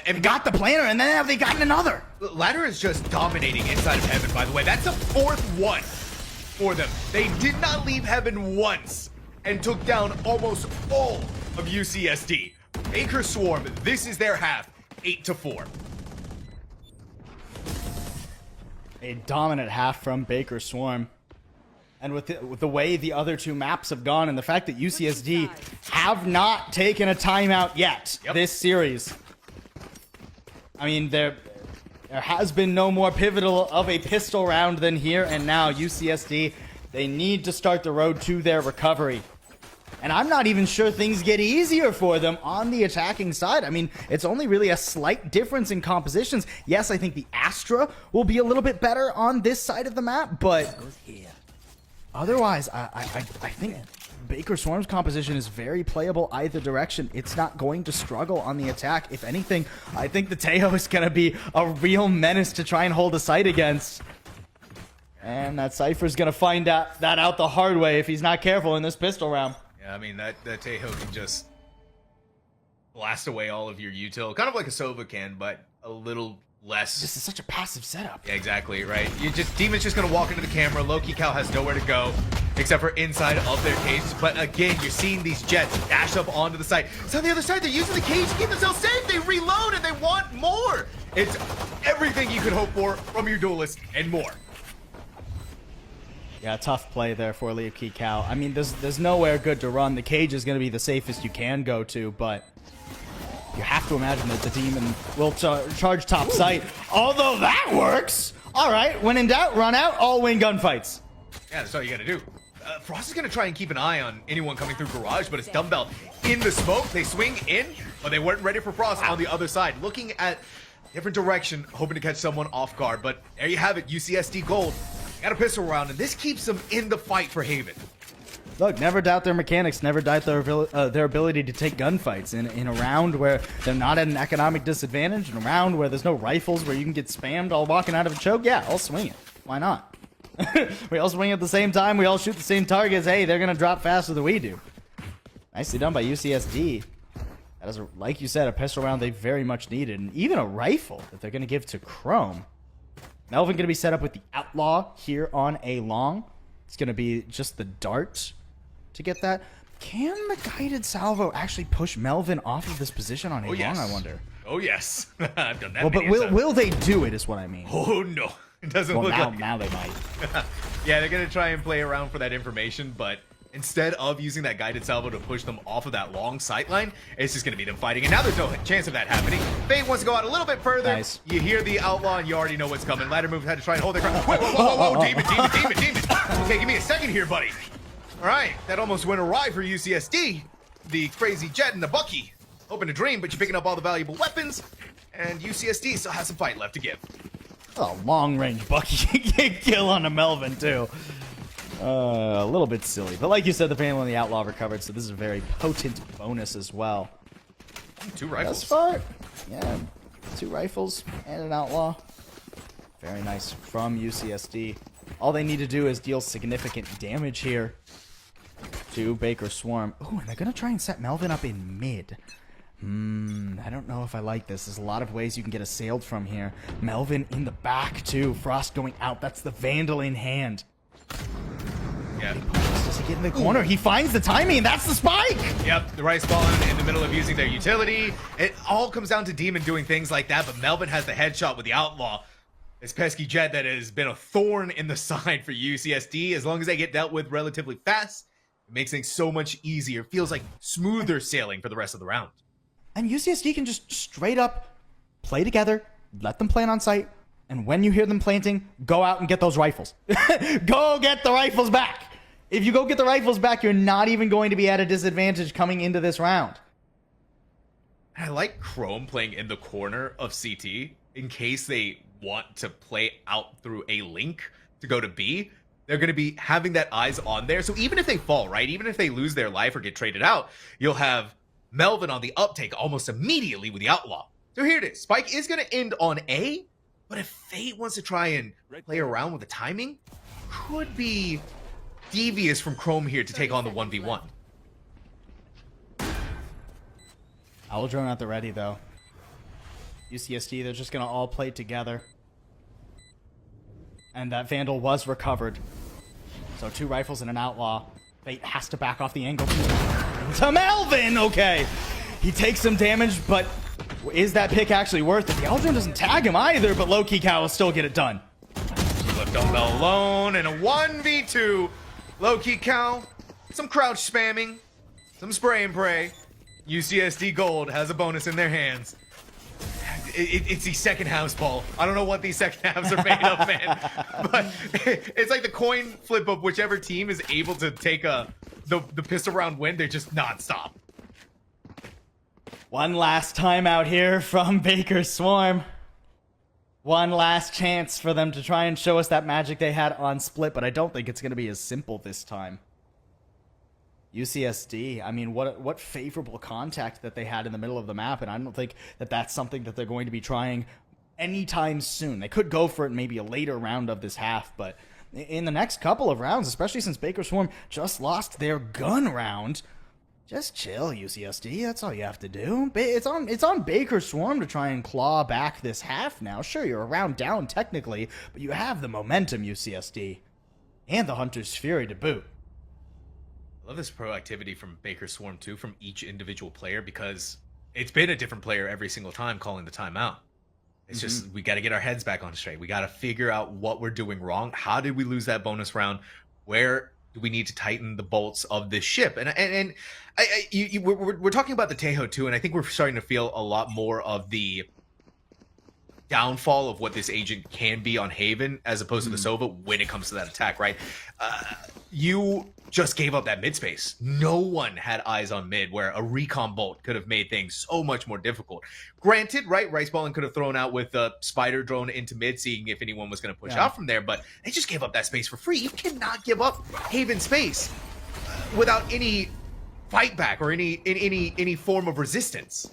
And they got the planter, and then have they gotten another? Ladder is just dominating inside of Heaven, by the way. That's the 4th one for them. They did not leave Heaven once and took down almost all of UCSD. Baker Swarm, this is their half, 8-4. A dominant half from Baker Swarm. And with the way the other 2 maps have gone, and the fact that UCSD have not taken a timeout yet this series. I mean, there has been no more pivotal of a pistol round than here, and now UCSD, they need to start the road to their recovery. And I'm not even sure things get easier for them on the attacking side. I mean, it's only really a slight difference in compositions. Yes, I think the Astra will be a little bit better on this side of the map, but otherwise, I think Baker Swarm's composition is very playable either direction. It's not going to struggle on the attack. If anything, I think the Teo is going to be a real menace to try and hold a site against. And that Cypher's going to find that out the hard way if he's not careful in this pistol round. Yeah, I mean, that Tejo can just blast away all of your util, kind of like a Sova can, but a little less. This is such a passive setup. Yeah, exactly, right? Demon's just gonna walk into the camera. Low-key Cal has nowhere to go except for inside of their cage. But again, you're seeing these jets dash up onto the site. So on the other side, they're using the cage to keep themselves safe. They reload and they want more. It's everything you could hope for from your duelist and more. Yeah, tough play there for Liu Cal. I mean, there's nowhere good to run. The cage is going to be the safest you can go to, but you have to imagine that the demon will charge top site. Although that works. All right, when in doubt, run out, all win gunfights. Yeah, that's all you got to do. Frost is going to try and keep an eye on anyone coming through Garage, but it's Dumbbell in the smoke. They swing in, but they weren't ready for Frost on the other side. Looking at different direction, hoping to catch someone off guard. But there you have it, UCSD Gold. Got a pistol round, and this keeps them in the fight for Haven. Look, never doubt their mechanics, never doubt their ability to take gunfights in a round where they're not at an economic disadvantage, in a round where there's no rifles where you can get spammed all walking out of a choke. Yeah, I'll swing it. Why not? We all swing at the same time, we all shoot the same targets. Hey, they're gonna drop faster than we do. Nicely done by UCSD. That is, like you said, a pistol round they very much needed, and even a rifle that they're gonna give to Chrome. Melvin going to be set up with the Outlaw here on a long. It's going to be just the dart to get that. Can the guided salvo actually push Melvin off of this position on a long, I wonder? Oh, yes. I've done that. Well, but will they do it is what I mean. Oh, no. It doesn't look like now they might. Yeah, they're going to try and play around for that information, but instead of using that guided salvo to push them off of that long sight line, it's just going to be them fighting. And now there's no chance of that happening. Fate wants to go out a little bit further. Nice. You hear the Outlaw, and you already know what's coming. Ladder move had to try and hold their ground. Wait, whoa. Demon. Okay, give me a second here, buddy. All right, that almost went awry for UCSD. The crazy Jet and the Bucky. Hoping to dream, but you're picking up all the valuable weapons, and UCSD still has some fight left to give. Oh, long-range Bucky kill on a Melvin, too. A little bit silly. But like you said, the Vandal and the Outlaw recovered, so this is a very potent bonus as well. 2 rifles. Thus far, yeah, 2 rifles and an Outlaw. Very nice from UCSD. All they need to do is deal significant damage here to Baker Swarm. Ooh, and they're going to try and set Melvin up in mid. I don't know if I like this. There's a lot of ways you can get assailed from here. Melvin in the back, too. Frost going out. That's the Vandal in hand. Yeah. Does he get in the corner? He finds the timing, and that's the spike! Yep, the right spawn in the middle of using their utility. It all comes down to Demon doing things like that, but Melvin has the headshot with the Outlaw. This pesky Jet that has been a thorn in the side for UCSD. As long as they get dealt with relatively fast, it makes things so much easier. Feels like smoother sailing for the rest of the round. And UCSD can just straight up play together, let them plant on site, and when you hear them planting, go out and get those rifles. Go get the rifles back. If you go get the rifles back, you're not even going to be at a disadvantage coming into this round. I like Chrome playing in the corner of CT in case they want to play out through a link to go to B. They're going to be having that eyes on there. So even if they fall, right, even if they lose their life or get traded out, you'll have Melvin on the uptake almost immediately with the Outlaw. So here it is. Spike is going to end on A, but if Fate wants to try and play around with the timing, could be devious from Chrome here to take on the 1v1. Owl Drone at the ready, though. UCSD, they're just going to all play together. And that Vandal was recovered. So 2 rifles and an Outlaw. Fate has to back off the angle to Melvin! Okay. He takes some damage, but is that pick actually worth it? The Owl Drone doesn't tag him either, but Low-Key Cow will still get it done. Left Dumbbell alone in a 1v2. Low-Key Cow, some crouch spamming, some spray and pray. UCSD Gold has a bonus in their hands. It's the second halves, Paul. I don't know what these second halves are made of, man. But it's like the coin flip of whichever team is able to take the pistol round win. They're just nonstop. One last time out here from Baker Swarm. One last chance for them to try and show us that magic they had on Split, but I don't think it's going to be as simple this time. UCSD, I mean, what favorable contact that they had in the middle of the map, and I don't think that that's something that they're going to be trying anytime soon. They could go for it in maybe a later round of this half, but in the next couple of rounds, especially since Baker Swarm just lost their gun round, Just chill, UCSD. That's all you have to do. It's on Baker Swarm to try and claw back this half now. Sure, you're a round down technically, but you have the momentum, UCSD. And the Hunter's Fury to boot. I love this proactivity from Baker Swarm too, from each individual player, because it's been a different player every single time calling the timeout. It's just, we got to get our heads back on straight. We got to figure out what we're doing wrong. How did we lose that bonus round? Where do we need to tighten the bolts of this ship? And we're talking about the Tejo too, and I think we're starting to feel a lot more of the downfall of what this agent can be on Haven as opposed to the Sova when it comes to that attack, right? You just gave up that mid space. No one had eyes on mid, where a recon bolt could have made things so much more difficult. Granted, right, Riceballin could have thrown out with a spider drone into mid, seeing if anyone was going to push out from there, but they just gave up that space for free. You cannot give up Haven space without any fight back or any form of resistance.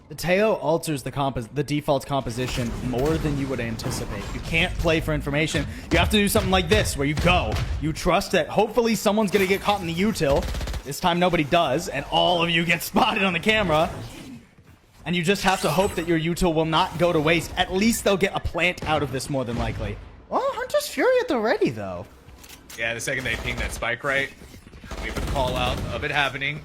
The Teo alters the default composition more than you would anticipate. You can't play for information. You have to do something like this, where you go. You trust that hopefully someone's going to get caught in the util. This time nobody does, and all of you get spotted on the camera. And you just have to hope that your util will not go to waste. At least they'll get a plant out of this more than likely. Well, Hunter's Fury at the ready, though. Yeah, the second they ping that spike right, we have a call out of it happening.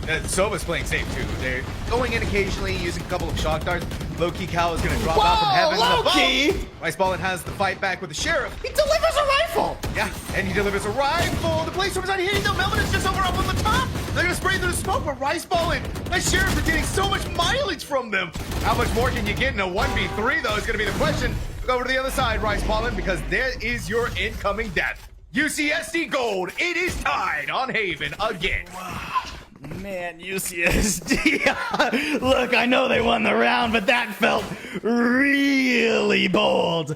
Sova's playing safe too. They're going in occasionally, using a couple of shock darts. Low-key Cal is going to drop out from heaven. Low-key! Riceballin has the fight back with the Sheriff. He delivers a rifle! Yeah, and he delivers a rifle. The Blaze-Storm's not hitting them. Melvin is just over up on the top. They're going to spray through the smoke, but Riceballin, that Sheriff is getting so much mileage from them. How much more can you get in a 1v3, though, is going to be the question. Look over to the other side, Riceballin, because there is your incoming death. UCSD Gold, it is tied on Haven again. Man, UCSD. Look, I know they won the round, but that felt really bold.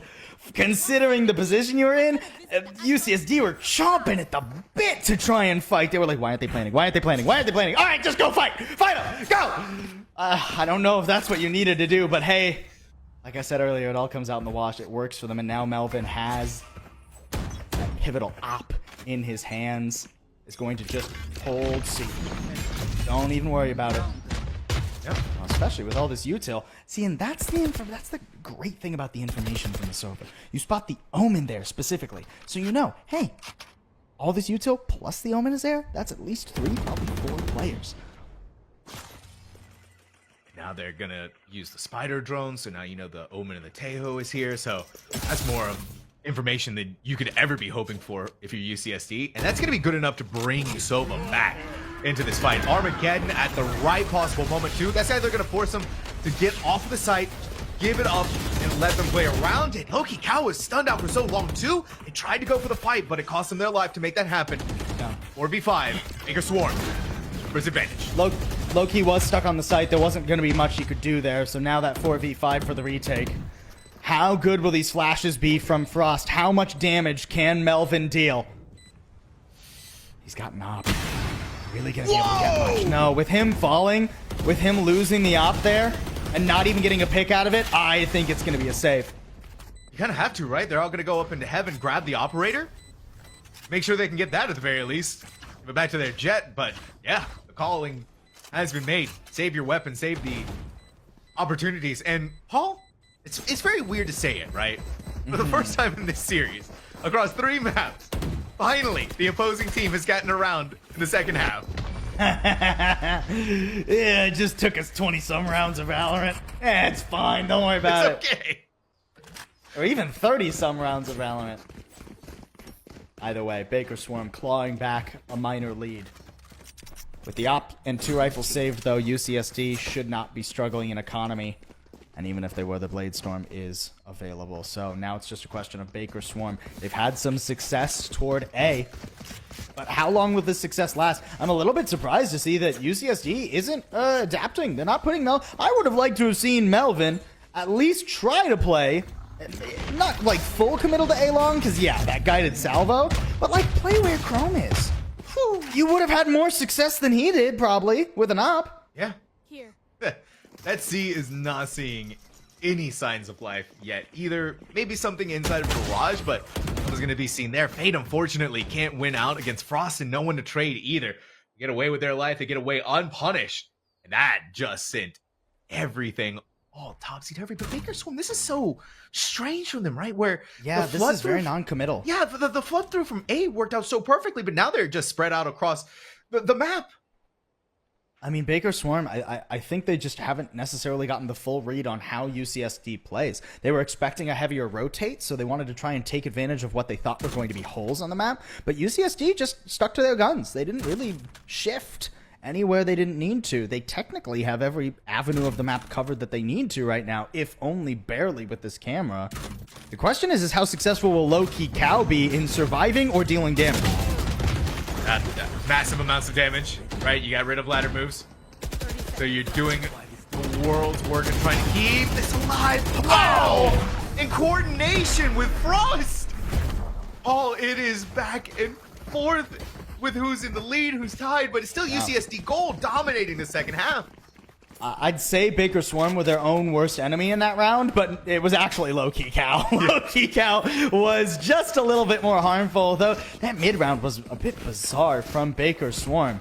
Considering the position you were in, UCSD were chomping at the bit to try and fight. They were like, why aren't they planning? Why aren't they planning? Why aren't they planning? All right, just go fight. Fight them. Go. I don't know if that's what you needed to do, but hey, like I said earlier, it all comes out in the wash. It works for them, and now Melvin has that pivotal op in his hands. Is going to just hold C. Don't even worry about it. Yep. Well, especially with all this util. See, and that's the great thing about the information from the Sova. You spot the Omen there specifically. So you know, hey, all this util plus the Omen is there, that's at least 3, probably 4 players. Now they're going to use the spider drone, so now you know the Omen and the Tejo is here, so that's more of information than you could ever be hoping for if you're UCSD, and that's going to be good enough to bring Sova back into this fight. Armageddon at the right possible moment too. That's either going to force them to get off of the site, give it up, and let them play around it. Loki Cow was stunned out for so long too. They tried to go for the fight, but it cost them their life to make that happen. Yeah. 4v5, Baker Swarm for his advantage. Loki was stuck on the site. There wasn't going to be much he could do there, so now that 4v5 for the retake. How good will these flashes be from Frost? How much damage can Melvin deal? He's got an op. Really gonna be able to get much? No, with him falling, with him losing the op there, and not even getting a pick out of it, I think it's gonna be a save. You kind of have to, right? They're all gonna go up into heaven, grab the operator, make sure they can get that at the very least. Give it back to their jet, but yeah, the calling has been made. Save your weapon, save the opportunities. And Paul, it's very weird to say it, right? For the first time in this series, across 3 maps, finally, the opposing team has gotten around in the second half. Yeah, it just took us 20-some rounds of Valorant. It's fine, don't worry about It's okay. Or even 30-some rounds of Valorant. Either way, Baker Swarm clawing back a minor lead. With the op and 2 rifles saved, though, UCSD should not be struggling in economy. And even if they were, the Blade Storm is available. So now it's just a question of Baker Swarm. They've had some success toward A. But how long will this success last? I'm a little bit surprised to see that UCSD isn't adapting. They're not putting I would have liked to have seen Melvin at least try to play. Not like full committal to A-Long, because yeah, that guided salvo. But like play where Chrome is. Whew, you would have had more success than he did, probably, with an op. Yeah. Here. That C is not seeing any signs of life yet either. Maybe something inside of Garage, but what was going to be seen there? Fate, unfortunately, can't win out against Frost and no one to trade either. get away with their life. They get away unpunished. And that just sent everything all topsy-turvy. But Baker Swarm, this is so strange from them, right? Where Yeah, the this flood is very through- non-committal. Yeah, the flood through from A worked out so perfectly, but now they're just spread out across the map. I mean, Baker Swarm, I think they just haven't necessarily gotten the full read on how UCSD plays. They were expecting a heavier rotate, so they wanted to try and take advantage of what they thought were going to be holes on the map. But UCSD just stuck to their guns. They didn't really shift anywhere they didn't need to. They technically have every avenue of the map covered that they need to right now, if only barely with this camera. The question is how successful will Low-Key Cow be in surviving or dealing damage? Massive amounts of damage, right? You got rid of ladder moves. So you're doing the world's work of trying to keep this alive. Wow! In coordination with Frost! Oh, it is back and forth with who's in the lead, who's tied, but it's still UCSD Gold dominating the second half. I'd say Baker Swarm were their own worst enemy in that round, but it was actually Low-Key Cow. Low-Key Cow was just a little bit more harmful, though that mid-round was a bit bizarre from Baker Swarm.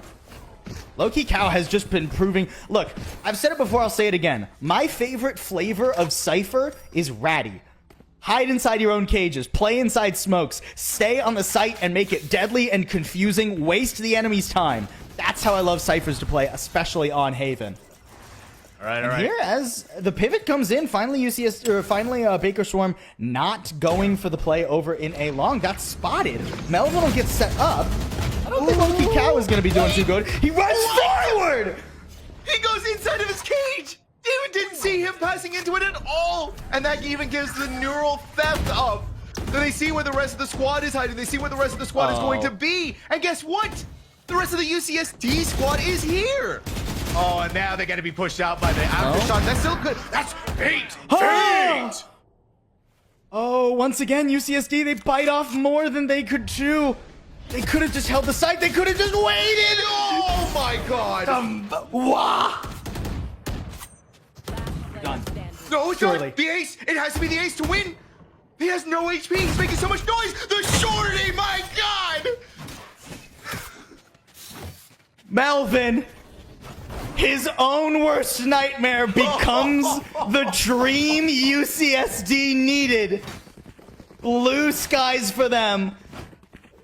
Low-Key Cow has just been proving... Look, I've said it before, I'll say it again. My favorite flavor of Cypher is ratty. Hide inside your own cages, play inside smokes, stay on the site and make it deadly and confusing, waste the enemy's time. That's how I love Cyphers to play, especially on Haven. All right. Here, as the pivot comes in, finally Baker Swarm not going for the play over in A long. Got spotted. Melvin will get set up. I don't think Low-Key Cow is going to be doing too good. He runs forward! He goes inside of his cage! David didn't see him passing into it at all! And that even gives the neural theft up. So they see where the rest of the squad is hiding. They see where the rest of the squad is going to be. And guess what? The rest of the UCSD squad is here! Oh, and now they're going to be pushed out by the aftershock. That's still good. That's 8! Oh, once again, UCSD, they bite off more than they could chew. They could have just held the site. They could have just waited. Oh my god! Wah! Done. No, it's Surely. not the ace. It has to be the ace to win. He has no HP. He's making so much noise. The shorty, my god! Melvin, his own worst nightmare becomes the dream UCSD needed. Blue skies for them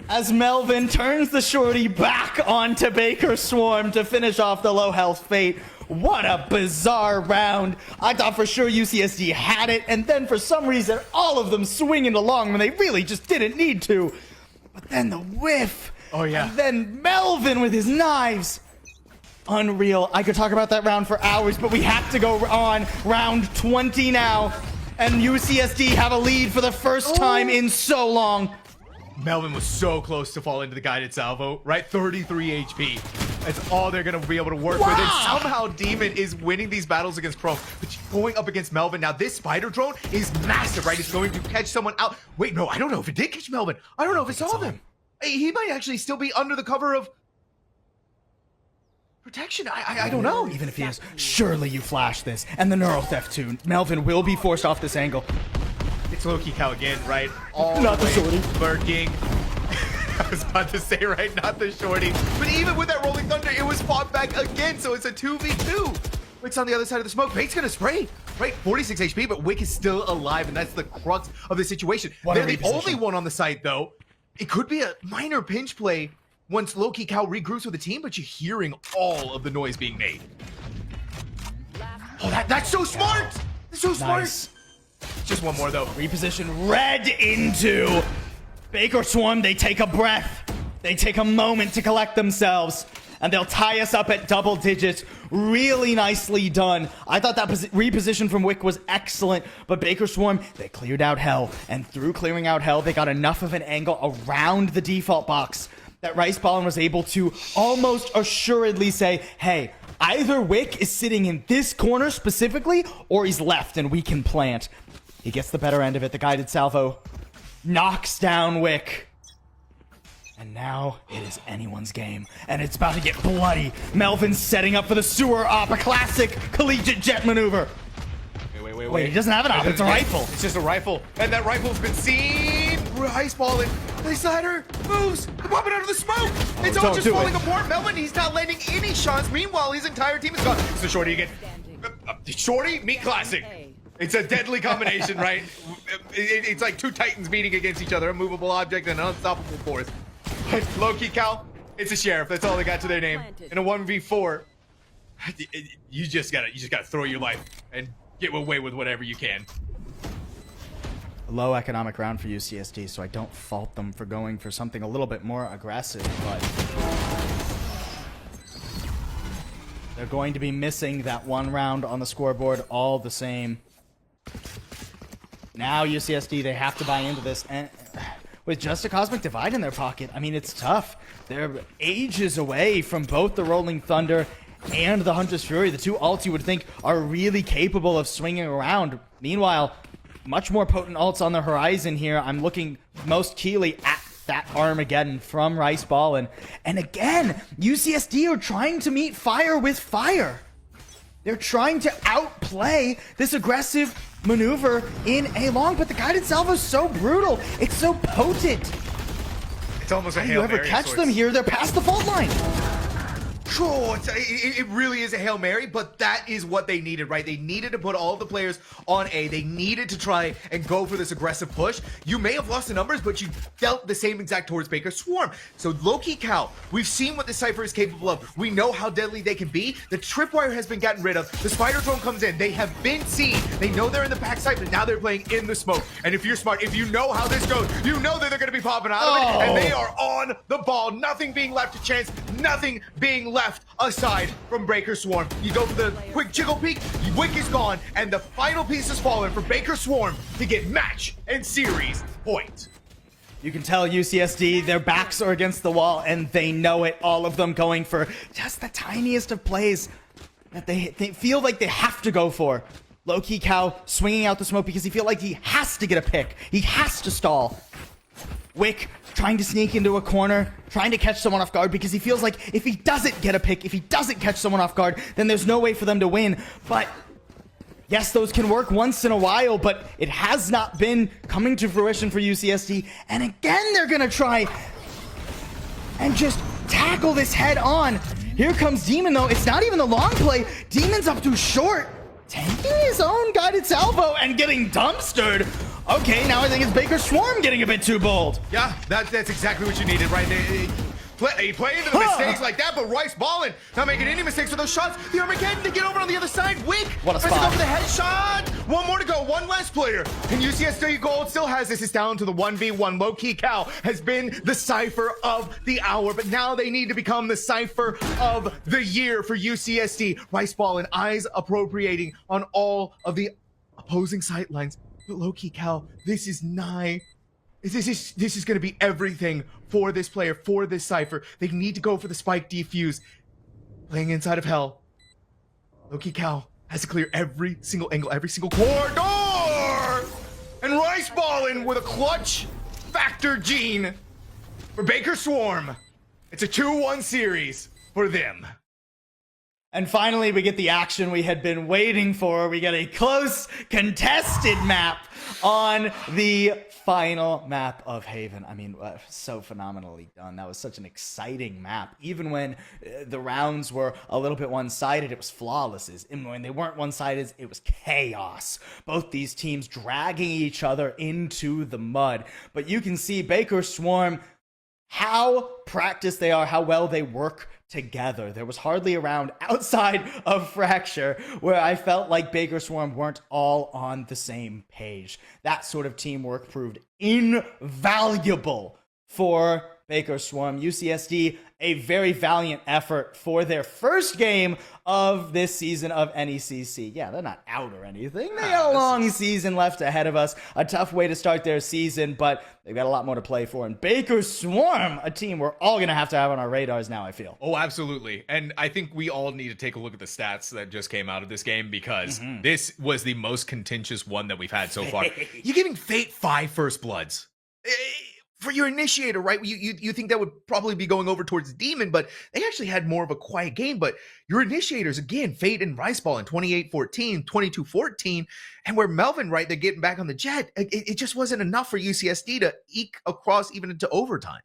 as Melvin turns the shorty back onto Baker Swarm to finish off the low health fate. What a bizarre round. I thought for sure UCSD had it, and then for some reason all of them swinging along when they really just didn't need to. But then the whiff. Oh, yeah. And then Melvin with his knives. Unreal. I could talk about that round for hours, but we have to go on round 20 now. And UCSD have a lead for the first time in so long. Melvin was so close to fall into the guided salvo, right? 33 HP. That's all they're going to be able to work with. And somehow Demon is winning these battles against Chrome. But going up against Melvin, now this spider drone is massive, right? It's going to catch someone out. Wait, no, I don't know if it did catch Melvin. I don't know if it saw them. He might actually still be under the cover of protection. I don't know. Even if he is, surely you flash this. And the neural theft too. Melvin will be forced off this angle. It's Low-Key Cow again, right? All Not the way shorty. Lurking. I was about to say, right? Not the shorty. But even with that Rolling Thunder, it was fought back again. So it's a 2v2. Wick's on the other side of the smoke. Bait's going to spray. Right, 46 HP, but Wick is still alive. And that's the crux of the situation. They're the only one on the site, though. It could be a minor pinch play once Low-Key Cow regroups with the team, but you're hearing all of the noise being made. Oh, that's so smart! That's so smart! Nice. Just one more, though. Reposition red into Baker Swarm. They take a breath. They take a moment to collect themselves. And they'll tie us up at double digits. Really nicely done. I thought that reposition from Wick was excellent. But Baker Swarm, they cleared out Hell. And through clearing out Hell, they got enough of an angle around the default box that Riceballin was able to almost assuredly say, hey, either Wick is sitting in this corner specifically, or he's left and we can plant. He gets the better end of it. The guided salvo knocks down Wick. And now it is anyone's game. And it's about to get bloody. Melvin's setting up for the sewer op, a classic collegiate jet maneuver. Wait, he doesn't have an op, it's a rifle. It's just a rifle. And that rifle's been seen. Iceballing. The slider moves. Weapon out of the smoke. It's all don't just do falling it. apart. Melvin, he's not landing any shots. Meanwhile, his entire team is gone. So Shorty again. Shorty, Meat Classic. It's a deadly combination, right? It's like two titans meeting against each other. A movable object and an unstoppable force. Low-key Cal, it's a sheriff. That's all they got to their name. In a 1v4, you just gotta throw your life and get away with whatever you can. A low economic round for UCSD, so I don't fault them for going for something a little bit more aggressive, but they're going to be missing that one round on the scoreboard all the same. Now UCSD, they have to buy into this, and with just a Cosmic Divide in their pocket, I mean, it's tough. They're ages away from both the Rolling Thunder and the Hunter's Fury, the two ults you would think are really capable of swinging around. Meanwhile, much more potent ults on the horizon here. I'm looking most keenly at that Armageddon from Riceball. And again, UCSD are trying to meet fire with fire. They're trying to outplay this aggressive maneuver in a long, but the guided salvo is so brutal. It's so potent. It's almost a How do Hail you ever Mary catch of them sorts. here? They're past the fault line. Sure, it really is a Hail Mary, but that is what they needed, right? They needed to put all the players on A. They needed to try and go for this aggressive push. You may have lost the numbers, but you dealt the same exact towards Baker Swarm. So low-key Cal, we've seen what the Cypher is capable of. We know how deadly they can be. The tripwire has been gotten rid of. The Spider Drone comes in. They have been seen. They know they're in the backside, but now they're playing in the smoke. And if you're smart, if you know how this goes, you know that they're going to be popping out of it, and they are on the ball. Nothing being left to chance. Nothing being left aside from Baker Swarm. You go for the quick jiggle peek, Wick is gone, and the final piece has fallen for Baker Swarm to get match and series point. You can tell UCSD, their backs are against the wall, and they know it. All of them going for just the tiniest of plays that they feel like they have to go for. Low-key Cow swinging out the smoke because he feels like he has to get a pick. He has to stall. Wick trying to sneak into a corner, trying to catch someone off guard because he feels like if he doesn't get a pick, if he doesn't catch someone off guard, then there's no way for them to win. But yes, those can work once in a while, but it has not been coming to fruition for UCSD. And again, they're going to try and just tackle this head on. Here comes Demon, though. It's not even the long play. Demon's up too short, taking his own guided salvo and getting dumpstered. Okay, now I think it's Baker Swarm getting a bit too bold. Yeah, that's exactly what you needed, right? They play into the mistakes like that, but Rice balling, not making any mistakes with those shots. The Armageddon to get over on the other side. Wick, what a tries to spot. go for the headshot. One more to go, one last player. And UCSD Gold still has this. It's down to the 1v1. Low-key Cal has been the Cypher of the hour, but now they need to become the Cypher of the year for UCSD. Rice ball and eyes appropriating on all of the opposing sightlines. But low-key Cal, this is nigh. This is going to be everything for this player, for this Cypher. They need to go for the spike defuse. Playing inside of hell. Low-key Cal has to clear every single angle, every single corridor! And Rice balling with a clutch factor gene for Baker Swarm. It's a 2-1 series for them. And finally, we get the action we had been waiting for. We get a close, contested map on the final map of Haven. I mean, so phenomenally done. That was such an exciting map. Even when the rounds were a little bit one-sided, it was flawless. And when they weren't one-sided, it was chaos. Both these teams dragging each other into the mud. But you can see Baker Swarm, how practiced they are, how well they work together. There was hardly a round outside of Fracture where I felt like Baker Swarm weren't all on the same page. That sort of teamwork proved invaluable for Baker Swarm. UCSD, a very valiant effort for their first game of this season of NECC. Yeah, they're not out or anything. They got a long season left ahead of us. A tough way to start their season, but they've got a lot more to play for. And Baker Swarm, a team we're all going to have on our radars now, I feel. Oh, absolutely. And I think we all need to take a look at the stats that just came out of this game because this was the most contentious one that we've had so far. You're giving Fate 5 first bloods. For your initiator, right? You think that would probably be going over towards Demon, but they actually had more of a quiet game. But your initiators, again, Fate and Riceball in 28-14, 22-14, and where Melvin, right, they're getting back on the jet. It just wasn't enough for UCSD to eke across even into overtime.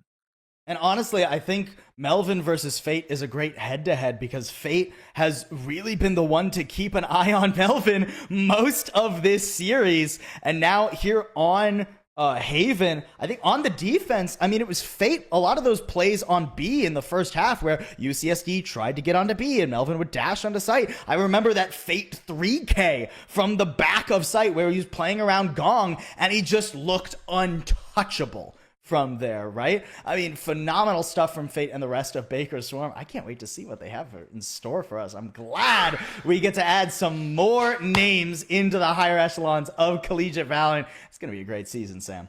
And honestly, I think Melvin versus Fate is a great head-to-head because Fate has really been the one to keep an eye on Melvin most of this series. And now here on Haven, I think on the defense, I mean, it was Fate, a lot of those plays on B in the first half where UCSD tried to get onto B and Melvin would dash onto site. I remember that Fate 3K from the back of site where he was playing around Gong and he just looked untouchable from there, right? I mean, phenomenal stuff from Fate and the rest of Baker Swarm. I can't wait to see what they have in store for us. I'm glad we get to add some more names into the higher echelons of Collegiate Valorant. It's going to be a great season, Sam.